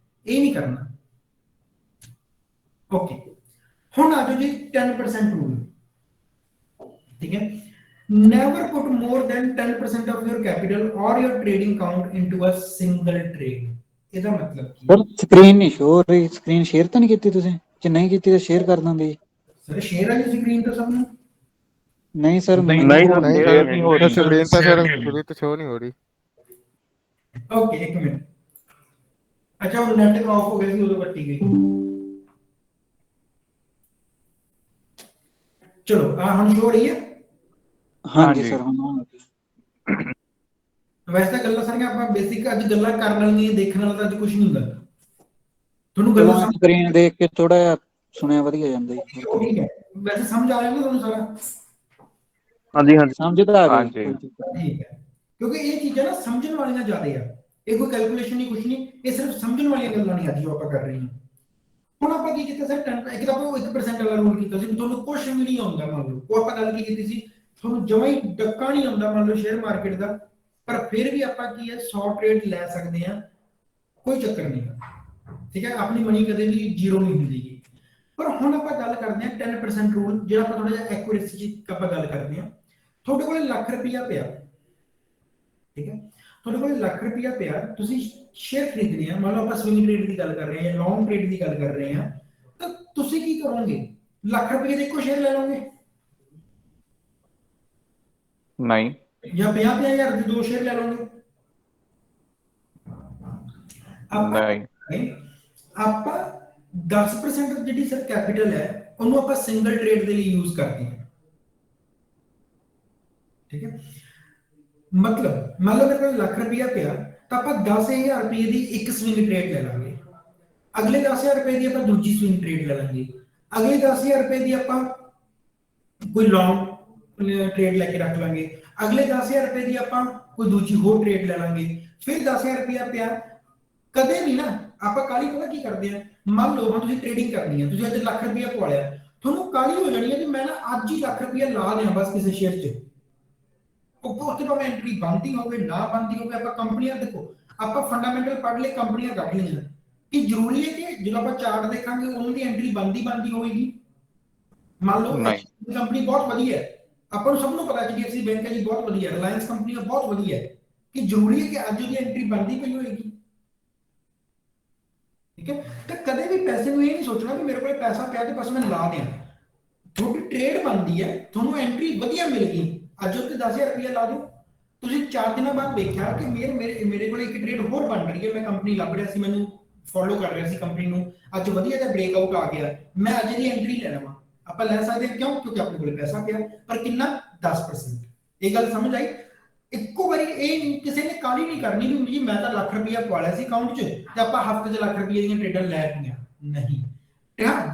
ਇਹ ਨਹੀਂ ਕਰਨਾ। ਓਕੇ, ਹੁਣ ਆ ਜਾਓ ਜੀ 10% ਰੂਲ, ਠੀਕ ਹੈ। Never put more than 10% of your capital or your trading account into a single trade. ਇਹਦਾ ਮਤਲਬ ਕੀ? ਸਰ ਸਕਰੀਨ ਨਹੀਂ ਸ਼ੋ ਹੋ ਰਹੀ, ਸਕਰੀਨ ਸ਼ੇਅਰ ਤਾਂ ਨਹੀਂ ਕੀਤੀ ਤੁਸੀਂ? ਜੇ ਨਹੀਂ ਕੀਤੀ ਤਾਂ ਸ਼ੇਅਰ ਕਰ ਦਿੰਦੇ ਜੀ। ਸਰ ਸ਼ੇਅਰ ਵਾਲੀ ਸਕਰੀਨ ਤਾਂ ਸਭ ਨੂੰ ਨਹੀਂ ਸਰ ਨਹੀਂ ਨਹੀਂ ਸਰ, ਨਹੀਂ share ਨਹੀਂ ਹੋ ਰਹੀ। ਸਕਰੀਨ ਤਾਂ ਸਰ ਪੂਰੀ ਤਾਂ ਸ਼ੋ ਨਹੀਂ ਹੋ ਰਹੀ। ਓਕੇ ਇੱਕ ਮਿੰਟ। ਅੱਛਾ ਉਹ ਨੈਟ ਆਫ ਹੋ ਗਿਆ ਸੀ ਉਦੋਂ ਕੱਟੀ ਗਈ। ਚਲੋ ਆ ਹੁਣ ਸ਼ੋ ਹੋ ਰਹੀ ਹੈ। ਹਾਂਜੀ ਸਰ ਹੁਣ ਵੈਸੇ ਤਾਂ ਗੱਲਾਂ ਸਾਰੀਆਂ ਆਪਾਂ ਬੇਸਿਕ ਅੱਜ ਗੱਲਾਂ ਕਰਨ ਵਾਲੀਆਂ, ਦੇਖਣ ਵਾਲਾ ਤਾਂ ਅੱਜ ਕੁਝ ਨਹੀਂ ਹੁੰਦਾ। ਤੁਹਾਨੂੰ ਗੱਲਾਂ ਸਮਝ ਸਕਰੀਨ ਦੇਖ ਕੇ ਥੋੜਾ ਜਿਹਾ ਸੁਣਿਆ ਵਧੀਆ ਜਾਂਦਾ ਜੀ। ਠੀਕ ਹੈ, ਵੈਸੇ ਸਮਝ ਆ ਰਿਹਾ ਨਾ ਤੁਹਾਨੂੰ ਸਾਰਾ? ਹਾਂਜੀ ਹਾਂਜੀ ਸਮਝ ਤਾਂ ਆ ਗਈ। ਠੀਕ ਹੈ, ਕਿਉਂਕਿ ਇਹ ਚੀਜ਼ਾਂ ਨਾ ਸਮਝਣ ਵਾਲੀਆਂ ਜ਼ਿਆਦਾ ਆ। ਇਹ ਕੋਈ ਕੈਲਕੂਲੇਸ਼ਨ ਨਹੀਂ, ਕੁਝ ਨਹੀਂ, ਇਹ ਸਿਰਫ ਸਮਝਣ ਵਾਲੀਆਂ ਗੱਲਾਂ ਨਹੀਂ ਅੱਜ ਜੋ ਆਪਾਂ ਕਰ ਰਹੇ ਹਾਂ। ਹੁਣ ਆਪਾਂ ਕੀ ਕੀਤਾ ਸਰ, ਇੱਕ ਤਾਂ ਆਪਾਂ 1% ਵਾਲਾ ਰੂਲ ਕੀਤਾ ਸੀ, ਤੁਹਾਨੂੰ ਕੁਝ ਵੀ ਨਹੀਂ ਆਉਂਦਾ ਮੰਨ ਲਓ। ਉਹ ਆਪਾਂ ਗੱਲ ਕੀ ਕੀਤੀ ਸੀ, ਤੁਹਾਨੂੰ ਜਮਾਂ ਹੀ ਡੱਕਾ ਨਹੀਂ ਆਉਂਦਾ ਮੰਨ ਲਓ ਸ਼ੇਅਰ ਮਾਰਕੀਟ ਦਾ, ਪਰ ਫਿਰ ਵੀ ਆਪਾਂ ਕੀ ਹੈ 100 ਟ੍ਰੇਡ ਲੈ ਸਕਦੇ ਹਾਂ, ਕੋਈ ਚੱਕਰ ਨਹੀਂ, ਠੀਕ ਹੈ। ਆਪਣੀ ਮਨੀ ਕਦੇ ਵੀ ਜ਼ੀਰੋ ਨਹੀਂ ਹੁੰਦੀ। ਪਰ ਹੁਣ ਆਪਾਂ ਗੱਲ ਕਰਦੇ ਹਾਂ 10% ਰੂਲ, ਜਿਹੜਾ ਆਪਾਂ ਥੋੜਾ ਜਿਹਾ ਐਕੂਰੇਸੀ ਦੀ ਆਪਾਂ ਗੱਲ ਕਰਦੇ ਹਾਂ। ਤੁਹਾਡੇ ਕੋਲ ਲੱਖ ਰੁਪਇਆ ਪਿਆ, ਠੀਕ ਹੈ, ਤੁਹਾਡੇ ਕੋਲ ਲੱਖ ਰੁਪਇਆ ਪਿਆ, ਤੁਸੀਂ ਸ਼ੇਅਰ ਖਰੀਦਣੇ ਆ, ਮੰਨ ਲਓ ਆਪਾਂ ਸਵਿੰਗ ਟ੍ਰੇਡ ਦੀ ਗੱਲ ਕਰ ਰਹੇ ਹਾਂ ਜਾਂ ਲੌਂਗ ਟ੍ਰੇਡ ਦੀ ਗੱਲ ਕਰ ਰਹੇ ਹਾਂ, ਤਾਂ ਤੁਸੀਂ ਕੀ ਕਰੋਗੇ? ਲੱਖ ਰੁਪਏ ਦੇ ਇੱਕੋ ਸ਼ੇਅਰ ਲੈ ਲਓਗੇ? ਨਹੀਂ ਜਾਂ 50,000 ਦੇ 2 ਸ਼ੇਅਰ ਲੈ ਲਓਗੇ? ਨਹੀਂ ਆਪਾਂ 10% ਜਿਹੜੀ ਸਰ ਕੈਪੀਟਲ ਹੈ ਉਹਨੂੰ ਆਪਾਂ ਸਿੰਗਲ ਟ੍ਰੇਡ ਦੇ ਲਈ ਯੂਜ਼ ਕਰਦੇ ਹਾਂ, ਠੀਕ ਹੈ। ਮਤਲਬ ਮੰਨ ਲਓ ਮੇਰੇ ਕੋਲ ਲੱਖ ਰੁਪਇਆ ਪਿਆ ਤਾਂ ਆਪਾਂ 10,000 ਰੁਪਏ ਦੀ ਇੱਕ ਸਵਿੰਗ ਟ੍ਰੇਡ ਲੈ ਲਾਂਗੇ, ਅਗਲੇ 10,000 ਰੁਪਏ ਦੀ ਆਪਾਂ ਦੂਜੀ ਸਵਿੰਗ ਟ੍ਰੇਡ ਲੈ ਲਾਂਗੇ, ਅਗਲੇ 10,000 ਰੁਪਏ ਦੀ ਆਪਾਂ ਕੋਈ ਲੌਂਗ ਟ੍ਰੇਡ ਲੈ ਕੇ ਰੱਖ ਲਾਂਗੇ, ਅਗਲੇ 10,000 ਰੁਪਏ ਦੀ ਆਪਾਂ ਕੋਈ ਦੂਜੀ ਹੋਰ ਟ੍ਰੇਡ ਲੈ ਲਾਂਗੇ, ਫਿਰ 10,000 ਰੁਪਇਆ ਪਿਆ। ਕਦੇ ਵੀ ਨਾ ਆਪਾਂ ਕਾਲੀ ਪਤਾ ਕੀ ਕਰਦੇ ਆ, ਮੰਨ ਲਓ ਹੁਣ ਤੁਸੀਂ ਟ੍ਰੇਡਿੰਗ ਕਰਨੀ ਹੈ, ਤੁਸੀਂ ਅੱਜ ਲੱਖ ਰੁਪਇਆ ਪਵਾ ਲਿਆ, ਤੁਹਾਨੂੰ ਕਾਲੀ ਹੋ ਜਾਣੀ ਹੈ ਕਿ ਮੈਂ ਨਾ ਅੱਜ ਹੀ ਲੱਖ ਰੁਪਇਆ ਲਾ ਦਿਆਂ ਬਸ ਕਿਸੇ ਸ਼ੇਅਰ 'ਚ। ਉੱਥੇ ਭਾਵੇਂ ਐਂਟਰੀ ਬਣਦੀ ਹੋਵੇ ਨਾ ਬਣਦੀ ਹੋਵੇ, ਆਪਾਂ ਕੰਪਨੀਆਂ ਦੇਖੋ, ਆਪਾਂ ਫੰਡਾਮੈਂਟਲ ਪੜ੍ਹ ਲਏ, ਕੰਪਨੀਆਂ ਕੱਢ ਲਈਆਂ, ਕਿ ਜ਼ਰੂਰੀ ਹੈ ਕਿ ਜਦੋਂ ਆਪਾਂ ਚਾਰਟ ਦੇਖਾਂਗੇ ਉਹਨਾਂ ਦੀ ਐਂਟਰੀ ਬਣਦੀ ਹੋਏਗੀ? ਮੰਨ ਲਓ ਕੰਪਨੀ ਬਹੁਤ ਵਧੀਆ ਹੈ, ਆਪਾਂ ਨੂੰ ਸਭ ਨੂੰ ਪਤਾ HDFC ਬੈਂਕ ਹੈ ਜੀ ਬਹੁਤ ਵਧੀਆ, ਰਿਲਾਇੰਸ ਕੰਪਨੀ ਬਹੁਤ ਵਧੀਆ ਹੈ, ਕਿ ਜ਼ਰੂਰੀ ਹੈ ਕਿ ਅੱਜ ਉਹਦੀ ਐਂਟਰੀ ਬਣਦੀ ਪਈ ਹੋਏਗੀ? ਠੀਕ ਹੈ। ਤਾਂ ਕਦੇ ਵੀ ਪੈਸੇ ਨੂੰ ਇਹ ਨਹੀਂ ਸੋਚਣਾ ਕਿ ਮੇਰੇ ਕੋਲ ਪੈਸਾ ਪਿਆ ਤੇ ਬਸ ਮੈਂ ਲਾ ਦਿਆਂ। ਤੁਹਾਡੀ ਟ੍ਰੇਡ ਬਣਦੀ ਹੈ, ਤੁਹਾਨੂੰ ਐਂਟਰੀ ਵਧੀਆ ਮਿਲ ਗਈ, ਅੱਜ ਉੱਤੇ 10,000 ਰੁਪਇਆ ਲਾ ਦਿਓ, ਤੁਸੀਂ 4 ਦਿਨਾਂ ਬਾਅਦ ਵੇਖਿਆ ਕਿ ਮੇਰੇ ਕੋਲ ਇੱਕ ਟ੍ਰੇਡ ਹੋਰ ਬਣ ਰਹੀ ਹੈ, ਮੈਂ ਕੰਪਨੀ ਲੱਭ ਰਿਹਾ ਸੀ, ਮੈਨੂੰ ਫੋਲੋ ਕਰ ਰਿਹਾ ਸੀ ਕੰਪਨੀ ਨੂੰ, ਅੱਜ ਵਧੀਆ ਜਿਹਾ ਬ੍ਰੇਕਆਊਟ ਆ ਗਿਆ, ਮੈਂ ਅੱਜ ਦੀ ਐਂਟਰੀ ਲੈ ਲਵਾਂ। ਆਪਾਂ ਲੈ ਸਕਦੇ ਹਾਂ, ਕਿਉਂ? ਕਿਉਂਕਿ ਆਪਣੇ ਕੋਲ ਪੈਸਾ ਪਿਆ, ਪਰ ਕਿੰਨਾ? 10%। ਇਹ ਗੱਲ ਸਮਝ ਆਈ? ਇੱਕੋ ਵਾਰੀ ਇਹ ਕਿਸੇ ਨੇ ਕਾਲੀ ਨਹੀਂ ਕਰਨੀ ਵੀ ਜੀ ਮੈਂ ਤਾਂ ਲੱਖ ਰੁਪਇਆ ਪਵਾ ਲਿਆ ਸੀ ਅਕਾਊਂਟ 'ਚ ਤੇ ਆਪਾਂ ਹਫ਼ਤੇ 'ਚ ਲੱਖ ਰੁਪਏ ਦੀਆਂ ਟ੍ਰੇਡਾਂ ਲੈ ਪਈਆਂ, ਨਹੀਂ।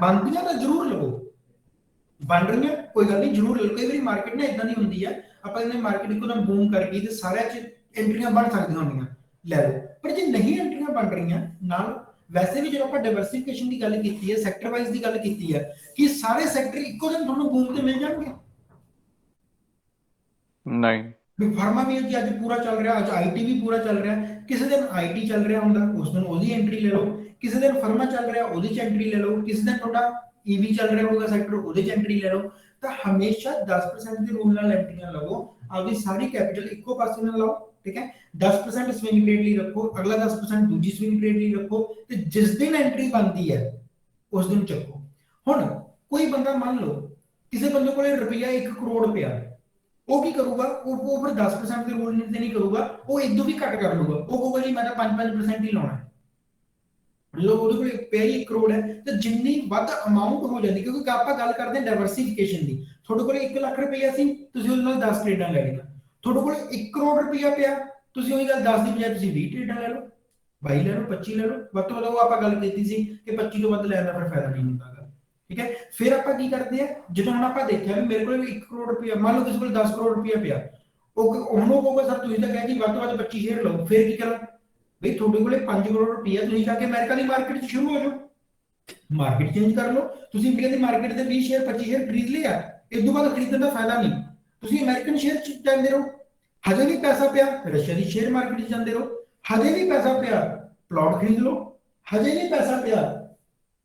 ਬਣਦੀਆਂ ਤਾਂ ਜ਼ਰੂਰ ਲਵੋ, ਬਣ ਰਹੀਆਂ ਕੋਈ ਗੱਲ ਨਹੀਂ, ਜ਼ਰੂਰ ਲਓ। ਕਈ ਵਾਰੀ ਮਾਰਕੀਟ ਨਾ ਇਦਾਂ ਦੀ ਹੁੰਦੀ ਹੈ, ਆਪਾਂ ਕਹਿੰਦੇ ਮਾਰਕੀਟ ਇੱਕਦਮ ਬੂਮ ਕਰ ਗਈ ਤੇ ਸਾਰਿਆਂ 'ਚ ਐਂਟਰੀਆਂ ਬਣ ਸਕਦੀਆਂ ਹੁੰਦੀਆਂ, ਲੈ ਲਓ। ਪਰ ਜੇ ਨਹੀਂ ਐਂਟਰੀਆਂ ਬਣ ਰਹੀਆਂ ਨਾਲ, ਵੈਸੇ ਵੀ ਜਦੋਂ ਆਪਾਂ ਡਾਈਵਰਸਿਫਿਕੇਸ਼ਨ ਦੀ ਗੱਲ ਕੀਤੀ ਹੈ, ਸੈਕਟਰ ਵਾਈਜ਼ ਦੀ ਗੱਲ ਕੀਤੀ ਹੈ, ਕਿ ਸਾਰੇ ਸੈਕਟਰ ਇੱਕੋ ਦਿਨ ਤੁਹਾਨੂੰ ਬੂਮ ਤੇ ਮਿਲ ਜਾਣਗੇ? ਨਹੀਂ। ਵੀ ਫਾਰਮਾ ਵੀ ਅੱਜ ਪੂਰਾ ਚੱਲ ਰਿਹਾ, ਅੱਜ ਆਈਟੀ ਵੀ ਪੂਰਾ ਚੱਲ ਰਿਹਾ, ਕਿਸੇ ਦਿਨ ਆਈਟੀ ਚੱਲ ਰਿਹਾ ਹੁੰਦਾ ਉਸ ਦਿਨ ਉਹਦੀ ਐਂਟਰੀ ਲੈ ਲਓ, ਕਿਸੇ ਦਿਨ ਫਾਰਮਾ ਚੱਲ ਰਿਹਾ ਉਹਦੇ 'ਚ ਐਂਟਰੀ ਲੈ ਲਓ, ਕਿਸੇ ਦਿਨ ਤੁਹਾਡਾ ਈਵੀ ਚੱਲ ਰਿਹਾ ਹੋਊਗਾ ਸੈਕਟਰ, ਉਹਦੇ 'ਚ ਐਂਟਰੀ ਲੈ ਲਓ। ਤਾਂ ਹਮੇਸ਼ਾ 10% ਦੇ ਰੂਲ ਨਾਲ ਐਂਟਰੀਆਂ ਲਵੋ, ਆਪਦੀ ਸਾਰੀ ਕੈਪੀਟਲ ਇੱਕੋ ਪਾਸੇ ਨਾਲ ਲਾਓ, ਠੀਕ ਹੈ। 10% ਸਵਿੰਗ ਟ੍ਰੇਡ ਲਈ ਰੱਖੋ, ਅਗਲਾ 10% ਦੂਜੀ ਸਵਿੰਗ ਟ੍ਰੇਡ ਲਈ ਰੱਖੋ, ਤੇ ਜਿਸ ਦਿਨ ਐਂਟਰੀ ਬਣਦੀ ਹੈ ਉਸ ਦਿਨ ਚੱਕੋ। ਹੁਣ ਕੋਈ ਬੰਦਾ ਮੰਨ ਲਓ ਕਿਸੇ ਬੰਦੇ ਕੋਲੇ ਰੁਪਈਆ 1 ਕਰੋੜ ਪਿਆ, ਉਹ ਕੀ ਕਰੂਗਾ? ਉਹ ਫਿਰ 10% ਦੇ ਰੂਲ ਤੇ ਨਹੀਂ ਕਰੂਗਾ, ਉਹ ਇਦੋਂ ਵੀ ਘੱਟ ਕਰ ਲੂਗਾ, ਉਹ ਕਹੂਗਾ ਜੀ ਮੈਂ ਤਾਂ 5% ਹੀ ਲਾਉਣਾ ਹੈ। ਲੋਕ ਉਹਦੇ ਕੋਲ ਪਿਆ 1 ਕਰੋੜ ਹੈ, ਤੇ ਜਿੰਨੀ ਵੱਧ ਅਮਾਉਂਟ ਹੋ ਜਾਂਦੀ, ਕਿਉਂਕਿ ਆਪਾਂ ਗੱਲ ਕਰਦੇ ਹਾਂ ਡਾਈਵਰਸਿਫਿਕੇਸ਼ਨ ਦੀ, ਤੁਹਾਡੇ ਕੋਲ 1 ਲੱਖ ਰੁਪਇਆ ਸੀ, ਤੁਸੀਂ ਉਹਦੇ ਨਾਲ 10 ਟ੍ਰੇਡਾਂ ਲੈ ਲਈਆਂ। ਤੁਹਾਡੇ ਕੋਲ 1 ਕਰੋੜ ਰੁਪਇਆ ਪਿਆ, ਤੁਸੀਂ ਉਹੀ ਗੱਲ 10 ਦੀ ਬਜਾਏ ਤੁਸੀਂ 20 ਟ੍ਰੇਡਾਂ ਲੈ ਲਓ, 22 ਲੈ ਲਓ, 25 ਲੈ ਲਓ, ਵੱਧ ਤੋਂ ਵੱਧ। ਉਹ ਆਪਾਂ ਗੱਲ ਕੀਤੀ ਸੀ ਕਿ 25 ਤੋਂ ਵੱਧ ਲੈਣ ਦਾ ਫਿਰ ਫਾਇਦਾ ਨਹੀਂ ਹੁੰਦਾ, ਠੀਕ ਹੈ। ਫਿਰ ਆਪਾਂ ਕੀ ਕਰਦੇ ਆ, ਜਦੋਂ ਹੁਣ ਆਪਾਂ ਦੇਖਿਆ ਵੀ ਮੇਰੇ ਕੋਲ 1 ਕਰੋੜ ਰੁਪਇਆ, ਮੰਨ ਲਓ ਕਿਸੇ ਕੋਲ 10 ਕਰੋੜ ਰੁਪਇਆ ਪਿਆ, ਉਹ ਉਹਨੂੰ ਕਹੂਗਾ ਸਰ ਤੁਸੀਂ ਤਾਂ ਕਿਹਾ ਜੀ ਵੱਧ ਤੋਂ ਵੱਧ 25 ਸ਼ੇਅਰ ਲਓ, ਫਿਰ ਕੀ ਕਰਾਂ? ਬਈ ਤੁਹਾਡੇ ਕੋਲੇ 5 ਕਰੋੜ ਰੁਪਇਆ, ਤੁਸੀਂ ਜਾ ਕੇ ਅਮਰੀਕਾ ਦੀ ਮਾਰਕੀਟ 'ਚ ਸ਼ੁਰੂ ਹੋ ਜਾਓ, ਮਾਰਕੀਟ ਚੇਂਜ ਕਰ ਲਓ। ਤੁਸੀਂ ਇੰਡੀਆ ਦੀ ਮਾਰਕੀਟ ਦੇ 20 ਸ਼ੇਅਰ 25 ਸ਼ੇਅਰ ਖਰੀਦ ਲਿਆ, ਇਸ ਤੋਂ ਬਾਅਦ ਖਰੀਦਣ ਦਾ ਫਾਇਦਾ ਨਹੀਂ, ਤੁਸੀਂ ਅਮਰੀਕਨ ਸ਼ੇਅਰ 'ਚ ਜਾਂਦੇ ਰਹੋ, ਹਜੇ ਵੀ ਪੈਸਾ ਪਿਆ ਰਸ਼ੀਆ ਦੀ ਸ਼ੇਅਰ ਮਾਰਕੀਟ 'ਚ ਜਾਂਦੇ ਰਹੋ, ਹਜੇ ਵੀ ਪੈਸਾ ਪਿਆ ਪਲਾਟ ਖਰੀਦ ਲਓ, ਹਜੇ ਵੀ ਪੈਸਾ ਪਿਆ,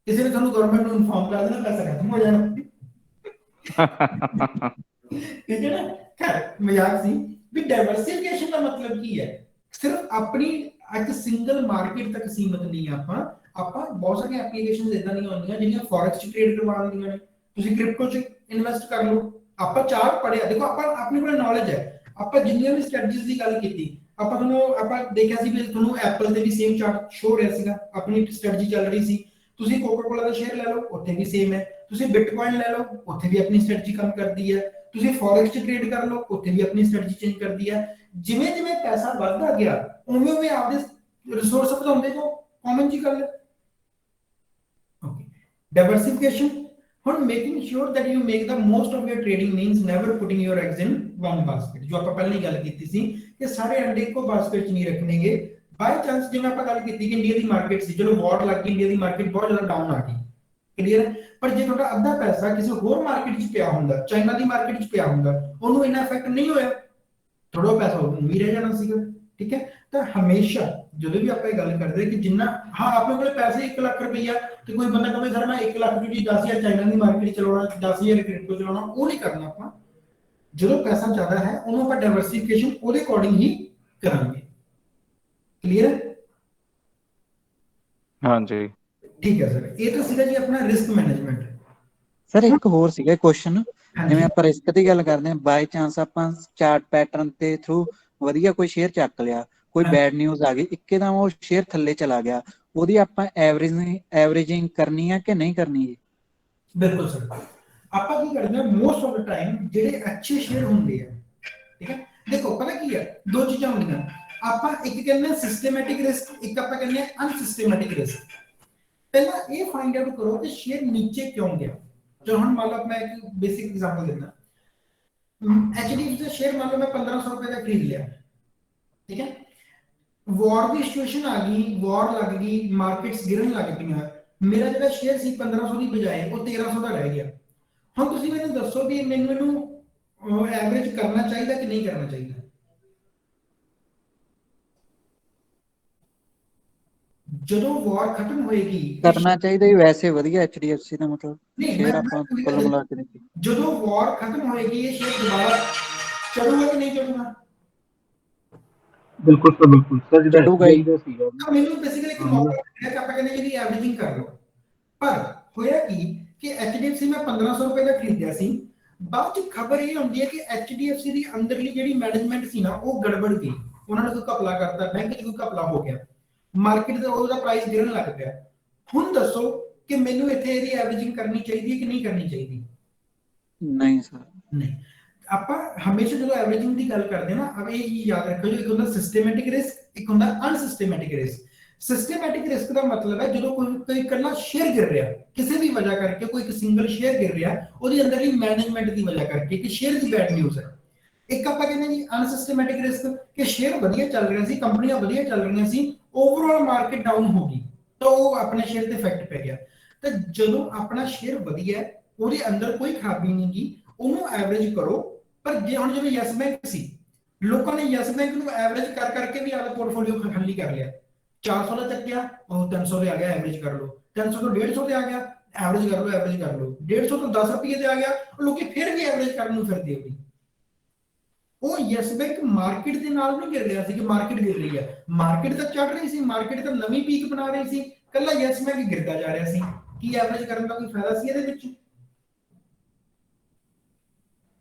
ਕਿਸੇ ਨੇ ਤੁਹਾਨੂੰ ਗਵਰਨਮੈਂਟ ਨੂੰ ਇਨਫਾਰਮ ਕਰ ਦੇਣਾ, ਪੈਸਾ ਖਤਮ ਹੋ ਜਾਣਾ। ਠੀਕ ਹੈ ਨਾ? ਖੈਰ ਮਜ਼ਾਕ ਸੀ। ਵੀ ਡਾਈਵਰਸਿਫਿਕੇਸ਼ਨ ਦਾ ਮਤਲਬ ਕੀ ਹੈ? ਸਿਰਫ ਆਪਣੀ ਇੱਕ ਸਿੰਗਲ ਮਾਰਕੀਟ ਤੱਕ ਸੀਮਤ ਨਹੀਂ ਆਪਾਂ ਬਹੁਤ ਸਾਰੀਆਂ ਐਪਲੀਕੇਸ਼ਨਸ ਇਦਾਂ ਦੀਆਂ ਹੁੰਦੀਆਂ ਜਿਹੜੀਆਂ ਫੋਰੈਕਸ 'ਚ ਟ੍ਰੇਡ ਕਰਵਾ ਦਿੰਦੀਆਂ ਨੇ, ਤੁਸੀਂ ਕ੍ਰਿਪਟੋ 'ਚ ਇਨਵੈਸਟ ਕਰ ਲਓ। ਆਪਾਂ ਚਾਰਟ ਪੜਿਆ, ਦੇਖੋ ਆਪਾਂ ਆਪਣੇ ਕੋਲ ਨੌਲੇਜ ਹੈ, ਆਪਾਂ ਜਿੰਨੀਆਂ ਵੀ ਸਟ੍ਰੈਟਜੀਜ਼ ਦੀ ਗੱਲ ਕੀਤੀ, ਆਪਾਂ ਦੇਖਿਆ ਸੀ ਵੀ ਤੁਹਾਨੂੰ ਐਪਲ ਤੇ ਵੀ ਸੇਮ ਚਾਰਟ ਸ਼ੋ ਹੋ ਰਿਹਾ ਸੀਗਾ, ਆਪਣੀ ਸਟ੍ਰੈਟਜੀ ਚੱਲ ਰਹੀ ਸੀ। ਤੁਸੀਂ ਕੋਕਾ ਕੋਲਾ ਦਾ ਸ਼ੇਅਰ ਲੈ ਲਓ, ਉੱਥੇ ਵੀ ਸੇਮ ਹੈ। ਤੁਸੀਂ ਬਿਟਕੋਇਨ ਲੈ ਲਓ, ਉੱਥੇ ਵੀ ਆਪਣੀ ਸਟ੍ਰੈਟਜੀ ਕੰਮ ਕਰਦੀ ਹੈ। ਤੁਸੀਂ ਫੋਰੈਕਸ 'ਚ ਟ੍ਰੇਡ ਕਰ ਲਓ, ਉੱਥੇ ਵੀ ਆਪਣੀ ਸਟ੍ਰੈਟਜੀ ਚੇਂਜ ਕਰਦੀ ਹੈ। ਜਿਵੇਂ ਜਿਵੇਂ ਪੈਸਾ ਵੱਧਦਾ ਗਿਆ, ਉਵੇਂ ਉਵੇਂ ਆਪਦੇ ਰਿਸੋਰਸ ਵਧਾਉਂਦੇ ਜਾਓ, ਕਾਮਨ ਜੀ ਗੱਲ ਹੈ। Okay, diversification. ਹੁਣ making sure that you make the most of your trading means never putting your eggs in one basket, ਜੋ ਆਪਾਂ ਪਹਿਲਾਂ ਹੀ ਗੱਲ ਕੀਤੀ ਸੀ ਕਿ ਸਾਰੇ ਅੰਡੇ ਇੱਕੋ ਬਾਸਕਟ 'ਚ ਨਹੀਂ ਰੱਖਣਗੇ। ਬਾਈ ਚਾਂਸ ਜਿਵੇਂ ਆਪਾਂ ਗੱਲ ਕੀਤੀ ਕਿ ਇੰਡੀਆ ਦੀ ਮਾਰਕੀਟ ਸੀ, ਚਲੋ ਵਾਰ ਲੱਗ ਗਈ, ਇੰਡੀਆ ਦੀ ਮਾਰਕੀਟ ਬਹੁਤ ਜ਼ਿਆਦਾ ਡਾਊਨ ਆ ਗਈ, ਕਲੀਅਰ ਹੈ। ਪਰ ਜੇ ਤੁਹਾਡਾ ਅੱਧਾ ਪੈਸਾ ਕਿਸੇ ਹੋਰ ਮਾਰਕੀਟ 'ਚ ਪਿਆ ਹੁੰਦਾ, ਚਾਈਨਾ ਦੀ ਮਾਰਕੀਟ 'ਚ ਪਿਆ ਹੁੰਦਾ, ਉਹਨੂੰ ਇੰਨਾ ਇਫੈਕਟ ਨਹੀਂ ਹੋਇਆ, ਥੋੜਾ ਪੈਸਾ ਉਹ ਵੀ ਰਹਿ ਜਾਣਾ ਸੀਗਾ, ਠੀਕ ਹੈ। ਤਾਂ ਹਮੇਸ਼ਾ ਜਦੋਂ ਵੀ ਆਪਾਂ ਇਹ ਗੱਲ ਕਰਦੇ ਕਿ ਜਿੰਨਾ, ਹਾਂ ਆਪਣੇ ਕੋਲੇ ਪੈਸੇ 1 ਲੱਖ ਰੁਪਈਆ, ਤੇ ਕੋਈ ਬੰਦਾ ਕਹੇ ਸਰ ਮੈਂ 1 ਲੱਖ ਜੀ 10,000 ਚਾਈਨਾ ਦੀ ਮਾਰਕੀਟ ਚਲਾਉਣਾ, 10,000 ਕ੍ਰਿਪਟੋ ਚਲਾਉਣਾ, ਉਹ ਨਹੀਂ ਕਰਨਾ ਆਪਾਂ। ਜਦੋਂ ਪੈਸਾ ਜ਼ਿਆਦਾ ਹੈ ਉਹਨੂੰ ਆਪਾਂ ਡਾਈਵਰਸਿਫਿਕੇਸ਼ਨ ਉਹਦੇ ਅਕੋਰਡਿੰਗ ਹੀ ਕਰਾਂਗੇ, ਕਲੀਅਰ ਹੈ? ਹਾਂਜੀ ਠੀਕ ਹੈ ਸਰ, ਇਹ ਤਾਂ ਸੀਗਾ ਜੀ ਆਪਣਾ ਰਿਸਕ ਮੈਨੇਜਮੈਂਟ। ਸਰ ਇੱਕ ਹੋਰ ਸੀਗਾ ਕੁਐਸਚਨ, ਜਿਵੇਂ ਆਪਾਂ ਰਿਸਕ ਦੀ ਗੱਲ ਕਰਦੇ ਹਾਂ, ਬਾਈ ਚਾਂਸ ਆਪਾਂ ਚਾਰਟ ਪੈਟਰਨ ਦੇ ਥਰੂ ਵਧੀਆ ਕੋਈ ਸ਼ੇਅਰ ਚੱਕ ਲਿਆ, ਕੋਈ ਬੈਡ ਨਿਊਜ਼ ਆ ਗਈ, ਇੱਕਦਮ ਉਹ ਸ਼ੇਅਰ ਥੱਲੇ ਚਲਾ ਗਿਆ, ਉਹਦੀ ਆਪਾਂ ਐਵਰੇਜਿੰਗ ਕਰਨੀ ਆ ਕਿ ਨਹੀਂ ਕਰਨੀ ਜੀ? ਬਿਲਕੁਲ ਸਰ, ਆਪਾਂ ਕੀ ਕਰਦੇ ਹਾਂ ਮੋਸਟ ਆਫ ਦ ਟਾਈਮ ਜਿਹੜੇ ਅੱਛੇ ਸ਼ੇਅਰ ਹੁੰਦੇ ਆ, ਠੀਕ ਹੈ, ਦੇਖੋ ਪਤਾ ਕੀ ਹੈ, ਦੋ ਚੀਜ਼ਾਂ ਹੁੰਦੀਆਂ, ਆਪਾਂ ਇੱਕ ਕਹਿੰਦੇ ਸਿਸਟਮੈਟਿਕ ਰਿਸਕ, ਇੱਕ ਆਪਾਂ ਕਹਿੰਦੇ ਅਨਸਿਸਟਮੈਟਿਕ ਰਿਸਕ। ਪਹਿਲਾਂ ਇਹ ਫਾਈਂਡ ਆਊਟ ਕਰੋ ਕਿ ਸ਼ੇਅਰ ਨੀਚੇ ਕਿਉਂ ਗਿਆ। ਚਲੋ ਹੁਣ ਮੰਨ ਲਓ ਮੈਂ ਇੱਕ ਬੇਸਿਕ ਐਗਜ਼ਾਮਪਲ ਦਿੰਦਾ, HDFC ਦਾ ਸ਼ੇਅਰ ਮੰਨ ਲਓ ਮੈਂ 1500 ਰੁਪਏ ਦਾ ਖਰੀਦ ਲਿਆ, ਠੀਕ ਹੈ, ਵਾਰ ਦੀ ਸਿਚੁਏਸ਼ਨ ਆ ਗਈ, ਵਾਰ ਲੱਗ ਗਈ, ਮਾਰਕੀਟਸ ਗਿਰਨ ਲੱਗ ਪਈਆਂ, ਮੇਰਾ ਜਿਹੜਾ ਸ਼ੇਅਰ ਸੀ 1500 ਦੀ ਬਜਾਏ ਉਹ 1300 ਦਾ ਰਹਿ ਗਿਆ। ਹੁਣ ਤੁਸੀਂ ਮੈਨੂੰ ਦੱਸੋ ਵੀ ਮੈਨੂੰ ਇਹਨੂੰ ਐਵਰੇਜ ਕਰਨਾ ਚਾਹੀਦਾ ਕਿ ਨਹੀਂ ਕਰਨਾ ਚਾਹੀਦਾ? ਜਦੋਂ ਵਾਰ ਖਤਮ ਹੋਏਗੀ ਕਰਨਾ ਚਾਹੀਦਾ ਹੀ, ਵੈਸੇ ਵਧੀਆ HDFC ਦਾ ਮਤਲਬ ਨਹੀਂ, ਸ਼ੇਅਰ ਮੈਂ ਆਪਾਂ ਕੁੱਲ ਮਿਲਾ ਕੇ ਦੇਖੀਏ। ਜਦੋਂ ਵਾਰ ਖਤਮ ਹੋਏਗੀ ਇਹ ਸ਼ੇਅਰ ਦੁਬਾਰਾ ਚੜੂਗਾ ਕਿ ਨਹੀਂ ਚੜੂਗਾ? ਬਿਲਕੁਲ ਸਰ, ਬਿਲਕੁਲ ਸਰ, ਜਿਹੜਾ ਚੜੂਗਾ ਹੀ। SBI ਦਾ ਸੀਗਾ ਤਾਂ ਮੈਨੂੰ ਬੇਸਿਕਲੀ ਇੱਕ ਮੌਕਾ ਮਿਲਿਆ ਕਿ ਆਪਾਂ ਕਹਿੰਦੇ ਜਿਹੜੀ ਐਵਰੇਜਿੰਗ ਕਰ ਲਓ। ਪਰ ਹੋਇਆ ਕੀ ਕਿ HDFC ਮੈਂ 1500 ਰੁਪਏ ਦਾ ਖਰੀਦਿਆ ਸੀ, ਬਾਅਦ ਚ ਖਬਰ ਇਹ ਹੁੰਦੀ ਹੈ ਕਿ HDFC ਦੀ ਅੰਦਰਲੀ ਜਿਹੜੀ ਮੈਨੇਜਮੈਂਟ ਸੀ ਨਾ ਉਹ ਗੜਬੜ ਗਈ, ਉਹਨਾਂ ਨੇ ਕੋਈ ਘਪਲਾ ਕਰਤਾ, ਬੈਂਕ 'ਚ ਕੋਈ ਘਪਲਾ ਹੋ ਗਿਆ, ਮਾਰਕੀਟ ਦਾ ਉਹਦਾ ਪ੍ਰਾਈਸ ਗਿਰਨ ਲੱਗ ਪਿਆ। ਹੁਣ ਦੱਸੋ ਕਿ ਮੈਨੂੰ ਇੱਥੇ ਇਹਦੀ ਐਵਰੇਜਿੰਗ ਕਰਨੀ ਚਾਹੀਦੀ ਹੈ ਕਿ ਨਹੀਂ ਕਰਨੀ ਚਾਹੀਦੀ? ਨਹੀਂ ਸਰ, ਨਹੀਂ। ਆਪਾਂ ਹਮੇਸ਼ਾ ਜਦੋਂ ਐਵਰੇਜਿੰਗ ਦੀ ਗੱਲ ਕਰਦੇ ਨਾ, ਅਬ ਇਹ ਚੀਜ਼ ਯਾਦ ਰੱਖੋ, ਇੱਕ ਹੁੰਦਾ ਸਿਸਟਮੈਟਿਕ ਰਿਸਕ, ਇੱਕ ਹੁੰਦਾ ਅਨਸਿਸਟਮੈਟਿਕ ਰਿਸਕ। ਸਿਸਟਮੈਟਿਕ ਰਿਸਕ ਦਾ ਮਤਲਬ ਹੈ ਜਦੋਂ ਕੋਈ ਇਕੱਲਾ ਸ਼ੇਅਰ ਗਿਰ ਰਿਹਾ, ਕਿਸੇ ਵੀ ਵਜ੍ਹਾ ਕਰਕੇ ਕੋਈ ਇੱਕ ਸਿੰਗਲ ਸ਼ੇਅਰ ਗਿਰ ਰਿਹਾ, ਉਹਦੀ ਅੰਦਰਲੀ ਮੈਨੇਜਮੈਂਟ ਦੀ ਵਜ੍ਹਾ ਕਰਕੇ ਕਿ ਸ਼ੇਅਰ ਦੀ ਬੈਡ ਨਿਊਜ਼ ਹੈ। ਇੱਕ ਆਪਾਂ ਕਹਿੰਦੇ ਜੀ ਅਨਸਿਸਟਮੈਟਿਕ ਰਿਸਕ ਕਿ ਸ਼ੇਅਰ ਵਧੀਆ ਚੱਲ ਰਿਹਾ ਸੀ, ਕੰਪਨੀਆਂ ਵਧੀਆ ਚੱਲ ਰਹੀਆਂ ਸੀ, ਓਵਰਆਲ ਮਾਰਕੀਟ ਡਾਊਨ ਹੋ ਗਈ ਤਾਂ ਉਹ ਆਪਣੇ ਸ਼ੇਅਰ ਤੇ ਇਫੈਕਟ ਪੈ ਗਿਆ। ਤਾਂ ਜਦੋਂ ਆਪਣਾ ਸ਼ੇਅਰ ਵਧੀਆ, ਉਹਦੇ ਅੰਦਰ ਕੋਈ ਖਰਾਬੀ ਨਹੀਂ ਗੀ, ਉਹਨੂੰ ਐਵਰੇਜ ਕਰੋ। ਪਰ ਜੇ ਹੁਣ ਜਿਵੇਂ ਯੈਸ ਬੈਂਕ ਸੀ, ਲੋਕਾਂ ਨੇ ਯੈਸ ਬੈਂਕ ਨੂੰ ਐਵਰੇਜ ਕਰ ਕਰਕੇ ਵੀ ਆਪਣਾ ਪੋਰਟਫੋਲੀਓ ਖਾਲੀ ਕਰ ਲਿਆ। 400 ਦਾ ਚੱਕਿਆ, ਉਹ 300 ਤੇ ਆ ਗਿਆ, ਐਵਰੇਜ ਕਰ ਲਓ। 300 ਤੋਂ 150 ਤੇ ਆ ਗਿਆ, ਐਵਰੇਜ ਕਰ ਲਓ, ਐਵਰੇਜ ਕਰ ਲਓ। 150 ਤੋਂ 10 ਰੁਪਏ ਤੇ ਆ ਗਿਆ, ਲੋਕੀ ਫਿਰ ਵੀ ਐਵਰੇਜ ਕਰਨ ਨੂੰ ਫਿਰਦੇ ਹੋਈ। ਉਹ ਯੈਸ ਬੈਂਕ ਮਾਰਕੀਟ ਦੇ ਨਾਲ ਨਹੀਂ ਗਿਰ ਰਿਹਾ ਸੀ ਕਿ ਮਾਰਕੀਟ ਗਿਰ ਰਹੀ ਹੈ, ਮਾਰਕੀਟ ਤਾਂ ਚੜ ਰਹੀ ਸੀ, ਮਾਰਕੀਟ ਤਾਂ ਨਵੀਂ ਪੀਕ ਬਣਾ ਰਹੀ ਸੀ, ਕੱਲਾ ਯੈਸ ਬੈਂਕ ਗਿਰਦਾ ਜਾ ਰਿਹਾ ਸੀ। ਕੀ ਐਵਰੇਜ ਕਰਨ ਦਾ ਕੋਈ ਫਾਇਦਾ ਸੀ ਇਹਦੇ ਵਿੱਚ?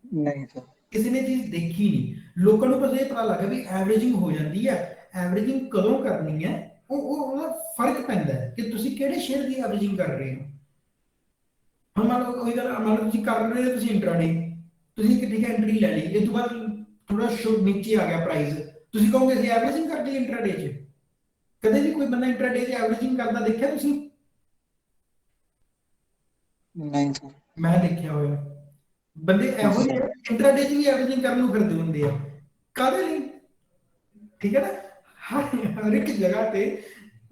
ਨਹੀਂ ਸਰ, ਕਿਸੇ ਨੇ ਚੀਜ਼ ਦੇਖੀ ਨਹੀਂ, ਲੋਕਾਂ ਨੂੰ ਬਸ ਇਹ ਪਤਾ ਲੱਗਾ ਵੀ ਐਵਰੇਜਿੰਗ ਹੋ ਜਾਂਦੀ ਹੈ। ਐਵਰੇਜਿੰਗ ਕਦੋਂ ਕਰਨੀ ਹੈ ਉਹਦਾ ਫਰਕ ਪੈਂਦਾ ਹੈ ਕਿ ਤੁਸੀਂ ਕਿਹੜੇ ਸ਼ੇਅਰ ਦੀ ਐਵਰੇਜਿੰਗ ਕਰ ਰਹੇ ਹੋ। ਹੁਣ ਮੰਨ ਲਓ ਉਹੀ ਗੱਲ, ਮੰਨ ਲਓ ਤੁਸੀਂ ਕਰ ਰਹੇ ਹੋ, ਤੁਸੀਂ ਇੰਟਰਾਡੇ, ਤੁਸੀਂ ਇੱਕ ਠੀਕ ਹੈ ਐਂਟਰੀ ਲੈ ਲਈ, ਇਹ ਤੋਂ ਬਾਅਦ ਥੋੜਾ ਸ਼ੋ ਨੀਚੇ ਆ ਗਿਆ ਪ੍ਰਾਈਸ, ਤੁਸੀਂ ਕਹੋਗੇ ਅਸੀਂ ਐਵਰੇਜਿੰਗ ਕਰਦੇ ਇੰਟਰਾਡੇ 'ਚ? ਕਦੇ ਵੀ ਕੋਈ ਬੰਦਾ ਇੰਟਰਾਡੇ 'ਚ ਐਵਰੇਜਿੰਗ ਕਰਦਾ ਦੇਖਿਆ ਤੁਸੀਂ? ਨਹੀਂ ਸਰ, ਮੈਂ ਦੇਖਿਆ ਹੋਇਆ ਬੰਦੇ ਇਹੋ ਜਿਹੇ ਇੰਟਰਾਡੇ 'ਚ ਵੀ ਐਵਰੇਜਿੰਗ ਕਰਨ ਨੂੰ ਫਿਰਦੇ ਹੁੰਦੇ ਆ, ਕਾਹਦੇ ਲਈ? ਠੀਕ ਹੈ ਨਾ, ਹਰ ਇੱਕ ਜਗ੍ਹਾ ਤੇ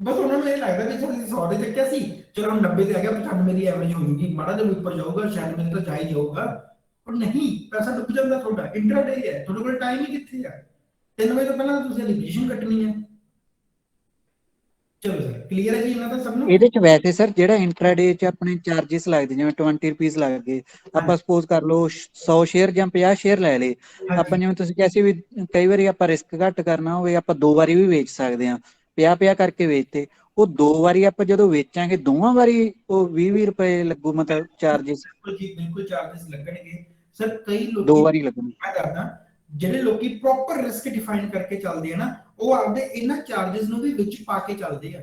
ਬਸ ਉਹਨਾਂ ਨੂੰ ਇਹ ਲੱਗਦਾ ਵੀ ਅਸੀਂ 100 ਦੇ ਚੱਕਿਆ ਸੀ, ਚਲੋ ਹੁਣ 90 ਤੇ ਆ ਗਿਆ, 95 ਦੀ ਐਵਰੇਜ ਹੋ ਜੂਗੀ, ਮਾੜਾ ਜਿਹਾ ਉੱਪਰ ਜਾਊਗਾ, 96 ਤਾਂ ਜਾ ਹੀ ਜਾਊਗਾ। ਪਰ ਨਹੀਂ, ਪੈਸਾ ਡੁੱਬ ਜਾਂਦਾ ਤੁਹਾਡਾ। ਇੰਟਰਾਡੇ ਹੈ, ਤੁਹਾਡੇ ਕੋਲ ਟਾਈਮ ਹੀ ਕਿੱਥੇ ਆ? 3 ਵਜੇ ਤੋਂ ਪਹਿਲਾਂ ਤੁਸੀਂ ਆਪਣੀ ਪੋਜੀਸ਼ਨ ਕੱਟਣੀ ਹੈ। ਚਲੋ ਸਰ, ਕਲੀਅਰ ਹੈ ਜੀ ਇਹਨਾਂ ਦਾ ਸਭ ਨੂੰ? ਇਹਦੇ ਚ ਵੈਸੇ ਸਰ ਜਿਹੜਾ ਇੰਟਰਾਡੇ ਚ ਆਪਣੇ ਚਾਰजेस ਲੱਗਦੇ, ਜਿਵੇਂ 20 ਰੁਪੀਸ ਲੱਗ ਗਏ, ਆਪਾਂ ਸਪੋਜ਼ ਕਰ ਲਓ 100 ਸ਼ੇਅਰ ਜਾਂ 50 ਸ਼ੇਅਰ ਲੈ ਲਏ, ਆਪਾਂ ਜਿਵੇਂ ਤੁਸੀਂ ਕਿਹਾ ਸੀ ਵੀ ਕਈ ਵਾਰੀ ਆਪਾਂ ਰਿਸਕ ਘੱਟ ਕਰਨਾ ਹੋਵੇ, ਆਪਾਂ 2 ਵਾਰੀ ਵੀ ਵੇਚ ਸਕਦੇ ਹਾਂ, 50 ਕਰਕੇ ਵੇਚਤੇ, ਉਹ 2 ਵਾਰੀ ਆਪਾਂ ਜਦੋਂ ਵੇਚਾਂਗੇ ਦੋਵਾਂ ਵਾਰੀ ਉਹ 20 ਰੁਪਏ ਲੱਗੂ, ਮਤਲਬ ਚਾਰजेस? ਬਿਲਕੁਲ ਜੀ, ਬਿਲਕੁਲ ਚਾਰजेस ਲੱਗਣਗੇ ਸਰ। ਕਈ 2 ਲੋਕੀ, ਵਾਰੀ ਲੱਗਣਗੇ। ਮੈਂ ਦੱਸਦਾ, ਜਿਹੜੇ ਲੋਕੀ ਪ੍ਰੋਪਰ ਰਿਸਕ ਡਿਫਾਈਨ ਕਰਕੇ ਚੱਲਦੇ ਆ ਨਾ, ਉਹ ਆਪਦੇ ਇਹਨਾਂ ਚਾਰजेस ਨੂੰ ਵੀ ਵਿੱਚ ਪਾ ਕੇ ਚੱਲਦੇ ਆ।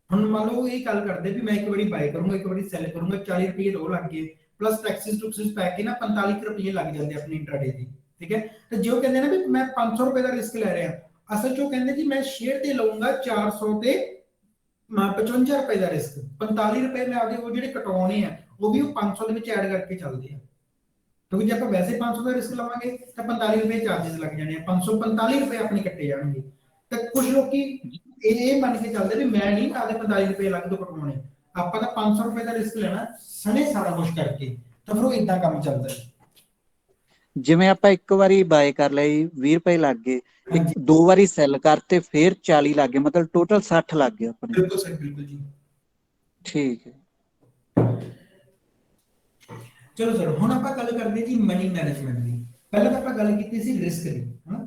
ਹੁਣ ਮੰਨ ਲਓ ਇਹ ਗੱਲ ਕਰਦੇ ਵੀ ਮੈਂ ਇੱਕ ਵਾਰੀ ਬਾਈ ਕਰੂੰਗਾ, ਇੱਕ ਵਾਰੀ ਸੈਲ ਕਰੂੰਗਾ, 40 ਰੁਪਏ ਦੋ ਲੱਗ ਗਏ, ਪਲੱਸ ਟੈਕਸਿਸ ਟੁਕਸਿਸ ਪੈ ਕੇ ਨਾ 45 ਰੁਪਏ ਲੱਗ ਜਾਂਦੇ ਆਪਣੀ ਇੰਟਰਾਡੇ ਦੀ, ਠੀਕ ਹੈ। ਤੇ ਜੋ ਕਹਿੰਦੇ ਨੇ ਵੀ ਮੈਂ 500 ਰੁਪਏ ਦਾ ਰਿਸਕ ਲੈ ਰਿਹਾ, ਅਸਲ ਚੋਂ ਕਹਿੰਦੇ ਜੀ ਮੈਂ ਸ਼ੇਅਰ ਤੇ ਲਊਂਗਾ 400 ਤੇ 55 ਰੁਪਏ ਦਾ ਰਿਸਕ, 45 ਰੁਪਏ ਮੈਂ ਆਪਦੇ ਉਹ ਜਿਹੜੇ ਕਟਾਉਣੇ ਆ ਉਹ ਵੀ ਉਹ 500 ਦੇ ਵਿੱਚ ਐਡ ਕਰਕੇ ਚੱਲਦੇ ਆ। ਕਿਉਂਕਿ ਜੇ ਆਪਾਂ ਵੈਸੇ 500 ਦਾ ਰਿਸਕ ਲਵਾਂਗੇ ਤਾਂ 45 ਰੁਪਏ ਚਾਰजेस ਲੱਗ ਜਾਣੇ ਆ, 545 ਰੁਪਏ ਆਪਣੇ ਕੱਟੇ ਜਾਣਗੇ। ਤਾਂ ਕੁਝ ਲੋਕੀ ਇਹ ਮੰਨ ਕੇ ਚੱਲਦੇ ਵੀ ਮੈਂ ਨਹੀਂ ਆਪਦੇ 45 ਰੁਪਏ ਅਲੱਗ ਤੋਂ ਕਟਾਉਣੇ, ਆਪਾਂ ਤਾਂ 500 ਰੁਪਏ ਦਾ ਰਿਸਕ ਲੈਣਾ ਸਣੇ ਸਾਰਾ ਕੁਝ ਕਰਕੇ, ਤਾਂ ਫਿਰ ਉਹ ਇਦਾਂ ਕੰਮ ਚੱਲਦਾ ਹੈ। ਜਿਵੇਂ ਆਪਾਂ ਇੱਕ ਵਾਰੀ ਬਾਏ ਕਰ ਲਈ 20 ਰੁਪਏ ਲੱਗ ਗਏ, ਇੱਕ 2 ਵਾਰੀ ਸੈਲ ਕਰਤੇ ਫਿਰ 40 ਲੱਗ ਗਏ, ਮਤਲਬ ਟੋਟਲ 60 ਲੱਗ ਗਏ ਆਪਣੇ। ਬਿਲਕੁਲ ਸਹੀ, ਬਿਲਕੁਲ ਜੀ, ਠੀਕ ਹੈ। ਚਲੋ ਸਰ, ਹੁਣ ਆਪਾਂ ਗੱਲ ਕਰਦੇ ਜੀ ਮਨੀ ਮੈਨੇਜਮੈਂਟ ਦੀ। ਪਹਿਲਾਂ ਤਾਂ ਆਪਾਂ ਗੱਲ ਕੀਤੀ ਸੀ ਰਿਸਕ ਦੀ, ਹਨਾ,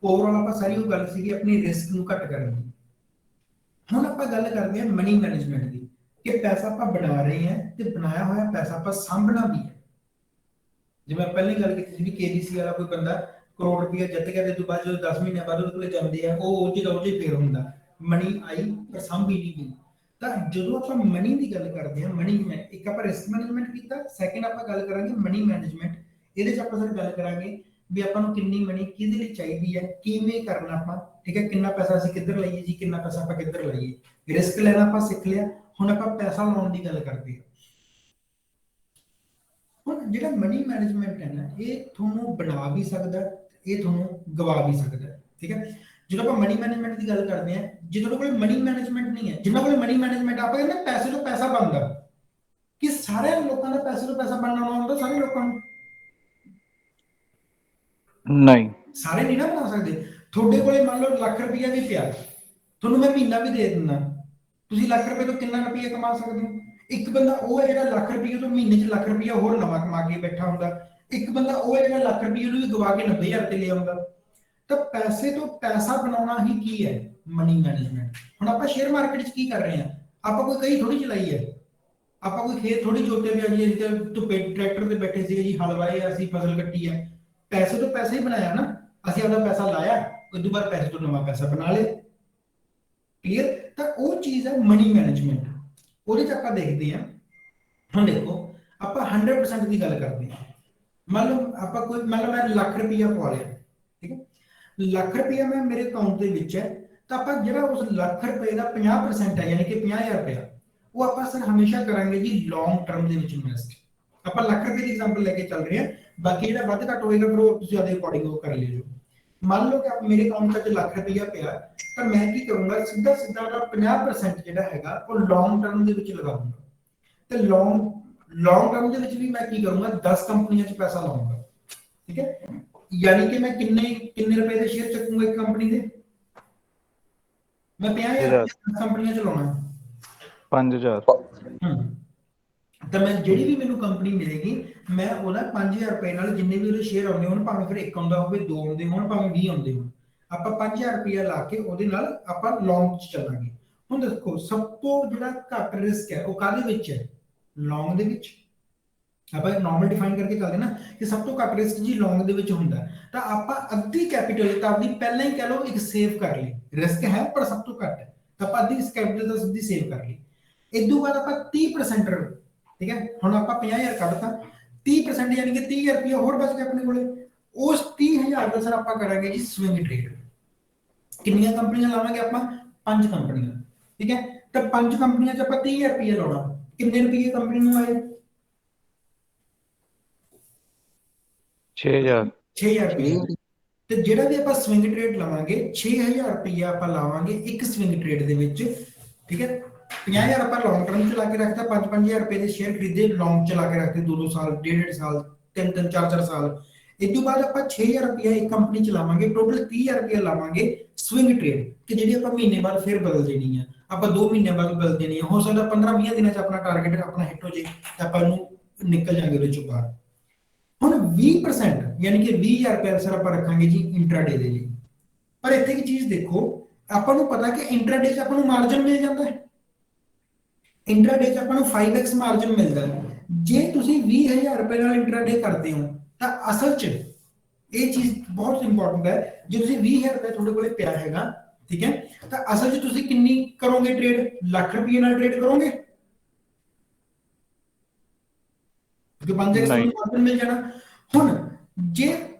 ਓਵਰਆਲ ਆਪਾਂ ਸਾਰੀ ਉਹ ਗੱਲ ਸੀਗੀ ਆਪਣੀ ਰਿਸਕ ਨੂੰ ਘੱਟ ਕਰਨ ਦੀ। ਹੁਣ ਆਪਾਂ ਗੱਲ ਕਰਦੇ ਹਾਂ ਮਨੀ ਮੈਨੇਜਮੈਂਟ ਦੀ, ਕਿ ਪੈਸਾ ਆਪਾਂ ਬਣਾ ਰਹੇ ਹਾਂ ਤੇ ਬਣਾਇਆ ਹੋਇਆ ਪੈਸਾ ਆਪਾਂ ਸਾਂਭਣਾ ਵੀ ਹੈ। ਜਿਵੇਂ ਪਹਿਲਾਂ ਹੀ ਗੱਲ ਕੀਤੀ ਸੀ ਵੀ KBC ਵਾਲਾ ਕੋਈ ਬੰਦਾ ਕਰੋੜ ਰੁਪਇਆ ਜਿੱਤ ਗਿਆ ਤੇ ਤੋਂ ਬਾਅਦ ਜਦੋਂ 10 ਮਹੀਨੇ ਬਾਅਦ ਉਹਦੇ ਕੋਲੇ ਜਾਂਦੇ ਆ ਉਹ ਜਿਹਦਾ ਉਹ ਫੇਰ ਹੁੰਦਾ ਮਨੀ ਆਈ ਪਰ ਸੰਭੀ ਨਹੀਂ ਗਈ। ਤਾਂ ਜਦੋਂ ਆਪਾਂ ਮਨੀ ਦੀ ਗੱਲ ਕਰਦੇ ਹਾਂ, ਮਨੀ ਇੱਕ ਆਪਾਂ ਰਿਸਕ ਮੈਨੇਜਮੈਂਟ ਕੀਤਾ, ਸੈਕੰਡ ਆਪਾਂ ਗੱਲ ਕਰਾਂਗੇ ਮਨੀ ਮੈਨੇਜਮੈਂਟ। ਇਹਦੇ ਚ ਆਪਾਂ ਸਰ ਗੱਲ ਕਰਾਂਗੇ ਵੀ ਆਪਾਂ ਨੂੰ ਕਿੰਨੀ ਮਨੀ ਕਿਹਦੇ ਲਈ ਚਾਹੀਦੀ ਹੈ, ਕਿਵੇਂ ਕਰਨਾ ਆਪਾਂ, ਠੀਕ ਹੈ, ਕਿੰਨਾ ਪੈਸਾ ਅਸੀਂ ਕਿੱਧਰ ਲਾਈਏ ਜੀ, ਕਿੰਨਾ ਪੈਸਾ ਆਪਾਂ ਕਿੱਧਰ ਲਾਈਏ। ਰਿਸਕ ਲੈਣਾ ਆਪਾਂ ਸਿੱਖ ਲਿਆ, ਹੁਣ ਆਪਾਂ ਪੈਸਾ ਲਾਉਣ ਦੀ ਗੱਲ ਕਰਦੇ ਹਾਂ। ਹੁਣ ਜਿਹੜਾ ਮਨੀ ਮੈਨੇਜਮੈਂਟ ਹੈ ਨਾ, ਇਹ ਤੁਹਾਨੂੰ ਬਣਾ ਵੀ ਸਕਦਾ, ਇਹ ਤੁਹਾਨੂੰ ਗਵਾ ਵੀ ਸਕਦਾ, ਠੀਕ ਹੈ। ਜਦੋਂ ਆਪਾਂ ਮਨੀ ਮੈਨੇਜਮੈਂਟ ਦੀ ਗੱਲ ਕਰਦੇ ਹਾਂ, ਜਿਹਨਾਂ ਕੋਲ ਮਨੀ ਮੈਨੇਜਮੈਂਟ ਨਹੀਂ ਹੈ, ਜਿਨ੍ਹਾਂ ਕੋਲ ਮਨੀ ਮੈਨੇਜਮੈਂਟ ਆਪਾਂ ਕਹਿੰਦੇ ਪੈਸੇ ਤੋਂ ਪੈਸਾ ਬਣਦਾ, ਕਿ ਸਾਰੇ ਲੋਕਾਂ ਦਾ ਪੈਸੇ ਤੋਂ ਪੈਸਾ ਬਣਨਾ ਆਉਂਦਾ ਸਾਰੇ ਲੋਕਾਂ ਨੂੰ? ਨਹੀਂ, ਸਾਰੇ ਨਹੀਂ ਨਾ ਬਣਾ ਸਕਦੇ। ਤੁਹਾਡੇ ਕੋਲੇ ਮੰਨ ਲਓ ਲੱਖ ਰੁਪਇਆ ਵੀ ਪਿਆ, ਤੁਹਾਨੂੰ ਮੈਂ ਮਹੀਨਾ ਵੀ ਦੇ ਦਿੰਦਾ, ਤੁਸੀਂ ਲੱਖ ਰੁਪਏ ਤੋਂ ਕਿੰਨਾ ਰੁਪਇਆ ਕਮਾ ਸਕਦੇ ਹੋ? ਇੱਕ ਬੰਦਾ ਉਹ ਹੈ ਜਿਹੜਾ ਲੱਖ ਰੁਪਏ ਤੋਂ ਮਹੀਨੇ 'ਚ ਲੱਖ ਰੁਪਇਆ ਹੋਰ ਨਵਾਂ ਕਮਾ ਕੇ ਬੈਠਾ ਹੁੰਦਾ, ਇੱਕ ਬੰਦਾ ਉਹ ਹੈ ਜਿਹੜਾ ਲੱਖ ਰੁਪਏ ਨੂੰ ਵੀ ਗਵਾ ਕੇ 90,000 ਤੇ ਲੈ ਆਉਂਦਾ। ਤਾਂ ਪੈਸੇ ਤੋਂ ਪੈਸਾ ਬਣਾਉਣਾ ਹੀ ਕੀ ਹੈ? Money management. ਹੁਣ ਆਪਾਂ ਸ਼ੇਅਰ ਮਾਰਕੀਟ 'ਚ ਕੀ ਕਰ ਰਹੇ ਹਾਂ? ਆਪਾਂ ਕੋਈ ਕਹੀ ਥੋੜੀ ਚਲਾਈ ਹੈ, ਆਪਾਂ ਕੋਈ ਖੇਤ ਥੋੜੀ ਜੋਤੇ ਵੀ ਆਜੀ ਧੁੱਪੇ ਟਰੈਕਟਰ ਤੇ ਬੈਠੇ ਸੀਗੇ ਜੀ, ਹਲ ਵਾਏ ਅਸੀਂ ਫਸਲ ਕੱਟੀ ਹੈ। ਪੈਸੇ ਤੋਂ ਪੈਸਾ ਹੀ ਬਣਾਇਆ ਨਾ, ਅਸੀਂ ਆਪਦਾ ਪੈਸਾ ਲਾਇਆ, ਉਸ ਤੋਂ ਬਾਅਦ ਪੈਸੇ ਤੋਂ ਨਵਾਂ ਪੈਸਾ ਬਣਾ ਲਿਆ। ਕਲੀਅਰ? ਤਾਂ ਉਹ ਚੀਜ਼ ਹੈ ਮਨੀ ਮੈਨੇਜਮੈਂਟ। ਉਹਦੇ 'ਚ ਆਪਾਂ ਦੇਖਦੇ ਹਾਂ, ਹੁਣ ਦੇਖੋ ਆਪਾਂ 100% ਦੀ ਗੱਲ ਕਰਦੇ ਹਾਂ। ਮੰਨ ਲਓ ਆਪਾਂ ਕੋਈ, ਮੰਨ ਲਓ ਮੈਂ ਲੱਖ ਰੁਪਇਆ ਪਵਾ ਲਿਆ, ਠੀਕ ਹੈ, ਲੱਖ ਰੁਪਇਆ ਮੈਂ ਮੇਰੇ ਅਕਾਊਂਟ ਦੇ ਵਿੱਚ ਹੈ, ਤਾਂ ਆਪਾਂ ਜਿਹੜਾ ਉਸ ਲੱਖ ਰੁਪਏ ਦਾ 50% ਹੈ, ਯਾਨੀ ਕਿ 50,000 ਰੁਪਇਆ, ਉਹ ਆਪਾਂ ਸਰ ਹਮੇਸ਼ਾ ਕਰਾਂਗੇ ਜੀ ਲੌਂਗ ਟਰਮ ਦੇ ਵਿੱਚ ਇਨਵੈਸਟ। ਆਪਾਂ ਲੱਖ ਰੁਪਏ ਦੀ ਐਗਜ਼ਾਮਪਲ ਲੈ ਕੇ ਚੱਲ ਰਹੇ ਹਾਂ, ਬਾਕੀ ਜਿਹੜਾ ਵੱਧ ਘੱਟ ਹੋਏਗਾ ਫਿਰ ਉਹ ਤੁਸੀਂ ਆਪਦੇ ਅਕੋਰਡਿੰਗ ਉਹ ਕਰ ਲਿਓ। ਮੰਨ ਲਓ ਕਿ ਮੇਰੇ ਅਕਾਊਂਟ 'ਚ ਲੱਖ ਰੁਪਇਆ ਪਿਆ, ਤਾਂ ਮੈਂ ਕੀ ਕਰੂੰਗਾ, ਸਿੱਧਾ ਸਿੱਧਾ ਉਹਦਾ 50% ਜਿਹੜਾ ਹੈਗਾ ਉਹ ਲੌਂਗ ਟਰਮ ਦੇ ਵਿੱਚ ਲਗਾਉਂਗਾ। ਤੇ ਲੌਂਗ ਟਰਮ ਦੇ ਵਿੱਚ ਵੀ ਮੈਂ ਕੀ ਕਰੂੰਗਾ, 10 ਕੰਪਨੀਆਂ 'ਚ ਪੈਸਾ ਲਾਉਂਗਾ, ਠੀਕ ਹੈ। ਯਾਨੀ ਕਿ ਮੈਂ ਕਿੰਨੇ ਰੁਪਏ ਦੇ ਸ਼ੇਅਰ ਚੱਕੂੰਗਾ ਇੱਕ ਕੰਪਨੀ ਦੇ? ਮੈਂ 50,000 ਕੰਪਨੀਆਂ 'ਚ ਲਾਉਣਾ, 5,000। ਤਾਂ ਮੈਂ ਜਿਹੜੀ ਵੀ ਮੈਨੂੰ ਕੰਪਨੀ ਮਿਲੇਗੀ, ਮੈਂ ਉਹਦਾ 5,000 ਰੁਪਏ ਨਾਲ ਜਿੰਨੇ ਵੀ ਉਹਦੇ ਸ਼ੇਅਰ ਆਉਂਦੇ ਹੋਣ, ਭਾਵੇਂ ਫਿਰ ਇੱਕ ਆਉਂਦਾ ਹੋਵੇ, 2 ਆਉਂਦੇ ਹੋਣ, ਭਾਵੇਂ 20 ਆਉਂਦੇ ਹੋਣ, ਆਪਾਂ 5,000 ਰੁਪਇਆ ਲਾ ਕੇ ਉਹਦੇ ਨਾਲ ਆਪਾਂ ਲੌਂਗ 'ਚ ਚੱਲਾਂਗੇ। ਹੁਣ ਦੇਖੋ ਸਭ ਤੋਂ ਜਿਹੜਾ ਘੱਟ ਰਿਸਕ ਹੈ ਉਹ ਕਾਹਦੇ ਵਿੱਚ ਹੈ? ਲੌਂਗ ਦੇ ਵਿੱਚ। ਆਪਾਂ ਨਾਰਮਲ ਡਿਫਾਈਨ ਕਰਕੇ ਚੱਲਦੇ ਨਾ ਕਿ ਸਭ ਤੋਂ ਘੱਟ ਰਿਸਕ ਜੀ ਲੌਂਗ ਦੇ ਵਿੱਚ ਹੁੰਦਾ। ਤਾਂ ਆਪਾਂ ਅੱਧੀ ਕੈਪੀਟਲ ਤਾਂ ਆਪਦੀ ਪਹਿਲਾਂ ਹੀ ਕਹਿ ਲਓ ਇੱਕ ਸੇਵ ਕਰ ਲਈ, ਰਿਸਕ ਹੈ ਪਰ ਸਭ ਤੋਂ ਘੱਟ ਹੈ, ਤਾਂ ਆਪਾਂ ਅੱਧੀ ਕੈਪੀਟਲ ਤਾਂ ਸਿੱਧੀ ਸੇਵ ਕਰ ਲਈ। ਇਸ ਤੋਂ ਬਾਅਦ ਆਪਾਂ 30%, ਠੀਕ ਹੈ, ਹੁਣ ਆਪਾਂ 50,000 ਕੱਢਤਾ, 30% ਯਾਨੀ ਕਿ 30,000 ਰੁਪਇਆ ਹੋਰ ਬਚ ਗਿਆ ਆਪਣੇ ਕੋਲੇ। ਉਸ 30,000 ਦਾ ਸਰ ਆਪਾਂ ਕਰਾਂਗੇ ਜੀ ਸਵਿੰਗ ਟ੍ਰੇਡ। ਕਿੰਨੀਆਂ ਕੰਪਨੀਆਂ ਲਾਵਾਂਗੇ ਆਪਾਂ? 5 ਕੰਪਨੀਆਂ, ਠੀਕ ਹੈ। ਤਾਂ 5 ਕੰਪਨੀਆਂ 'ਚ ਆਪਾਂ 30,000 ਰੁਪਇਆ ਲਾਉਣਾ, ਕਿੰਨੇ ਰੁਪਏ ਕੰਪਨੀ ਨੂੰ ਆਏ? 6,000। 6,000 ਰੁਪਇਆ। ਤੇ ਜਿਹੜਾ ਵੀ ਆਪਾਂ ਸਵਿੰਗ ਟ੍ਰੇਡ ਲਵਾਂਗੇ, 6,000 ਰੁਪਇਆ ਆਪਾਂ ਲਾਵਾਂਗੇ ਇੱਕ ਸਵਿੰਗ ਟ੍ਰੇਡ ਦੇ ਵਿੱਚ, ਠੀਕ ਹੈ। 50,000 ਆਪਾਂ ਲੌਂਗ ਟਰਮ 'ਚ ਲਾ ਕੇ ਰੱਖਤਾ, 5,000 ਰੁਪਏ ਦੇ ਸ਼ੇਅਰ ਖਰੀਦੇ, ਲੌਂਗ 'ਚ ਲਾ ਕੇ ਰੱਖਦੇ 2-2 ਸਾਲ, 1.5 ਸਾਲ, 3-3, 4-4 ਸਾਲ। ਇਸ ਤੋਂ ਬਾਅਦ ਆਪਾਂ 6,000 ਰੁਪਇਆ ਇੱਕ ਕੰਪਨੀ 'ਚ ਲਾਵਾਂਗੇ, ਟੋਟਲ 30,000 ਰੁਪਇਆ ਲਾਵਾਂਗੇ ਸਵਿੰਗ ਟ੍ਰੇਡ, ਕਿ ਜਿਹੜੀ ਆਪਾਂ ਮਹੀਨੇ ਬਾਅਦ ਫਿਰ ਬਦਲ ਦੇਣੀ ਆ, ਆਪਾਂ 2 ਮਹੀਨਿਆਂ ਬਾਅਦ ਬਦਲ ਦੇਣੀ ਆ। ਹੋ ਸਕਦਾ 15-20 ਦਿਨਾਂ 'ਚ ਆਪਣਾ ਟਾਰਗੇਟ ਆਪਣਾ ਹਿੱਟ ਹੋ ਜੇ, ਤਾਂ ਆਪਾਂ ਨੂੰ ਨਿਕਲ ਜਾਾਂਗੇ ਉਹਦੇ 'ਚੋਂ ਬਾਹਰ। ਹੁਣ 20% ਯਾਨੀ ਕਿ 20,000 ਰੁਪਏ ਸਰ ਆਪਾਂ ਰੱਖਾਂਗੇ ਜੀ ਇੰਟਰਾਡੇ ਦੇ ਲਈ। ਪਰ ਇੱਥੇ ਇੱਕ ਚੀਜ਼ ਦੇਖੋ, ਆਪਾਂ ਨੂੰ ਪਤਾ ਕਿ ਇੰਟਰਾਡੇ 'ਚ ਆਪਾਂ ਨੂੰ ਮਾਰਜਨ ਮਿਲ ਜਾਂਦਾ ਹੈ, ਇੰਟਰਾਡੇ 'ਚ ਆਪਾਂ ਨੂੰ 5x ਮਾਰਜਨ ਮਿਲਦਾ ਹੈ। ਜੇ ਤੁਸੀਂ 20,000 ਰੁਪਏ ਨਾਲ ਇੰਟਰਾਡੇ ਕਰਦੇ ਹੋ ਤਾਂ ਅਸਲ 'ਚ ਇਹ ਚੀਜ਼ ਬਹੁਤ ਇੰਪੋਰਟੈਂਟ ਹੈ। ਜੇ ਤੁਸੀਂ 20,000 ਰੁਪਏ ਤੁਹਾਡੇ ਕੋਲੇ ਪਿਆ ਹੈਗਾ, ਠੀਕ ਹੈ, ਤਾਂ ਅਸਲ 'ਚ ਤੁਸੀਂ ਕਿੰਨੀ ਕਰੋਗੇ ਟ੍ਰੇਡ? ਲੱਖ ਰੁਪਏ ਨਾਲ ਟ੍ਰੇਡ ਕਰੋਗੇ? ਕਿ 5x ਮਾਰਜਨ ਮਿਲ ਜਾਣਾ। ਹੁਣ ਜੇ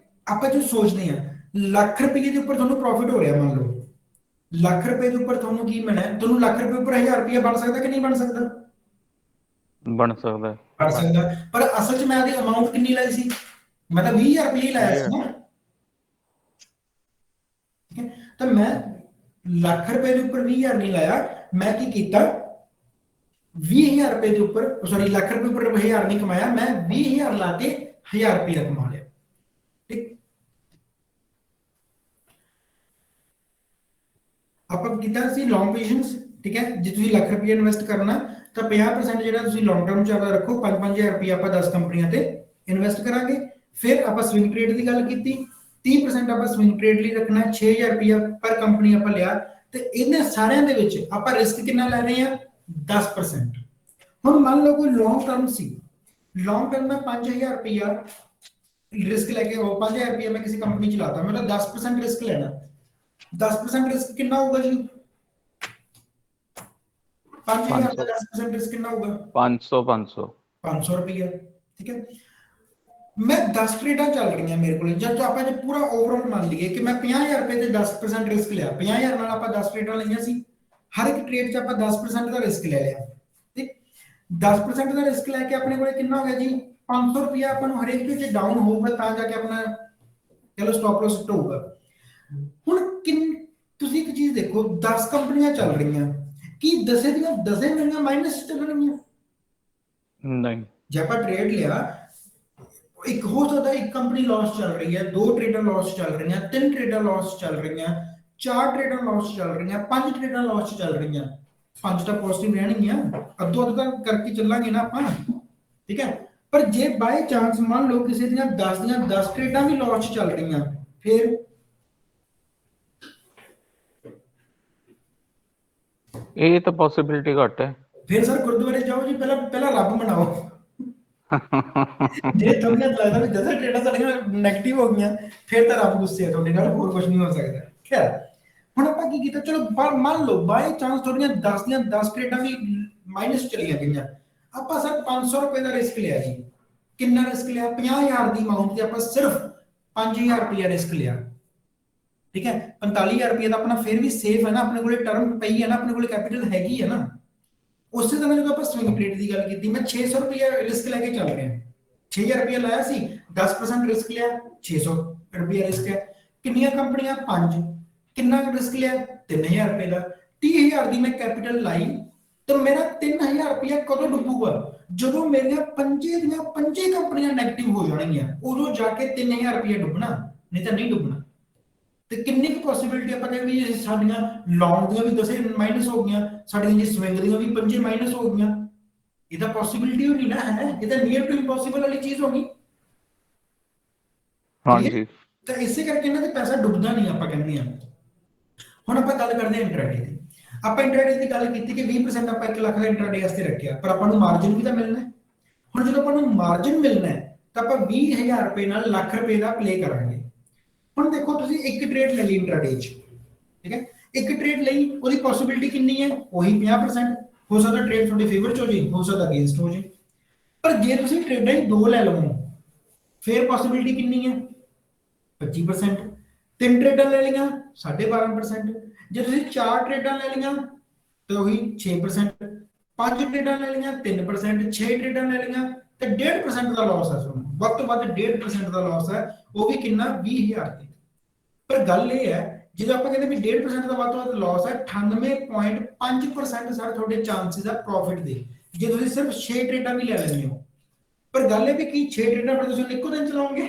ਆਪਾਂ ਜੋ ਸੋਚਦੇ ਹਾਂ ਲੱਖ ਰੁਪਏ ਦੇ ਉੱਪਰ ਤੁਹਾਨੂੰ ਪ੍ਰੋਫਿਟ ਹੋ ਰਿਹਾ, ਮੰਨ ਲਓ ਲੱਖ ਰੁਪਏ ਦੇ ਉੱਪਰ ਤੁਹਾਨੂੰ ਕੀ ਮਿਲਿਆ, ਤੁਹਾਨੂੰ ਲੱਖ ਰੁਪਏ ਉੱਪਰ 1,000 ਰੁਪਏ ਬਣ ਸਕਦਾ ਕਿ ਨਹੀਂ ਬਣ ਸਕਦਾ? ਬਣ ਸਕਦਾ। ਬਣ ਸਕਦਾ। ਪਰ ਅਸਲ 'ਚ ਮੈਂ ਉਹਦੀ ਅਮਾਉਂਟ ਕਿੰਨੀ ਲਾਈ ਸੀ? ਮੈਂ ਤਾਂ 20,000 ਰੁਪਏ ਹੀ ਲਾਇਆ ਸੀ ਨਾ, ਠੀਕ ਹੈ। ਤਾਂ ਮੈਂ ਲੱਖ ਰੁਪਏ ਦੇ ਉੱਪਰ 20,000 ਨਹੀਂ ਲਾਇਆ, ਮੈਂ ਕੀ ਕੀਤਾ, 20,000 ਰੁਪਏ ਦੇ ਉੱਪਰ, ਸੌਰੀ ਲੱਖ ਰੁਪਏ ਉੱਪਰ 1,000 ਨਹੀਂ ਕਮਾਇਆ, ਮੈਂ 20,000 ਲਾ ਕੇ 1,000 ਰੁਪਏ ਕਮਾ ਲਿਆ, ਠੀਕ। ਆਪਾਂ ਕੀਤਾ ਸੀ ਲੌਂਗ ਪੋਜੀਸ਼ਨਸ, ਠੀਕ ਹੈ। ਜੇ ਤੁਸੀਂ ਲੱਖ ਰੁਪਏ ਇਨਵੈਸਟ ਕਰਨਾ ਤਾਂ 50% ਜਿਹੜਾ ਤੁਸੀਂ ਲੌਂਗ ਟਰਮ 'ਚ ਆਪਦਾ ਰੱਖੋ, 5-5,000 ਰੁਪਏ ਆਪਾਂ 10 ਕੰਪਨੀਆਂ ਤੇ ਇਨਵੈਸਟ ਕਰਾਂਗੇ। ਫਿਰ ਆਪਾਂ ਸਵਿੰਗ ਟ੍ਰੇਡ ਦੀ ਗੱਲ ਕੀਤੀ, 30% ਆਪਾਂ ਸਵਿੰਗ ਟ੍ਰੇਡ ਲਈ ਰੱਖਣਾ, 6,000 ਰੁਪਏ ਪਰ ਕੰਪਨੀ ਆਪਾਂ ਲਿਆ। ਤੇ ਇਹਨਾਂ ਸਾਰਿਆਂ ਦੇ ਵਿੱਚ ਆਪਾਂ ਰਿਸਕ ਕਿੰਨਾ ਲੈ ਰਹੇ ਹਾਂ? 10%। ਹੁਣ ਮੰਨ ਲਓ ਕੋਈ ਲੌਂਗ ਟਰਮ ਸੀ, ਲੌਂਗ ਟਰਮ ਦਾ 5,000 ਰੁਪਇਆ रिस्क लेके 5000 रुपया मैं किसी कंपनी चलाता, मैं 10% रिस्क लेना, 10% रिस्क कितना होगा जी? 5000 का 10% रिस्क कितना होगा? 500 रुपया, ठीक है। मैं 10 ट्रेडा चल रही हैं मेरे को, जब आप पूरा ओवरऑल मान लीजिए कि मैं 50000 रुपए से 10% रिस्क लिया, 50000 ਨਾਲ ਆਪਾਂ 10 ट्रेडा ਲਈਆਂ ਸੀ, हर एक ट्रेड ਚ ਆਪਾਂ 10% ਦਾ ਰਿਸਕ ਲੈ ਲਿਆ, ਠੀਕ। 10% ਦਾ ਰਿਸਕ ਲੈ ਕੇ ਆਪਣੇ ਕੋਲੇ ਕਿੰਨਾ ਹੋ ਗਿਆ ਜੀ? 500 रुपया ਆਪਾਂ ਨੂੰ ਹਰੇਕ ਵਿੱਚ ਡਾਊਨ ਹੋਊਗਾ ਤਾਂ ਜਾ ਕੇ ਆਪਣਾ ਚਲੋ ਸਟਾਪ ਲਾਸ ਹਿੱਟ ਹੋਊਗਾ। ਹੁਣ ਤੁਸੀਂ ਇੱਕ ਚੀਜ਼ ਦੇਖੋ, 10 ਕੰਪਨੀਆਂ ਚੱਲ ਰਹੀਆਂ, ਕੀ 10 ਦੀਆਂ 10 ਮੇਰੀਆਂ ਮਾਈਨਸ ਚੱਲਣਗੀਆਂ? नहीं। ਜੇ ਆਪਾਂ ਟ੍ਰੇਡ ਲਿਆ, ਇੱਕ ਹੋ ਸਕਦਾ ਇੱਕ ਕੰਪਨੀ ਲਾਸ ਚੱਲ ਰਹੀ ਹੈ, 2 ਟ੍ਰੇਡਰ ਲਾਸ ਚੱਲ ਰਹੀਆਂ, 3 ਟ੍ਰੇਡਰ ਲਾਸ ਚੱਲ ਰਹੀਆਂ, 4 ਟ੍ਰੇਡਰ ਲਾਸ ਚੱਲ ਰਹੀਆਂ, 5 ਟ੍ਰੇਡਰ ਲਾਸ ਚੱਲ ਰਹੀਆਂ, 5 ਤਾਂ ਪੋਜ਼ਿਟਿਵ ਰਹਿਣਗੀਆਂ, ਅੱਧੋ ਅੱਧ ਤਾਂ ਕਰਕੇ ਚੱਲਾਂਗੇ ਨਾ ਆਪਾਂ, ਠੀਕ ਹੈ। ਪਰ ਜੇ ਬਾਈ ਚਾਂਸ ਮੰਨ ਲਓ ਕਿਸੇ ਦੀਆਂ 10 ਟ੍ਰੇਡਾਂ ਵੀ ਲਾਸ ਚੱਲ ਰਹੀਆਂ, ਫਿਰ ਇਹ ਤਾਂ ਪੋਸਿਬਿਲਿਟੀ ਘੱਟ ਹੈ। ਫਿਰ ਸਰ ਗੁਰਦੁਆਰੇ ਜਾਓ ਜੀ, ਪਹਿਲਾਂ ਰੱਬ ਮਨਾਓ। ਜੇ ਤੁਹਾਨੂੰ ਲੱਗਦਾ ਵੀ 10 ਟ੍ਰੇਡਾਂ ਸਾਡੀਆਂ ਨੈਗੇਟਿਵ ਹੋ ਗਈਆਂ, ਫਿਰ ਤਾਂ ਰੱਬ ਗੁੱਸੇ ਆ ਤੁਹਾਡੇ ਨਾਲ, ਹੋਰ ਕੁਝ ਨਹੀਂ ਹੋ ਸਕਦਾ। ਖੈਰ ਹੁਣ ਆਪਾਂ ਕੀ ਕੀਤਾ, ਚਲੋ ਮੰਨ ਲਓ ਬਾਈ ਚਾਂਸ ਤੁਹਾਡੀਆਂ 10 ਦੀਆਂ 10 ਟ੍ਰੇਡਾਂ ਵੀ ਮਾਈਨਸ ਚਲੀਆਂ ਗਈਆਂ, ਆਪਾਂ ਸਰ 500 ਰੁਪਏ ਦਾ ਰਿਸਕ ਲਿਆ ਜੀ। ਕਿੰਨਾ ਰਿਸਕ ਲਿਆ? 50000 ਦੀ ਅਮਾਉਂਟ ਤੇ ਆਪਾਂ ਸਿਰਫ 5000 ਰੁਪਇਆ ਰਿਸਕ ਲਿਆ, ਠੀਕ ਹੈ। 45000 ਰੁਪਏ ਦਾ ਆਪਣਾ ਫਿਰ ਵੀ ਸੇਫ ਹੈ ਨਾ, ਆਪਣੇ ਕੋਲੇ ਟਰਮ ਪਈ ਹੈ ਨਾ, ਆਪਣੇ ਕੋਲੇ ਕੈਪੀਟਲ ਹੈਗੀ ਹੈ ਨਾ। ਉਸੇ ਤਰ੍ਹਾਂ ਜਦੋਂ ਆਪਾਂ ਸਵਿੰਗ ਟ੍ਰੇਡ ਦੀ ਗੱਲ ਕੀਤੀ, ਮੈਂ 600 ਰੁਪਏ ਰਿਸਕ ਲੈ ਕੇ ਚੱਲ ਰਿਹਾ, 6000 ਰੁਪਏ ਲਾਇਆ ਸੀ, 10% ਰਿਸਕ ਲਿਆ, 600 ਰੁਪਏ ਰਿਸਕ ਹੈ। ਕਿੰਨੀਆਂ ਕੰਪਨੀਆਂ? 5। ਕਿੰਨਾ ਰਿਸਕ ਲਿਆ? 3000 ਰੁਪਏ ਦਾ। 30000 ਦੀ ਮੈਂ ਕੈਪੀਟਲ ਲਾਈ, ਤੇ ਮੇਰਾ 3000 ਰੁਪਏ ਕਦੋਂ ਡੁੱਬੂਗਾ? ਜਦੋਂ ਮੇਰੀਆਂ 5 ਕੰਪਨੀਆਂ ਨੈਗੇਟਿਵ ਹੋ ਜਾਣਗੀਆਂ, ਉਦੋਂ ਜਾ ਕੇ 3000 ਰੁਪਏ ਡੁੱਬਣਾ, ਨਹੀਂ ਤਾਂ ਨਹੀਂ ਡੁੱਬਣਾ। ਤੇ ਕਿੰਨੀ ਕੁ ਪੋਸਿਬਿਲਿਟੀ ਆਪਾਂ ਕਹਿੰਦੇ ਵੀ ਸਾਡੀਆਂ ਲੌਂਗ ਦੀਆਂ ਵੀ 10 ਮਾਈਨਸ ਹੋ ਗਈਆਂ, ਸਾਡੀਆਂ ਜੀ ਸਵਿੰਗ ਦੀਆਂ ਵੀ 5 ਮਾਈਨਸ ਹੋ ਗਈਆਂ, ਇਹ ਤਾਂ ਪੋਸਿਬਿਲਿਟੀ ਹੋਣੀ ਨਾ ਹੈ, ਇਹ ਤਾਂ ਨੀਅਰ ਟੂ ਇੰਪੋਸੀਬਲ ਵਾਲੀ ਚੀਜ਼ ਹੋਣੀ। ਹਾਂਜੀ, ਤਾਂ ਇਸੇ ਕਰਕੇ ਇਹਨਾਂ ਦੇ ਪੈਸਾ ਡੁੱਬਦਾ ਨਹੀਂ, ਆਪਾਂ ਕਹਿੰਦੇ ਆ। ਹੁਣ ਆਪਾਂ ਗੱਲ ਕਰਦੇ ਹਾਂ ਇੰਟਰਾਡੇ ਦੀ। ਆਪਾਂ ਇੰਟਰਾਡੇ ਦੀ ਗੱਲ ਕੀਤੀ ਕਿ 20% ਆਪਾਂ 1 ਲੱਖ ਦਾ ਇੰਟਰਾਡੇ ਵਾਸਤੇ ਰੱਖਿਆ, ਪਰ ਆਪਾਂ ਨੂੰ ਮਾਰਜਿਨ ਵੀ ਤਾਂ ਮਿਲਣਾ ਹੈ। ਹੁਣ ਜਦੋਂ ਆਪਾਂ ਨੂੰ ਮਾਰਜਿਨ ਮਿਲਣਾ ਹੈ ਤਾਂ ਆਪਾਂ 20000 ਰੁਪਏ ਨਾਲ ਲੱਖ ਰੁਪਏ ਦਾ ਪਲੇ ਕਰਾਂਗੇ। ਹੁਣ ਦੇਖੋ ਤੁਸੀਂ ਇੱਕ ਟ੍ਰੇਡ ਲੈ ਲਈ ਇੰਟਰਾਡੇ 'ਚ, ਠੀਕ ਹੈ। ਇੱਕ ਟ੍ਰੇਡ ਲਈ, ਉਹਦੀ ਪੋਸਿਬਿਲਿਟੀ ਕਿੰਨੀ ਹੈ? ਉਹੀ 50%। ਹੋ ਸਕਦਾ ਟ੍ਰੇਡ ਤੁਹਾਡੇ ਫੇਵਰ 'ਚ ਹੋ ਜੇ, ਹੋ ਸਕਦਾ ਅਗੇਂਸਟ ਹੋ ਜੇ। ਪਰ ਜੇ ਤੁਸੀਂ ਟ੍ਰੇਡਾਂ ਹੀ 2 ਲੈ ਲਵੋ, ਫਿਰ ਪੋਸਿਬਿਲਿਟੀ ਕਿੰਨੀ ਹੈ? 25%। 3 ਟ੍ਰੇਡਾਂ ਲੈ ਲਈਆਂ, 12.5%। ਜੇ ਤੁਸੀਂ 4 ਟ੍ਰੇਡਾਂ ਲੈ ਲਈਆਂ ਤਾਂ ਉਹੀ 6%। 5 ਟ੍ਰੇਡਾਂ ਲੈ ਲਈਆਂ 3%, 6 ਟ੍ਰੇਡਾਂ ਲੈ ਲਈਆਂ ਤੇ 1.5% ਦਾ ਲਾਸ ਹੈ ਤੁਹਾਨੂੰ, ਵੱਧ ਤੋਂ ਵੱਧ 1.5% ਦਾ ਲਾਸ ਹੈ, ਉਹ ਵੀ ਕਿੰਨਾ? 20000 ਦੀ। ਪਰ ਗੱਲ ਇਹ ਹੈ, ਜਦੋਂ ਆਪਾਂ ਕਹਿੰਦੇ ਵੀ 1.5% ਦਾ ਵੱਧ ਤੋਂ ਵੱਧ ਲਾਸ ਹੈ, 98.5% ਸਰ ਤੁਹਾਡੇ ਚਾਂਸਸ ਆ ਪ੍ਰੋਫਿਟ ਦੇ, ਜੇ ਤੁਸੀਂ ਸਿਰਫ 6 ਟ੍ਰੇਡਾਂ ਵੀ ਲੈ ਲੈਂਦੇ ਹੋ। ਪਰ ਗੱਲ ਇਹ ਵੀ ਕੀ 6 ਟ੍ਰੇਡਾਂ ਪਰ ਤੁਸੀਂ ਇੱਕੋ ਦਿਨ ਚਲਾਓਗੇ?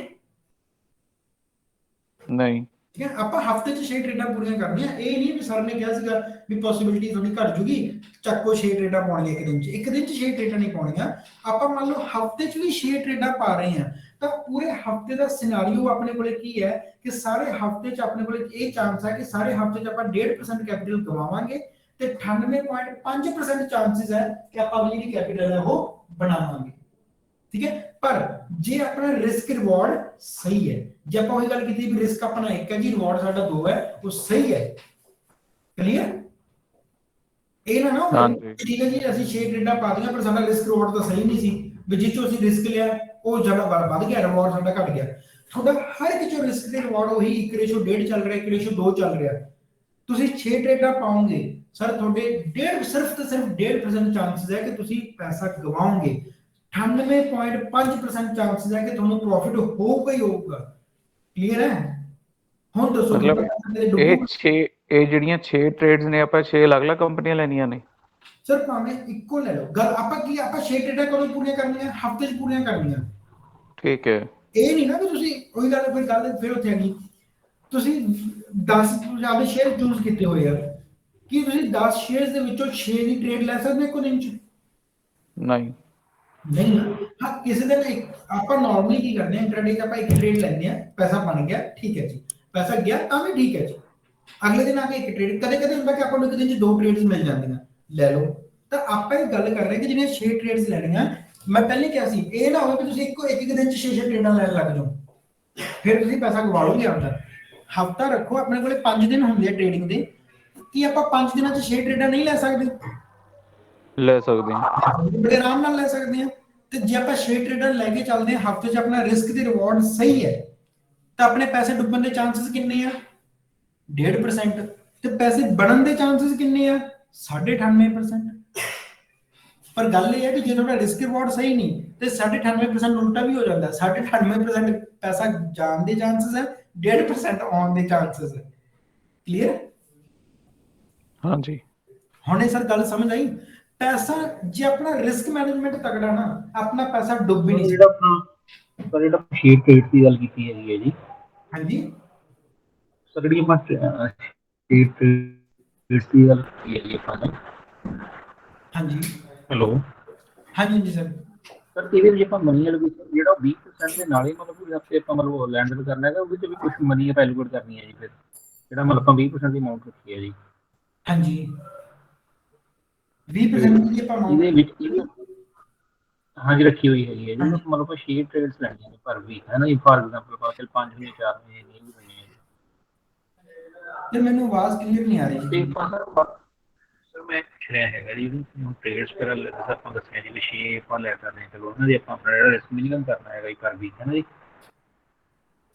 ਨਹੀਂ। ਠੀਕ ਹੈ, ਆਪਾਂ ਹਫਤੇ 'ਚ 6 ਟ੍ਰੇਡਾਂ ਪੂਰੀਆਂ ਕਰਨੀਆਂ। ਇਹ ਨਹੀਂ ਵੀ ਸਰ ਨੇ ਕਿਹਾ ਸੀਗਾ ਵੀ ਪੋਸਿਬਿਲਿਟੀ ਥੋੜੀ ਘਟ ਜੂਗੀ, ਚੱਕੋ 6 ਟ੍ਰੇਡਾਂ ਪਾਉਣੀਆਂ ਇੱਕ ਦਿਨ 'ਚ। ਇੱਕ ਦਿਨ 'ਚ 6 ਟ੍ਰੇਡਾਂ ਨਹੀਂ ਪਾਉਣੀਆਂ ਆਪਾਂ। ਮੰਨ ਲਓ ਹਫਤੇ 'ਚ ਵੀ 6 ਟ੍ਰੇਡਾਂ ਪਾ ਰਹੇ ਹਾਂ, ਤਾਂ ਪੂਰੇ ਹਫਤੇ ਦਾ ਸਿਨਾਰੀਓ ਆਪਣੇ ਕੋਲੇ ਕੀ ਹੈ ਕਿ ਸਾਰੇ ਹਫਤੇ 'ਚ ਆਪਣੇ ਕੋਲੇ ਇਹ ਚਾਂਸ ਹੈ ਕਿ ਸਾਰੇ ਹਫਤੇ 'ਚ ਆਪਾਂ 1.5% ਕੈਪੀਟਲ ਗਵਾਵਾਂਗੇ ਤੇ 98.5% ਚਾਂਸਸ ਹੈ ਕਿ ਆਪਾਂ ਜਿਹੜੀ ਕੈਪੀਟਲ ਹੈ ਉਹ ਬਣਾਵਾਂਗੇ, ਠੀਕ ਹੈ। ਪਰ ਜੇ ਆਪਣਾ ਰਿਸਕ ਰਿਵਾਰਡ ਸਹੀ ਹੈ, ਜੇ ਆਪਾਂ ਉਹੀ ਗੱਲ ਕੀਤੀ ਵੀ ਰਿਸਕ ਆਪਣਾ 1 ਹੈ ਜੀ, ਰਿਵਾਰਡ ਸਾਡਾ 2 ਹੈ, ਉਹ ਸਹੀ ਹੈ। ਕਲੀਅਰ? ਇਹ ਨਾ ਹੋਵੇ ਠੀਕ ਹੈ ਜੀ ਅਸੀਂ 6 ਟ੍ਰੇਡਾਂ ਪਾ ਦੀਆਂ ਪਰ ਸਾਡਾ ਰਿਸਕ ਰਿਵਾਰਡ ਤਾਂ ਸਹੀ ਨਹੀਂ ਸੀ, ਵੀ ਜਿੱਥੋਂ ਅਸੀਂ ਰਿਸਕ ਲਿਆ ਉਹ ਜ਼ਿਆਦਾ ਵੱਧ ਗਿਆ, ਰਿਵਾਰਡ ਸਾਡਾ ਘਟ ਗਿਆ। ਤੁਹਾਡਾ ਹਰ ਇੱਕ ਚੋਂ ਰਿਸਕ ਤੇ ਰਿਵਾਰਡ ਉਹੀ 1:1.5 ਚੱਲ ਰਿਹਾ, 1:2 ਚੱਲ ਰਿਹਾ। ਤੁਸੀਂ 6 ਟ੍ਰੇਡਾਂ ਪਾਓਗੇ ਸਰ, ਤੁਹਾਡੇ ਸਿਰਫ ਤੇ ਸਿਰਫ 1.5% ਚਾਂਸਸ ਹੈ ਕਿ ਤੁਸੀਂ ਪੈਸਾ ਗਵਾਓਗੇ। 98.5% ਚਾਂਸਸ ਹੈ ਕਿ ਤੁਹਾਨੂੰ ਪ੍ਰੋਫਿਟ ਹੋਊਗਾ ਹੀ ਹੋਊਗਾ। ਕਲੀਅਰ ਹੈ? ਹੁਣ ਦੱਸੋ ਮਤਲਬ ਇਹ ਜਿਹੜੀਆਂ 6 ਟ੍ਰੇਡਸ ਨੇ, ਆਪਾਂ 6 ਅਲੱਗ-ਅਲੱਗ ਕੰਪਨੀਆਂ ਲੈਣੀਆਂ ਨੇ? ਸਰ ਭਾਵੇਂ ਇੱਕੋ ਲੈ ਲਓ। ਗੱਲ ਆਪਾਂ ਕੀ, ਆਪਾਂ 6 ਟ੍ਰੇਡਾਂ ਕਦੋਂ ਪੂਰੀਆਂ ਕਰਨੀਆਂ? ਹਫਤੇ 'ਚ ਪੂਰੀਆਂ ਕਰਨੀਆਂ। ਠੀਕ ਹੈ। ਇਹ ਨਹੀਂ ਨਾ ਕਿ ਤੁਸੀਂ ਉਹੀ ਗੱਲ ਕੋਈ ਗੱਲ ਫਿਰ ਉੱਥੇ ਆ ਗਈ, ਤੁਸੀਂ 10 ਆਪਣੇ ਸ਼ੇਅਰ ਚੂਜ਼ ਕੀਤੇ ਹੋਏ ਆ, ਕੀ ਤੁਸੀਂ 10 ਸ਼ੇਅਰਸ ਦੇ ਵਿੱਚੋਂ 6 ਦੀ ਟ੍ਰੇਡ ਲੈ ਸਕਦੇ ਇੱਕੋ ਦਿਨ 'ਚ? ਨਹੀਂ ਨਹੀਂ। ਹਾਂ, ਕਿਸੇ ਦਿਨ ਆਪਾਂ ਨਾਰਮਲੀ ਕੀ ਕਰਦੇ ਹਾਂ, ਇੰਟਰਡੇ 'ਚ ਆਪਾਂ ਇੱਕ ਟ੍ਰੇਡ ਲੈਂਦੇ ਆ, ਪੈਸਾ ਬਣ ਗਿਆ, ਠੀਕ ਹੈ ਜੀ, ਪੈਸਾ ਗਿਆ ਤਾਂ ਵੀ ਠੀਕ ਹੈ ਜੀ। ਅਗਲੇ ਦਿਨ ਆ ਕੇ ਇੱਕ ਟ੍ਰੇਡ, ਕਦੇ ਕਦੇ ਹੁੰਦਾ ਕਿ ਆਪਾਂ ਨੂੰ ਇੱਕ ਦਿਨ 'ਚ 2 ਟ੍ਰੇਡਸ ਮਿਲ ਜਾਂਦੀਆਂ, ਲੈ ਲਓ। ਤਾਂ ਆਪਾਂ ਇਹ ਗੱਲ ਕਰ ਰਹੇ ਕਿ ਜਿਹੜੀਆਂ 6 ਟ੍ਰੇਡਸ ਲੈਣੀਆਂ, ਮੈਂ ਪਹਿਲੇ ਕਿਹਾ ਸੀ ਇਹ ਨਾ ਹੋਵੇ ਕਿ ਤੁਸੀਂ ਇੱਕ ਦਿਨ 'ਚ 6 ਟ੍ਰੇਡਾਂ ਲੈਣ ਲੱਗ ਜਾਓ। ਫਿਰ ਤੁਸੀਂ ਪੈਸਾ ਗਵਾ ਲੋਗੇ ਆਪਦਾ। ਹਫਤਾ ਰੱਖੋ ਆਪਣੇ ਕੋਲੇ, 5 ਦਿਨ ਹੁੰਦੇ ਆ ਟ੍ਰੇਡਿੰਗ ਦੇ। ਕੀ ਆਪਾਂ 5 ਦਿਨਾਂ 'ਚ 6 ਟ੍ਰੇਡਾਂ ਨਹੀਂ ਲੈ ਸਕਦੇ? ਲੈ ਸਕਦੇ ਹਾਂ। ਬੜੇ ਆਰਾਮ ਨਾਲ ਲੈ ਸਕਦੇ ਆ। ਤੇ ਜੇ ਆਪਾਂ 6 ਟ੍ਰੇਡਾਂ ਲੈ ਕੇ ਚੱਲਦੇ ਆ ਹਫਤੇ 'ਚ, ਆਪਣਾ ਰਿਸਕ ਤੇ ਰਿਵਾਰਡ ਸਹੀ ਹੈ, ਤਾਂ ਆਪਣੇ ਪੈਸੇ ਡੁੱਬਣ ਦੇ ਚਾਂਸਸ ਕਿੰਨੇ ਆ? 1.5%। ਤੇ ਪੈਸੇ ਬਣਨ ਦੇ ਚਾਂਸਸ ਕਿੰਨੇ ਆ? 98.5%। ਪਰ ਗੱਲ ਇਹ ਹੈ ਕਿ ਜੇ ਤੁਹਾਡਾ ਰਿਸਕ ਰਿਵਾਰਡ ਸਹੀ ਨਹੀਂ ਤੇ 98.5% ਉਲਟਾ ਵੀ ਹੋ ਜਾਂਦਾ। 98.5% ਪੈਸਾ ਜਾਣ ਦੇ ਚਾਂਸਸ ਹੈ, 1.5% ਆਉਣ ਦੇ ਚਾਂਸਸ ਹੈ। ਕਲੀਅਰ? ਹਾਂਜੀ। ਹੁਣ ਇਹ ਸਰ ਗੱਲ ਸਮਝ ਆਈ? ਪੈਸਾ ਜੇ ਆਪਣਾ ਰਿਸਕ ਮੈਨੇਜਮੈਂਟ ਤਗੜਾ ਨਾ, ਆਪਣਾ ਪੈਸਾ ਡੁੱਬ ਹੀ ਨਹੀਂ ਜਿਹੜਾ ਆਪਣਾ ਸਰ ਜਿਹੜਾ ਸ਼ੇਅਰ ਟ੍ਰੇਡ ਦੀ ਗੱਲ ਕੀਤੀ ਹੈਗੀ ਹੈ ਜੀ, ਹਾਂਜੀ ਸਰ ਜਿਹੜੀ ਆਪਾਂ ਸ਼ੇਅਰ ਟ੍ਰੇਡ ਦੀ ਗੱਲ ਕੀਤੀ ਹੈ ਜੀ ਆਪਾਂ ਨੇ, ਹਾਂਜੀ ਹੈਲੋ ਹਾਂਜੀ ਜੀ ਸਰ। ਸਰ ਇਹਦੇ ਵਿੱਚ ਆਪਾਂ ਮਨੀ ਐਲੋਕੇਸ਼ਨ ਜਿਹੜਾ 20% ਦੇ ਨਾਲ ਹੀ ਮਤਲਬ ਕਿ ਆਪੇ ਆਪਾਂ ਮਤਲਬ ਲੈਂਡਰ ਕਰਨਾ ਹੈਗਾ, ਉਹਦੇ 'ਚ ਵੀ ਕੁਝ ਮਨੀ ਆਪਾਂ ਐਲੋਕੇਟ ਕਰਨੀ ਹੈ ਜੀ। ਫਿਰ ਜਿਹੜਾ ਮਤਲਬ ਆਪਾਂ 20% ਦੀ ਅਮਾਊਂਟ ਰੱਖੀ ਹੈ ਜੀ, ਹਾਂਜੀ 20% ਦੀ ਆਪਾਂ ਇਹਦੇ amount- ਵਿੱਚ ਹਾਂਜੀ ਰੱਖੀ ਹੋਈ ਹੈਗੀ ਹੈ ਜੀ। ਹਾਂਜੀ। ਮਤਲਬ ਆਪਾਂ ਸ਼ੇਅਰ ਟ੍ਰੇਡਸ ਲੈਣੀਆਂ ਨੇ ਪਰ ਵੀਕ, ਹੈ ਨਾ ਜੀ। ਫਾਰ ਐਗਜ਼ਾਮਪਲ ਆਪਾਂ ਚੱਲ 5 ਮਹੀਨੇ 4 ਮਹੀਨੇ ਨਹੀਂ ਵੀ ਲੈਣੇ ਹੈ ਤੇ ਮੈਨੂੰ ਆਵਾਜ਼ ਕਲੀਅਰ ਨਹੀਂ ਆ ਰਹੀ ਤੇ ਜੀ। ਸਰ ਮੈਂ ਪੁੱਛ ਰਿਹਾ ਹੈਗਾ ਜੀ, ਟ੍ਰੇਡਸ ਵਗੈਰਾ ਆਪਾਂ ਦੱਸਿਆ ਜੀ ਵੀ 6 ਆਪਾਂ ਲੈ ਸਕਦੇ ਹਾਂ, ਚਲੋ ਉਹਨਾਂ ਦੀ ਆਪਾਂ ਆਪਣਾ ਜਿਹੜਾ ਰਿਸਕ ਮਿਨੀਮਮ ਕਰਨਾ ਹੈਗਾ ਜੀ ਪਰ ਵੀਕ, ਹੈ ਨਾ ਜੀ।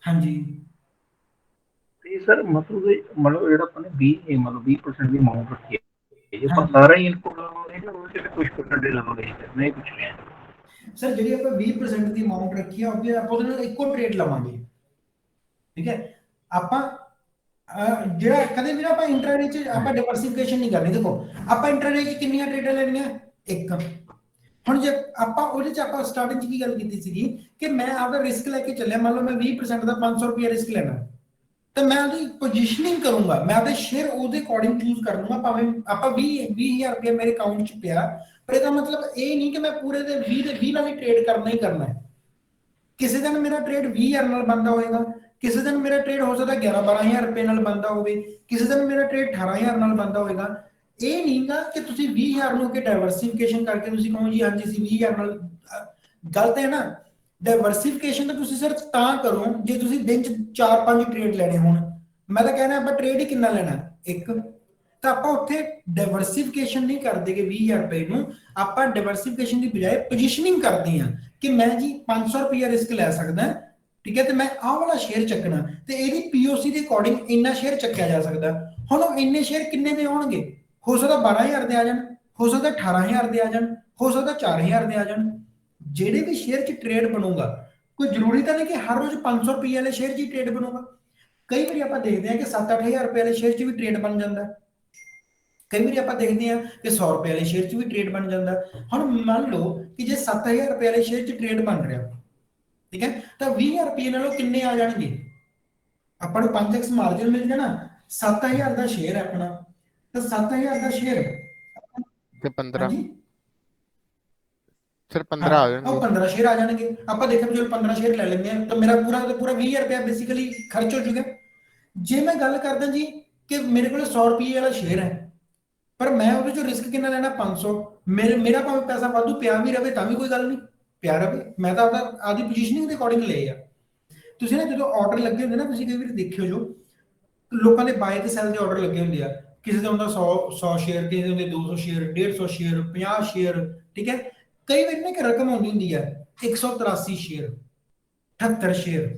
ਹਾਂਜੀ ਤੇ ਸਰ ਮਤਲਬ ਜਿਹੜਾ ਆਪਾਂ ਨੇ 20% ਦੀ ਅਮਾਊਂਟ ਰੱਖੀ ਹੈ ਜੀ, ਆਪਾਂ ਹਾਂਜੀ ਸਾਰਾ ਹੀ ਇਨਪੁਟ ਲਵਾਂਗੇ ਜਾਂ ਉਹਦੇ 'ਚ ਕੁਝ ਪਰਸੈਂਟੇਜ ਲਵਾਂਗੇ ਜੀ? ਮੈਂ ਇਹ ਪੁੱਛ ਰਿਹਾ। ਸਰ ਜਿਹੜੀ ਆਪਾਂ 20% ਦੀ ਅਮਾਉਂਟ ਰੱਖੀ ਆ, ਉਹਦੇ ਆਪਾਂ ਉਹਦੇ ਨਾਲ ਇੱਕੋ ਟ੍ਰੇਡ ਲਵਾਂਗੇ। ਠੀਕ ਹੈ। ਆਪਾਂ ਜਿਹੜਾ ਕਦੇ ਵੀ ਨਾ ਆਪਾਂ ਇੰਟਰਾਡੇ 'ਚ ਆਪਾਂ ਡਾਈਵਰਸਿਫਿਕੇਸ਼ਨ ਨਹੀਂ ਕਰਨੀ। ਦੇਖੋ ਆਪਾਂ ਇੰਟਰਾਡੇ 'ਚ ਕਿੰਨੀਆਂ ਟ੍ਰੇਡਾਂ ਲੈਣੀਆਂ? ਇੱਕ। ਹੁਣ ਜੇ ਆਪਾਂ ਉਹਦੇ 'ਚ ਆਪਾਂ ਸਟਾਰਟਿੰਗ 'ਚ ਕੀ ਗੱਲ ਕੀਤੀ ਸੀਗੀ ਕਿ ਮੈਂ ਆਪਦਾ ਰਿਸਕ ਲੈ ਕੇ ਚੱਲਿਆ, ਮੰਨ ਲਓ ਮੈਂ 20% ਦਾ 500 ਰੁਪਏ ਰਿਸਕ ਲੈਣਾ, ਤਾਂ ਮੈਂ ਉਹਦੀ ਪੋਜੀਸ਼ਨਿੰਗ ਕਰੂੰਗਾ, ਮੈਂ ਆਪਦੇ ਸ਼ੇਅਰ ਉਹਦੇ ਅਕੋਰਡਿੰਗ ਚੂਜ਼ ਕਰ ਲੂੰਗਾ। ਭਾਵੇਂ ਆਪਾਂ 20000 ਰੁਪਏ ਮੇਰੇ ਅਕਾਊਂਟ 'ਚ ਪਿਆ, ਪਰ ਇਹਦਾ ਮਤਲਬ ਇਹ ਨਹੀਂ ਕਿ ਮੈਂ ਪੂਰੇ ਦੇ 20 ਨਾਲ ਹੀ ਟ੍ਰੇਡ ਕਰਨਾ ਹੀ ਕਰਨਾ ਹੈ। ਕਿਸੇ ਦਿਨ ਮੇਰਾ ਟ੍ਰੇਡ 20000 ਨਾਲ ਬਣਦਾ ਹੋਏਗਾ, ਕਿਸੇ ਦਿਨ ਮੇਰਾ ਟ੍ਰੇਡ ਹੋ ਸਕਦਾ 11-12000 ਰੁਪਏ ਨਾਲ ਬਣਦਾ ਹੋਵੇ, ਕਿਸੇ ਦਿਨ ਮੇਰਾ ਟ੍ਰੇਡ 18000 ਨਾਲ ਬਣਦਾ ਹੋਏਗਾ। ਇਹ ਨਹੀਂਗਾ ਕਿ ਤੁਸੀਂ 20000 ਨੂੰ ਕਿ ਡਾਈਵਰਸਿਫਿਕੇਸ਼ਨ ਕਰਕੇ ਤੁਸੀਂ ਕਹੋ ਜੀ ਹਾਂਜੀ ਅਸੀਂ 20000 ਨਾਲ, ਗਲਤ ਹੈ ਨਾ। ਡਾਈਵਰਸਿਫਿਕੇਸ਼ਨ ਤਾਂ ਤੁਸੀਂ ਸਿਰਫ ਤਾਂ ਕਰੋ ਜੇ ਤੁਸੀਂ ਦਿਨ 'ਚ 4-5 ਟ੍ਰੇਡ ਲੈਣੇ ਹੋਣ। ਮੈਂ ਤਾਂ ਕਹਿਣਾ ਆਪਾਂ ਟ੍ਰੇਡ ਹੀ ਕਿੰਨਾ ਲੈਣਾ? ਇੱਕ। ਤਾਂ ਆਪਾਂ ਉੱਥੇ ਡਾਈਵਰਸਿਫਿਕੇਸ਼ਨ ਨਹੀਂ ਕਰਦੇ ਕਿ 20000 ਰੁਪਏ ਨੂੰ, ਆਪਾਂ ਡਾਈਵਰਸਿਫਿਕੇਸ਼ਨ ਦੀ ਬਜਾਏ ਪੋਜੀਸ਼ਨਿੰਗ ਕਰਦੇ ਹਾਂ ਕਿ ਮੈਂ ਜੀ 500 ਰੁਪਏ ਰਿਸਕ ਲੈ ਸਕਦਾ, ਠੀਕ ਹੈ, ਤੇ ਮੈਂ ਆਹ ਵਾਲਾ ਸ਼ੇਅਰ ਚੱਕਣਾ ਤੇ ਇਹਦੀ ਪੀਓਸੀ ਦੇ ਅਕੋਰਡਿੰਗ ਇੰਨਾ ਸ਼ੇਅਰ ਚੱਕਿਆ ਜਾ ਸਕਦਾ। ਹੁਣ ਉਹ ਇੰਨੇ ਸ਼ੇਅਰ ਕਿੰਨੇ ਦੇ ਆਉਣਗੇ? ਹੋ ਸਕਦਾ 12000 ਦੇ ਆ ਜਾਣ, ਹੋ ਸਕਦਾ 18000 ਦੇ ਆ ਜਾਣ, ਹੋ ਸਕਦਾ 4000 ਦੇ ਆ ਜਾਣ। ਜਿਹੜੇ ਵੀ ਸ਼ੇਅਰ 'ਚ ਟ੍ਰੇਡ ਬਣੂਗਾ, ਕੋਈ ਜ਼ਰੂਰੀ ਤਾਂ ਨਹੀਂ ਕਿ ਹਰ ਰੋਜ਼ 500 ਰੁਪਏ ਵਾਲੇ ਸ਼ੇਅਰ 'ਚ ਹੀ ਟ੍ਰੇਡ ਬਣੂਗਾ। ਕਈ ਵਾਰੀ ਆਪਾਂ ਦੇਖਦੇ ਹਾਂ ਕਿ 7-8000 ਰੁਪਏ ਵਾਲੇ ਸ਼ੇਅਰ 'ਚ ਵੀ ਟ੍ਰੇਡ ਬਣ ਜਾਂਦਾ। ਕਈ ਵਾਰੀ ਆਪਾਂ ਦੇਖਦੇ ਹਾਂ ਕਿ 100 ਰੁਪਏ ਵਾਲੇ ਸ਼ੇਅਰ 'ਚ ਵੀ ਟ੍ਰੇਡ ਬਣ ਜਾਂਦਾ। ਹੁਣ ਮੰਨ ਲਓ ਕਿ ਜੇ 7000 ਰੁਪਏ ਵਾਲੇ ਸ਼ੇਅਰ 'ਚ ਟ੍ਰੇਡ ਬਣ ਰਿਹਾ, ਠੀਕ ਹੈ, ਤਾਂ 20000 ਰੁਪਏ ਨਾਲੋਂ ਕਿੰਨੇ ਆ ਜਾਣਗੇ? ਆਪਾਂ ਨੂੰ 5x ਮਾਰਜਨ ਮਿਲ ਜਾਣਾ। 7000 ਦਾ ਸ਼ੇਅਰ ਹੈ ਆਪਣਾ, ਤਾਂ 7000 ਦਾ ਸ਼ੇਅਰ ਤੇ 15 ਹਾਂਜੀ ਸਰ 15 ਆ ਹਾਂ, ਉਹ ਜਾਣਗੇ। 15 ਸ਼ੇਅਰ ਆ ਜਾਣਗੇ। ਆਪਾਂ ਦੇਖੋ ਚਲੋ 15 ਸ਼ੇਅਰ ਲੈ ਲੈਂਦੇ ਆ, ਤਾਂ ਮੇਰਾ ਪੂਰਾ 20000 ਰੁਪਏ ਬੇਸਿਕਲੀ ਖਰਚ ਹੋ ਜੂਗਾ। ਜੇ ਮੈਂ ਗੱਲ ਕਰਦਾ ਜੀ ਕਿ ਮੇਰੇ ਕੋਲ 100 ਰੁਪਏ ਵਾਲਾ ਸ਼ੇਅਰ ਹੈ, ਪਰ ਮੈਂ ਉਹਦੇ ਚੋਂ ਰਿਸਕ ਕਿੰਨਾ ਲੈਣਾ? 500। ਮੇਰਾ ਭਾਵੇਂ ਪੈਸਾ ਵਾਧੂ ਪਿਆ ਵੀ ਰਵੇ ਤਾਂ ਵੀ ਕੋਈ ਗੱਲ ਨਹੀਂ, ਪਿਆ ਰਵੇ, ਮੈਂ ਤਾਂ ਆਪਦੀ ਪੋਜੀਸ਼ਨਿੰਗ ਦੇ ਅਕੋਰਡਿੰਗ ਲਏ ਆ। ਤੁਸੀਂ ਨਾ ਜਦੋਂ ਆਰਡਰ ਲੱਗੇ ਹੁੰਦੇ ਨਾ, ਤੁਸੀਂ ਕਈ ਵਾਰੀ ਦੇਖਿਓ ਜੋ ਲੋਕਾਂ ਦੇ ਬਾਏ ਤੇ ਸੈਲ ਦੇ ਆਰਡਰ ਲੱਗੇ ਹੁੰਦੇ ਆ, ਕਿਸੇ ਦਾ ਹੁੰਦਾ 100 ਸ਼ੇਅਰ, ਕਿਸੇ ਦੇ ਹੁੰਦੇ 200 ਸ਼ੇਅਰ, 150 ਸ਼ੇਅਰ, 50 ਸ਼ੇਅਰ, ਠੀਕ ਹੈ। ਕਈ ਵਾਰੀ ਨਾ ਇੱਕ ਰਕਮ ਆਉਂਦੀ ਹੁੰਦੀ ਹੈ 183 ਸ਼ੇਅਰ, 78 ਸ਼ੇਅਰ।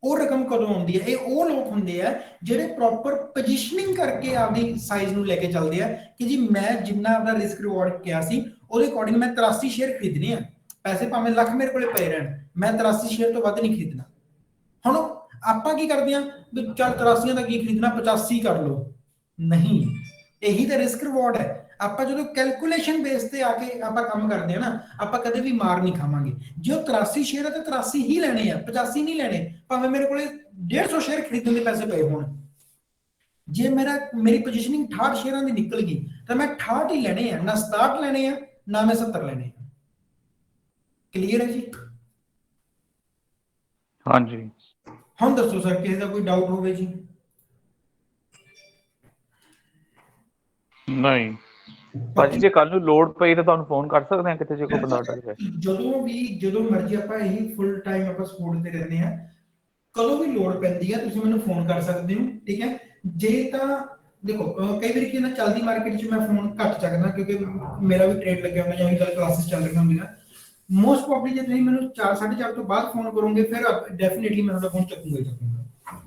ਉਹ ਰਕਮ ਕਦੋਂ ਆਉਂਦੀ ਹੈ? ਇਹ ਉਹ ਲੋਕ ਹੁੰਦੇ ਆ ਜਿਹੜੇ ਪ੍ਰੋਪਰ ਪੋਜੀਸ਼ਨਿੰਗ ਕਰਕੇ ਆਪਦੀ ਸਾਈਜ਼ ਨੂੰ ਲੈ ਕੇ ਚੱਲਦੇ ਆ ਕਿ ਜੀ ਮੈਂ ਜਿੰਨਾ ਆਪਦਾ ਰਿਸਕ ਰਿਵਾਰਡ ਕਿਹਾ ਸੀ ਉਹਦੇ ਅਕੋਰਡਿੰਗ ਮੈਂ 83 ਸ਼ੇਅਰ ਖਰੀਦਣੇ ਆ। ਪੈਸੇ ਭਾਵੇਂ ਲੱਖ ਮੇਰੇ ਕੋਲੇ ਪਏ ਰਹਿਣ, ਮੈਂ 83 ਸ਼ੇਅਰ ਤੋਂ ਵੱਧ ਨਹੀਂ ਖਰੀਦਣਾ। ਹੁਣ ਆਪਾਂ ਕੀ ਕਰਦੇ ਆ ਵੀ ਚੱਲ 83 ਦਾ ਕੀ ਖਰੀਦਣਾ, 85 ਕਰ ਲਓ। ਨਹੀਂ, ਇਹੀ ਤਾਂ ਰਿਸਕ ਰਿਵਾਰਡ ਹੈ। ਆਪਾਂ ਜਦੋਂ ਕੈਲਕੂਲੇਸ਼ਨ ਬੇਸ ਤੇ ਆ ਕੇ ਆਪਾਂ ਕੰਮ ਕਰਦੇ ਆ ਨਾ, ਆਪਾਂ ਕਦੇ ਵੀ ਮਾਰ ਨਹੀਂ ਖਾਵਾਂਗੇ। ਜੇ ਉਹ 83 ਸ਼ੇਅਰ ਹੈ ਤਾਂ 83 ਹੀ ਲੈਣੇ ਆ, 85 ਨਹੀਂ ਲੈਣੇ। ਭਾਵੇਂ ਮੇਰੇ ਕੋਲੇ 150 ਸ਼ੇਅਰ ਖਰੀਦਣ ਦੇ ਪੈਸੇ ਪਏ ਹੋਣ, ਜੇ ਮੇਰੀ ਪੋਜੀਸ਼ਨਿੰਗ 68 ਸ਼ੇਅਰਾਂ ਦੀ ਨਿਕਲ ਗਈ ਤਾਂ ਮੈਂ 68 ਹੀ ਲੈਣੇ ਆ, ਨਾ 67 ਲੈਣੇ ਆ, ਨਾ ਮੈਂ 70 ਲੈਣੇ ਆ। ਕਲੀਅਰ ਹੈ ਜੀ? ਹਾਂਜੀ। ਹੁਣ ਦੱਸੋ ਸਰ, ਕਿਸੇ ਦਾ ਕੋਈ ਡਾਊਟ ਹੋਵੇ ਜੀ? ਨਹੀਂ ਭਾਜੀ, ਜੇ ਕੱਲ ਨੂੰ ਲੋੜ ਪਈ ਤਾਂ ਤੁਹਾਨੂੰ ਫੋਨ ਕਰ ਸਕਦੇ ਆ ਕਿਤੇ, ਜੇ ਕੋਈ ਬੰਦਾ ਅਟਕ ਜਾਏ। ਜਦੋਂ ਮਰਜ਼ੀ ਆਪਾਂ ਇਹੀ ਫੁੱਲ ਟਾਈਮ ਆਪਾਂ ਸਪੋਰਟ ਤੇ ਰਹਿੰਦੇ ਆ। ਕਦੋਂ ਵੀ ਲੋੜ ਪੈਂਦੀ ਹੈ ਤੁਸੀਂ ਮੈਨੂੰ ਫੋਨ ਕਰ ਸਕਦੇ ਹੋ, ਠੀਕ ਹੈ। ਜੇ ਤਾਂ ਦੇਖੋ ਕਈ ਵਾਰੀ ਕੀ ਹੁੰਦਾ, ਚੱਲਦੀ ਮਾਰਕੀਟ 'ਚ ਮੈਂ ਫੋਨ ਘੱਟ ਚੱਕਦਾ ਕਿਉਂਕਿ ਮੇਰਾ ਵੀ ਟ੍ਰੇਡ ਲੱਗਿਆ ਹੁੰਦਾ ਜਾਂ ਵੀ ਗੱਲ ਕਲਾਸਿਸ ਚੱਲ ਰਹੀਆਂ ਹੁੰਦੀਆਂ। ਮੋਸਟ ਪ੍ਰੋਬਬਲੀ ਜੇ ਤੁਸੀਂ ਮੈਨੂੰ 4 4:30 ਤੋਂ ਬਾਅਦ ਫੋਨ ਕਰੋਗੇ ਫਿਰ ਡੈਫੀਨਿਟਲੀ ਮੈਂ ਤੁਹਾਡਾ ਫੋਨ ਚੱਕੂਗਾ ਹੀ ਚੱਕੂਗਾ।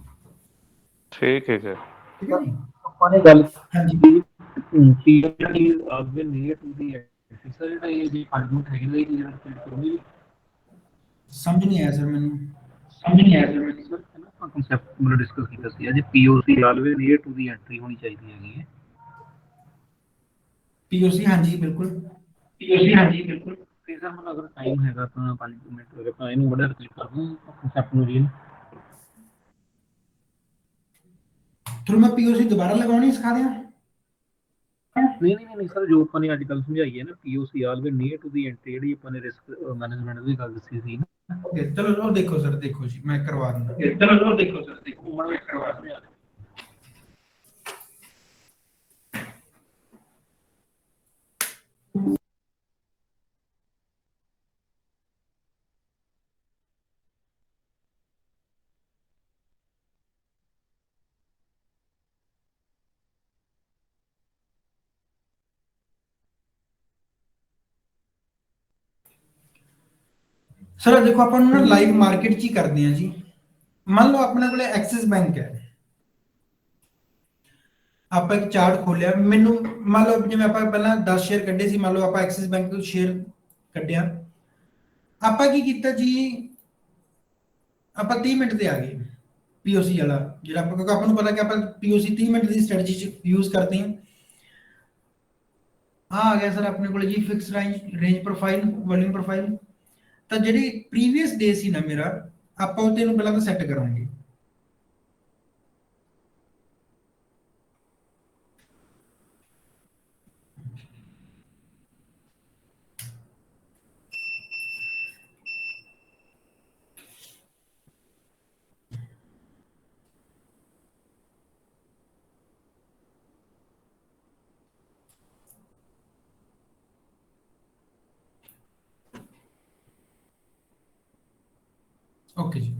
ਠੀਕ ਹੈ ਸਰ। ਠੀਕ ਹੈ ਜੀ। ਆਪਾਂ ਨੇ ਗੱਲ ਹਾਂਜੀ ਜਿਹੜੀ ਅੱਗੇ ਨੀਅਰ ਟੂ ਦੀ ਸਰ ਜਿਹੜਾ ਇਹ ਜੀ 5 ਮਿੰਟ ਹੈਗੇ ਨੇ ਜਿਹੜਾ ਕਲੀਅਰ ਕਰੂੰਗੀ। ਸਮਝ ਨਹੀਂ ਆਇਆ ਸਰ ਮੈਨੂੰ। ਸਰ ਆਪਾਂ ਕਨਸੈਪਟ ਮਤਲਬ ਡਿਸਕਸ ਕੀਤਾ ਸੀ ਅੱਜ ਪੀਓਸੀ always near to the entry ਹੋਣੀ ਚਾਹੀਦੀ ਹੈਗੀ ਹੈ। ਪੀਓਸੀ ਹਾਂਜੀ ਬਿਲਕੁਲ। ਤੇ ਸਰ ਮਤਲਬ ਅਗਰ ਟਾਈਮ ਹੈਗਾ ਤਾਂ 5 ਮਿੰਟ ਅਗਰ ਆਪਾਂ ਇਹਨੂੰ ਬੜਾ ਕਲਿੱਕ ਕਰ ਦੂੰ ਕਨਸੈਪਟ ਨੂੰ ਰੀਲ ਤੁਹਾਨੂੰ ਮੈਂ ਪੀਓਸੀ ਦੁਬਾਰਾ ਲਗਾਉਣੀ ਸਿਖਾ ਦਿਆਂ? ਨਹੀਂ ਸਰ, ਜੋ ਆਪਾਂ ਨੇ ਅੱਜ ਕੱਲ੍ਹ ਸਮਝਾਈ ਹੈ ਨਾ ਪੀਓਸੀ always near to the entry, ਜਿਹੜੀ ਆਪਾਂ ਨੇ ਰਿਸਕ ਮੈਨੇਜਮੈਂਟ ਦੀ ਗੱਲ ਦੱਸੀ ਸੀ ਨਾ। ਓਕੇ ਚਲੋ ਉਹ ਦੇਖੋ ਸਰ, ਦੇਖੋ ਜੀ ਮੈਂ ਕਰਵਾ ਦਿੰਦਾ। ਮੈਂ ਕਰਵਾ ਦਿਆਂ। ਸਰ ਦੇਖੋ ਆਪਾਂ ਨੂੰ ਨਾ ਲਾਈਵ ਮਾਰਕੀਟ 'ਚ ਹੀ ਕਰਦੇ ਹਾਂ ਜੀ। ਮੰਨ ਲਓ ਆਪਣੇ ਕੋਲੇ ਐਕਸਿਸ ਬੈਂਕ ਹੈ, ਆਪਾਂ ਇੱਕ ਚਾਰਟ ਖੋਲਿਆ, ਮੈਨੂੰ ਮੰਨ ਲਓ ਜਿਵੇਂ ਆਪਾਂ ਪਹਿਲਾਂ 10 ਸ਼ੇਅਰ ਕੱਢੇ ਸੀ, ਮੰਨ ਲਓ ਆਪਾਂ ਐਕਸਿਸ ਬੈਂਕ ਤੋਂ ਸ਼ੇਅਰ ਕੱਢਿਆ, ਆਪਾਂ ਕੀ ਕੀਤਾ ਜੀ, ਆਪਾਂ 30 ਮਿੰਟ ਤੇ ਆ ਗਏ ਪੀਓਸੀ ਵਾਲਾ ਜਿਹੜਾ ਆਪਾਂ, ਕਿਉਂਕਿ ਆਪਾਂ ਨੂੰ ਪਤਾ ਕਿ ਆਪਾਂ ਪੀਓਸੀ 30 ਮਿੰਟ ਦੀ ਸਟ੍ਰੈਟਜੀ 'ਚ ਯੂਜ਼ ਕਰਦੇ ਹਾਂ। ਆ ਗਿਆ ਸਰ ਆਪਣੇ ਕੋਲ ਜੀ fix range profile, volume profile. ਤਾਂ ਜਿਹੜੀ ਪ੍ਰੀਵੀਅਸ ਡੇ ਸੀ ਨਾ ਮੇਰਾ, ਆਪਾਂ ਉਹਦੇ ਨੂੰ ਪਹਿਲਾਂ ਤਾਂ ਸੈੱਟ ਕਰਾਂਗੇ। ਓਕੇ ਜੀ,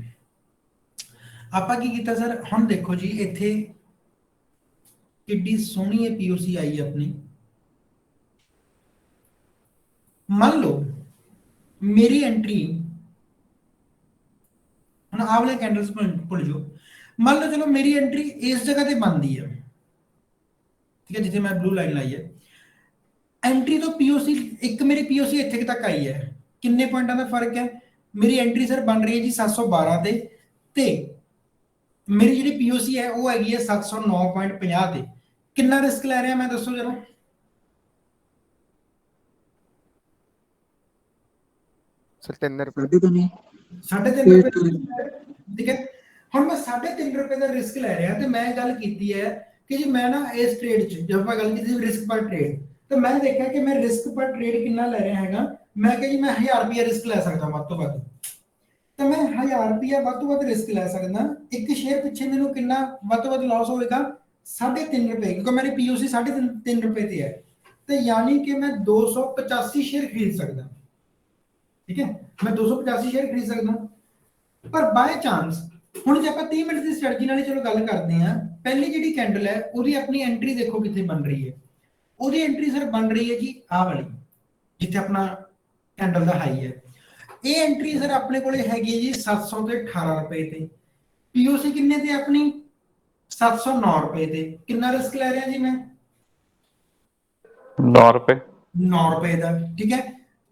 ਆਪਾਂ ਕੀ ਕੀਤਾ ਸਰ, ਹੁਣ ਦੇਖੋ ਜੀ ਇੱਥੇ ਕਿੱਡੀ ਸੋਹਣੀ ਇਹ ਪੀਓਸੀ ਆਈ ਆਪਣੀ। ਮੰਨ ਲਓ ਮੇਰੀ ਐਂਟਰੀ, ਹੁਣ ਆਹ ਵਾਲੇ ਕੈਂਡਲਸ ਭੁੱਲ ਜਾਓ, ਮੰਨ ਲਓ ਚਲੋ ਮੇਰੀ ਐਂਟਰੀ ਇਸ ਜਗ੍ਹਾ ਤੇ ਬਣਦੀ ਹੈ, ਠੀਕ ਹੈ, ਜਿੱਥੇ ਮੈਂ ਬਲੂ ਲਾਈਨ ਲਾਈ ਹੈ। ਐਂਟਰੀ ਤੋਂ ਪੀਓਸੀ ਇੱਕ ਮੇਰੀ ਪੀਓਸੀ ਇੱਥੇ ਤੱਕ ਆਈ ਹੈ, ਕਿੰਨੇ ਪੁਆਇੰਟਾਂ ਦਾ ਫਰਕ ਹੈ, ਮੇਰੀ ਐਂਟਰੀ ਸਰ ਬਣ ਰਹੀ ਹੈ ਜੀ 712 ਤੇ ਮੇਰੀ ਜਿਹੜੀ ਪੀਓਸੀ ਹੈ ਉਹ ਹੈਗੀ ਹੈ 709.50 ਤੇ। ਕਿੰਨਾ ਰਿਸਕ ਲੈ ਰਿਹਾ ਮੈਂ, ਦੱਸੋ ਜਰਾ। ਸਰ 3 ਰੁਪਏ। 3.5 ਰੁਪਏ, ਠੀਕ ਹੈ। ਹੁਣ ਮੈਂ 3.5 ਰੁਪਏ ਦਾ ਰਿਸਕ ਲੈ ਰਿਹਾ ਤੇ ਮੈਂ ਗੱਲ ਕੀਤੀ ਹੈ ਕਿ ਜੀ ਮੈਂ ਨਾ ਇਸ ਟ੍ਰੇਡ 'ਚ, ਜਦੋਂ ਆਪਾਂ ਗੱਲ ਕੀਤੀ ਰਿਸਕ ਪਰ ਟ੍ਰੇਡ, ਤਾਂ ਮੈਂ ਦੇਖਿਆ ਕਿ ਮੈਂ ਰਿਸਕ ਪਰ ਟ੍ਰੇਡ ਕਿੰਨਾ ਲੈ ਰਿਹਾ ਹੈਗਾ। ਮੈਂ ਕਿਹਾ ਜੀ ਮੈਂ 1000 ਰੁਪਏ ਰਿਸਕ ਲੈ ਸਕਦਾ ਵੱਧ ਤੋਂ ਵੱਧ, ਤਾਂ ਮੈਂ 1000 ਰੁਪਏ ਵੱਧ ਤੋਂ ਵੱਧ ਰਿਸਕ ਲੈ ਸਕਦਾ। ਇੱਕ ਸ਼ੇਅਰ ਪਿੱਛੇ ਮੈਨੂੰ ਕਿੰਨਾ ਵੱਧ ਤੋਂ ਵੱਧ ਲਾਸ ਹੋਵੇਗਾ, 3.5 ਰੁਪਏ, ਕਿਉਂਕਿ ਮੇਰੀ ਪੀਓਸੀ 3.5 ਰੁਪਏ ਤੇ ਹੈ, ਤੇ ਯਾਨੀ ਕਿ ਮੈਂ 285 ਸ਼ੇਅਰ ਖਰੀਦ ਸਕਦਾ, ਠੀਕ ਹੈ, ਮੈਂ 285 ਸ਼ੇਅਰ ਖਰੀਦ ਸਕਦਾ। ਪਰ ਬਾਏ ਚਾਂਸ ਹੁਣ ਜੇ ਆਪਾਂ 30 ਮਿੰਟ ਦੀ ਸਟ੍ਰੈਟਜੀ ਨਾਲ ਚਲੋ ਗੱਲ ਕਰਦੇ ਹਾਂ, ਪਹਿਲੀ ਜਿਹੜੀ ਕੈਂਡਲ ਹੈ ਉਹਦੀ ਆਪਣੀ ਐਂਟਰੀ ਦੇਖੋ ਕਿੱਥੇ ਬਣ ਰਹੀ ਹੈ। ਉਹਦੀ ਐਂਟਰੀ ਸਰ ਬਣ ਰਹੀ ਹੈ ਜੀ ਆਹ ਵਾਲੀ, ਜਿੱਥੇ ਆਪਣਾ ਕੈਂਡਲ ਦਾ ਹਾਈ ਹੈ। ਇਹ ਐਂਟਰੀ ਸਰ ਆਪਣੇ ਕੋਲੇ ਹੈਗੀ ਹੈ ਜੀ 718 ਰੁਪਏ ਤੇ। ਪੀਓਸੀ ਕਿੰਨੇ ਤੇ ਆਪਣੀ 709 ਰੁਪਏ ਤੇ। ਕਿੰਨਾ ਰਿਸਕ ਲੈ ਰਿਹਾ ਜੀ ਮੈਂ, 9 ਰੁਪਏ। 9 ਰੁਪਏ ਦਾ, ਠੀਕ ਹੈ।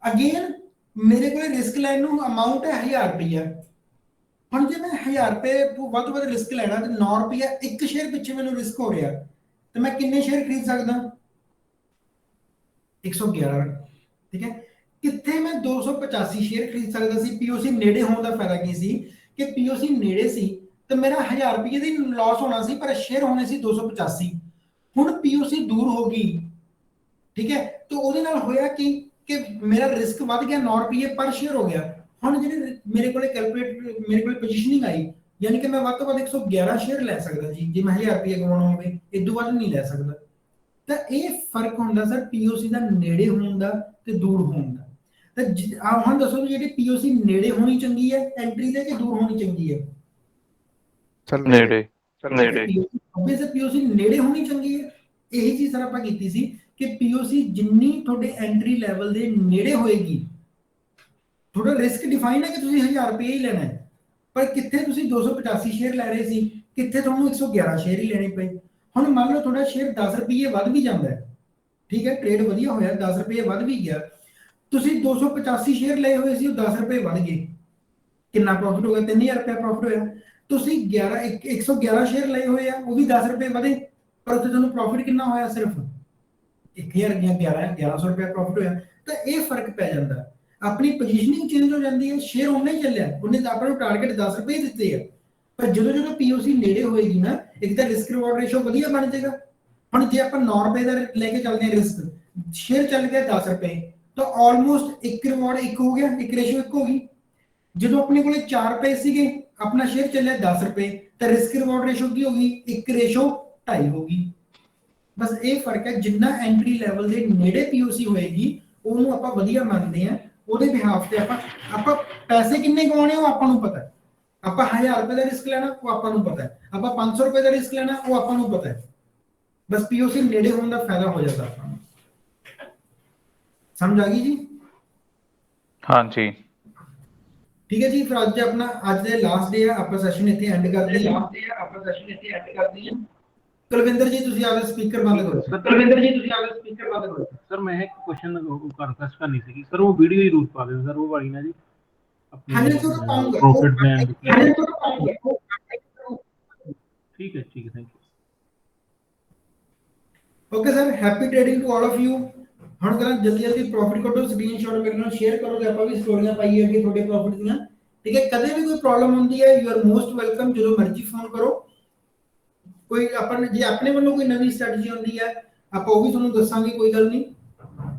ਅਗੇਨ ਮੇਰੇ ਕੋਲ ਰਿਸਕ ਲੈਣ ਨੂੰ ਅਮਾਉਂਟ ਹੈ 1000 ਰੁਪਇਆ। ਹੁਣ ਜੇ ਮੈਂ 1000 ਰੁਪਏ ਤੋਂ ਵੱਧ ਤੋਂ ਵੱਧ ਰਿਸਕ ਲੈਣਾ ਤੇ 9 ਰੁਪਇਆ ਇੱਕ ਸ਼ੇਅਰ ਪਿੱਛੇ ਮੈਨੂੰ ਰਿਸਕ ਹੋ ਰਿਹਾ, ਤੇ ਮੈਂ ਕਿੰਨੇ ਸ਼ੇਅਰ ਖਰੀਦ ਸਕਦਾ, 111, ਠੀਕ ਹੈ। ਕਿੱਥੇ ਮੈਂ 285 ਸ਼ੇਅਰ ਖਰੀਦ ਸਕਦਾ ਸੀ। ਪੀਓਸੀ ਨੇੜੇ ਹੋਣ ਦਾ ਫਾਇਦਾ ਕੀ ਸੀ ਕਿ ਪੀਓਸੀ ਨੇੜੇ ਸੀ ਤੇ ਮੇਰਾ 1000 ਰੁਪਏ ਦੀ ਲਾਸ ਹੋਣਾ ਸੀ, ਪਰ ਸ਼ੇਅਰ ਹੋਣੇ ਸੀ 285। ਹੁਣ ਪੀਓਸੀ ਦੂਰ ਹੋ ਗਈ, ਠੀਕ ਹੈ, ਤੇ ਉਹਦੇ ਨਾਲ ਹੋਇਆ ਕਿ ਮੇਰਾ ਰਿਸਕ ਵੱਧ ਗਿਆ, 9 ਰੁਪਏ ਪਰ ਸ਼ੇਅਰ ਹੋ ਗਿਆ। ਹੁਣ ਜਿਹੜੇ ਮੇਰੇ ਕੋਲੇ ਮੇਰੇ ਕੋਲੇ ਪੋਜੀਸ਼ਨਿੰਗ ਆਈ, ਯਾਨੀ ਕਿ ਮੈਂ ਵੱਧ ਤੋਂ ਵੱਧ 111 ਸ਼ੇਅਰ ਲੈ ਸਕਦਾ ਜੀ, ਜੇ ਮੈਂ 1000 ਰੁਪਏ ਕਮਾਉਣਾ ਹੋਵੇ, ਇਦੋਂ ਵੱਧ ਨਹੀਂ ਲੈ ਸਕਦਾ। ਤਾਂ ਇਹ ਫਰਕ ਹੁੰਦਾ ਸਰ ਪੀਓਸੀ ਦਾ ਨੇੜੇ ਹੋਣ ਦਾ ਤੇ ਦੂਰ ਹੋਣ ਦਾ। ਤਾਂ ਹੁਣ ਦੱਸੋ ਵੀ ਜਿਹੜੀ ਪੀਓਸੀ ਨੇੜੇ ਹੋਣੀ ਚੰਗੀ ਹੈ ਐਂਟਰੀ ਦੇ, ਕਿ ਦੂਰ ਹੋਣੀ ਚੰਗੀ ਹੈ? ਸਰ ਨੇੜੇ ਆਬਵੀਅਸ ਪੀਓਸੀ ਨੇੜੇ ਹੋਣੀ ਚੰਗੀ ਹੈ। ਇਹੀ ਚੀਜ਼ ਸਰ ਆਪਾਂ ਕੀਤੀ ਸੀ ਕਿ ਪੀਓਸੀ ਜਿੰਨੀ ਤੁਹਾਡੇ ਐਂਟਰੀ ਲੈਵਲ ਦੇ ਨੇੜੇ ਹੋਏਗੀ, ਤੁਹਾਡਾ ਰਿਸਕ ਡਿਫਾਈਨ ਹੈ ਕਿ ਤੁਸੀਂ 1000 ਰੁਪਏ ਹੀ ਲੈਣਾ ਹੈ, ਪਰ ਕਿੱਥੇ ਤੁਸੀਂ 285 ਸ਼ੇਅਰ ਲੈ ਰਹੇ ਸੀ, ਕਿੱਥੇ ਤੁਹਾਨੂੰ 111 ਸ਼ੇਅਰ ਹੀ ਲੈਣੇ ਪਏ। ਹੁਣ ਮੰਨ ਲਓ ਤੁਹਾਡਾ ਸ਼ੇਅਰ 10 ਰੁਪਏ ਵੱਧ ਵੀ ਜਾਂਦਾ ਹੈ, ਠੀਕ ਹੈ, ਟ੍ਰੇਡ ਵਧੀਆ ਹੋਇਆ, 10 ਰੁਪਏ ਵੱਧ ਵੀ ਗਿਆ, ਤੁਸੀਂ 285 ਸ਼ੇਅਰ ਲਏ ਹੋਏ ਸੀ, ਉਹ 10 ਰੁਪਏ ਵੱਧ ਗਏ, ਕਿੰਨਾ ਪ੍ਰੋਫਿਟ ਹੋ ਗਿਆ? 3000 ਰੁਪਏ ਪ੍ਰੋਫਿਟ ਹੋਇਆ। ਤੁਸੀਂ 111 ਸ਼ੇਅਰ ਲਏ ਹੋਏ ਆ, ਉਹ ਵੀ 10 ਰੁਪਏ ਵਧੇ, ਪਰ ਉੱਥੇ ਤੁਹਾਨੂੰ ਪ੍ਰੋਫਿਟ ਕਿੰਨਾ ਹੋਇਆ? ਸਿਰਫ 1100 ਰੁਪਏ ਪ੍ਰੋਫਿਟ ਹੋਇਆ। ਤਾਂ ਇਹ ਫਰਕ ਪੈ ਜਾਂਦਾ, ਆਪਣੀ ਪੋਜੀਸ਼ਨਿੰਗ ਚੇਂਜ ਹੋ ਜਾਂਦੀ ਹੈ। ਸ਼ੇਅਰ ਉਹਨੇ ਹੀ ਚੱਲਿਆ, ਉਹਨੇ ਤਾਂ ਆਪਾਂ ਨੂੰ ਟਾਰਗੇਟ 10 ਰੁਪਏ ਦਿੱਤੇ ਆ, ਪਰ ਜਦੋਂ ਜਦੋਂ ਪੀਓਸੀ ਨੇੜੇ ਹੋਏਗੀ ਨਾ, ਇੱਕ ਤਾਂ ਰਿਸਕ ਰਿਵਾਰਡ ਰੇਸ਼ੋ ਵਧੀਆ ਬਣ ਜਾਏਗਾ। ਹੁਣ ਜੇ ਆਪਾਂ 9 ਰੁਪਏ ਦਾ ਲੈ ਕੇ ਚੱਲਦੇ ਹਾਂ ਰਿਸਕ, ਸ਼ੇਅਰ ਚੱਲ ਗਿਆ 10 ਰੁਪਏ, ਤਾਂ ਆਲਮੋਸਟ ਇੱਕ ਰਿਵਾਰਡ ਇੱਕ ਹੋ ਗਿਆ, ਇੱਕ ਰੇਸ਼ੋ ਇੱਕ ਹੋ ਗਈ। ਜਦੋਂ ਆਪਣੇ ਕੋਲੇ 4 ਰੁਪਏ ਸੀਗੇ, ਆਪਣਾ ਸ਼ੇਅਰ ਚੱਲਿਆ 10 ਰੁਪਏ, ਤਾਂ ਰਿਸਕ ਰਿਵਾਰਡ ਰੇਸ਼ੋ ਕੀ ਹੋ ਗਈ? 1 ਰੇਸ਼ੋ 2.5 ਹੋ ਗਈ। ਬਸ ਇਹ ਫਰਕ ਹੈ। ਜਿੰਨਾ ਐਂਟਰੀ ਲੈਵਲ ਦੇ ਨੇੜੇ ਪੀਓਸੀ ਹੋਏਗੀ, ਉਹਨੂੰ ਆਪਾਂ ਵਧੀਆ ਮੰਨਦੇ ਆ। ਉਹਦੇ ਬਿਹਾਫ ਤੇ ਆਪਾਂ ਪੈਸੇ ਕਿੰਨੇ ਕਮਾਉਣੇ ਉਹ ਆਪਾਂ ਨੂੰ ਪਤਾ ਹੈ। ਆਪਾਂ 1000 ਰੁਪਏ ਦਾ ਰਿਸਕ ਲੈਣਾ ਉਹ ਆਪਾਂ ਨੂੰ ਪਤਾ ਹੈ, ਆਪਾਂ 500 ਰੁਪਏ ਦਾ ਰਿਸਕ ਲੈਣਾ ਉਹ ਆਪਾਂ ਨੂੰ ਪਤਾ ਹੈ। ਬਸ ਪੀਓਸੀ ਨੇੜੇ ਹੋਣ ਦਾ ਫਾਇਦਾ ਹੋ ਜਾਂਦਾ ਆਪਾਂ ਨੂੰ। ਸਮਝ ਆ ਗਈ ਜੀ? ਹਾਂਜੀ ਠੀਕ ਹੈ ਜੀ। ਫਿਰ ਅੱਜ ਦੇ ਲਾਸਟ ਡੇ ਆ, ਆਪਾਂ ਸੈਸ਼ਨ ਇੱਥੇ ਐਂਡ ਕਰਦੇ ਹਾਂ। ਕੁਲਵਿੰਦਰ ਜੀ ਤੁਸੀਂ ਆਪਦਾ ਸਪੀਕਰ ਬੰਦ ਕਰੋ। ਸਰ ਮੈਂ ਇੱਕ ਕੁਐਸਚਨ ਰਿਕੁਐਸਟ ਕਰਨੀ ਸੀਗੀ ਸਰ, ਉਹ ਵੀਡੀਓ ਹੀ ਰੂਟ ਪਾ ਦਿਓ ਸਰ, ਉਹ ਵਾਲੀ ਨਾ ਜੀ, ਹਾਂਜੀ ਸਰ ਪਾਉਂਗਾ, ਪ੍ਰੋਫਿਟ ਪਲਾਨ। ਠੀਕ ਹੈ thank you. Okay sir, happy trading to all of you. ਹੁਣ ਕਰਾਂ ਜਲਦੀ ਪ੍ਰੋਫਿਟ ਕੱਢੋ, ਸਕਰੀਨਸ਼ਾਟ ਮੇਰੇ ਨਾਲ ਸ਼ੇਅਰ ਕਰੋ ਤੇ ਆਪਾਂ ਵੀ ਸਟੋਰੀਆਂ ਪਾਈਏ ਅੱਗੇ ਤੁਹਾਡੇ ਪ੍ਰੋਫਿਟ ਦੀਆਂ। ਠੀਕ ਹੈ, ਕਦੇ ਵੀ ਕੋਈ ਪ੍ਰੋਬਲਮ ਹੁੰਦੀ ਹੈ, ਯੂ ਆਰ ਮੋਸਟ ਵੈਲਕਮ, ਜਦੋਂ ਮਰਜ਼ੀ ਫੋਨ ਕਰੋ। ਕੋਈ ਆਪਾਂ ਜੇ ਆਪਣੇ ਵੱਲੋਂ ਕੋਈ ਨਵੀਂ ਸਟ੍ਰੈਟਜੀ ਹੁੰਦੀ ਹੈ, ਆਪਾਂ ਉਹ ਵੀ ਤੁਹਾਨੂੰ ਦੱਸਾਂਗੇ, ਕੋਈ ਗੱਲ ਨਹੀਂ।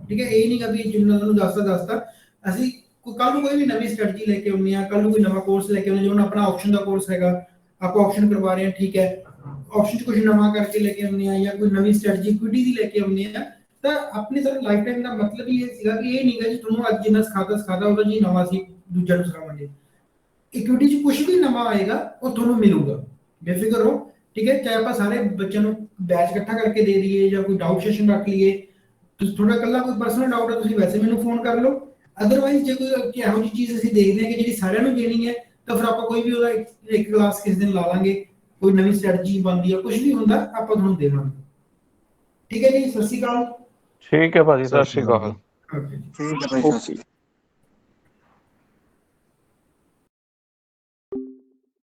ਠੀਕ ਹੈ, ਇਹ ਨਹੀਂ ਕਿ ਵੀ ਜਿੰਨਾ ਤੁਹਾਨੂੰ ਦੱਸਦਾ ਅਸੀਂ ਕੱਲ ਨੂੰ ਕੋਈ ਵੀ ਨਵੀਂ ਸਟ੍ਰੈਟਜੀ ਲੈ ਕੇ ਆਉਂਦੇ ਆ, ਕੱਲ ਨੂੰ ਕੋਈ ਨਵਾਂ ਕੋਰਸ ਲੈ ਕੇ ਆਉਂਦੇ, ਜਿਵੇਂ ਆਪਣਾ ਆਪਸ਼ਨ ਦਾ ਕੋਰਸ ਹੈਗਾ, ਆਪਾਂ ਆਪਸ਼ਨ ਕਰਵਾ ਰਹੇ ਹਾਂ, ਠੀਕ ਹੈ, ਆਪਸ਼ਨ 'ਚ ਕੁਝ ਨਵਾਂ ਕਰਕੇ ਲੈ ਕੇ ਆਉਂਦੇ ਆ, ਜਾਂ ਕੋਈ ਨਵੀਂ ਸਟ੍ਰੈਟਜੀ ਇਕੁਇਟੀ ਦੀ ਲੈ ਕੇ ਆਉਂਦੇ ਆ, ਤਾਂ ਆਪਣੀ ਸਰ ਲਾਈਫ ਟਾਈਮ ਦਾ ਮਤਲਬ ਹੀ ਇਹ ਸੀਗਾ ਕਿ ਇਹ ਨਹੀਂਗਾ ਜੀ ਤੁਹਾਨੂੰ ਅੱਜ ਜਿੰਨਾ ਸਿਖਾਤਾ ਉਹਦਾ ਜੀ ਨਵਾਂ ਸੀ ਦੂਜਾ ਨੂੰ ਸਿਖਾਵਾਂਗੇ। ਇਕੁਇਟੀ 'ਚ ਕੁਝ ਵੀ ਨਵਾਂ ਆਏਗਾ ਉਹ ਤੁਹਾਨੂੰ ਮਿਲੂਗਾ, ਬੇਫਿਕਰ ਹੋ। ਠੀਕ ਹੈ, ਚਾਹੇ ਆਪਾਂ ਸਾਰੇ ਬੱਚਿਆਂ ਨੂੰ ਬੈਚ ਇਕੱਠਾ ਕਰਕੇ ਦੇ ਦਈਏ ਜਾਂ ਕੋਈ ਡਾਊਟ ਸੈਸ਼ਨ ਰੱਖ ਲਈਏ, ਤੁਸੀਂ ਤੁਹਾਡਾ ਇਕੱਲਾ ਕੋਈ ਪਰਸਨਲ ਡਾਊਟ ਹੈ ਤੁਸੀਂ ਵੈਸੇ ਮੈਨੂੰ ਫੋਨ ਕਰ ਲਓ। ਅਦਰਵਾਈਜ਼ ਜੇ ਕੋਈ ਇਹੋ ਜਿਹੀ ਚੀਜ਼ ਅਸੀਂ ਦੇਖਦੇ ਹਾਂ ਕਿ ਜਿਹੜੀ ਸਾਰਿਆਂ ਨੂੰ ਦੇਣੀ ਹੈ, ਤਾਂ ਫਿਰ ਆਪਾਂ ਕੋਈ ਵੀ ਉਹਦਾ ਇੱਕ ਕਲਾਸ ਕਿਸੇ ਦਿਨ ਲਾ ਲਾਂਗੇ, ਕੋਈ ਨਵੀਂ ਸਟ੍ਰੈਟਜੀ ਬਣਦੀ ਹੈ, ਕੁਝ ਵੀ ਹੁੰਦਾ ਆਪਾਂ ਤੁਹਾਨੂੰ ਦੇਵਾਂਗੇ। ਠੀਕ ਹੈ ਜੀ, ਸਤਿ ਸ਼੍ਰੀ ਅਕਾਲ। ਠੀਕ ਹੈ ਭਾਜੀ, ਸਤਿ ਸ਼੍ਰੀ ਅਕਾਲ। ਓਕੇ ਜੀ। ਠੀਕ ਹੈ ਭਾਈ, ਸਤਿ ਸ਼੍ਰੀ ਅਕਾਲ।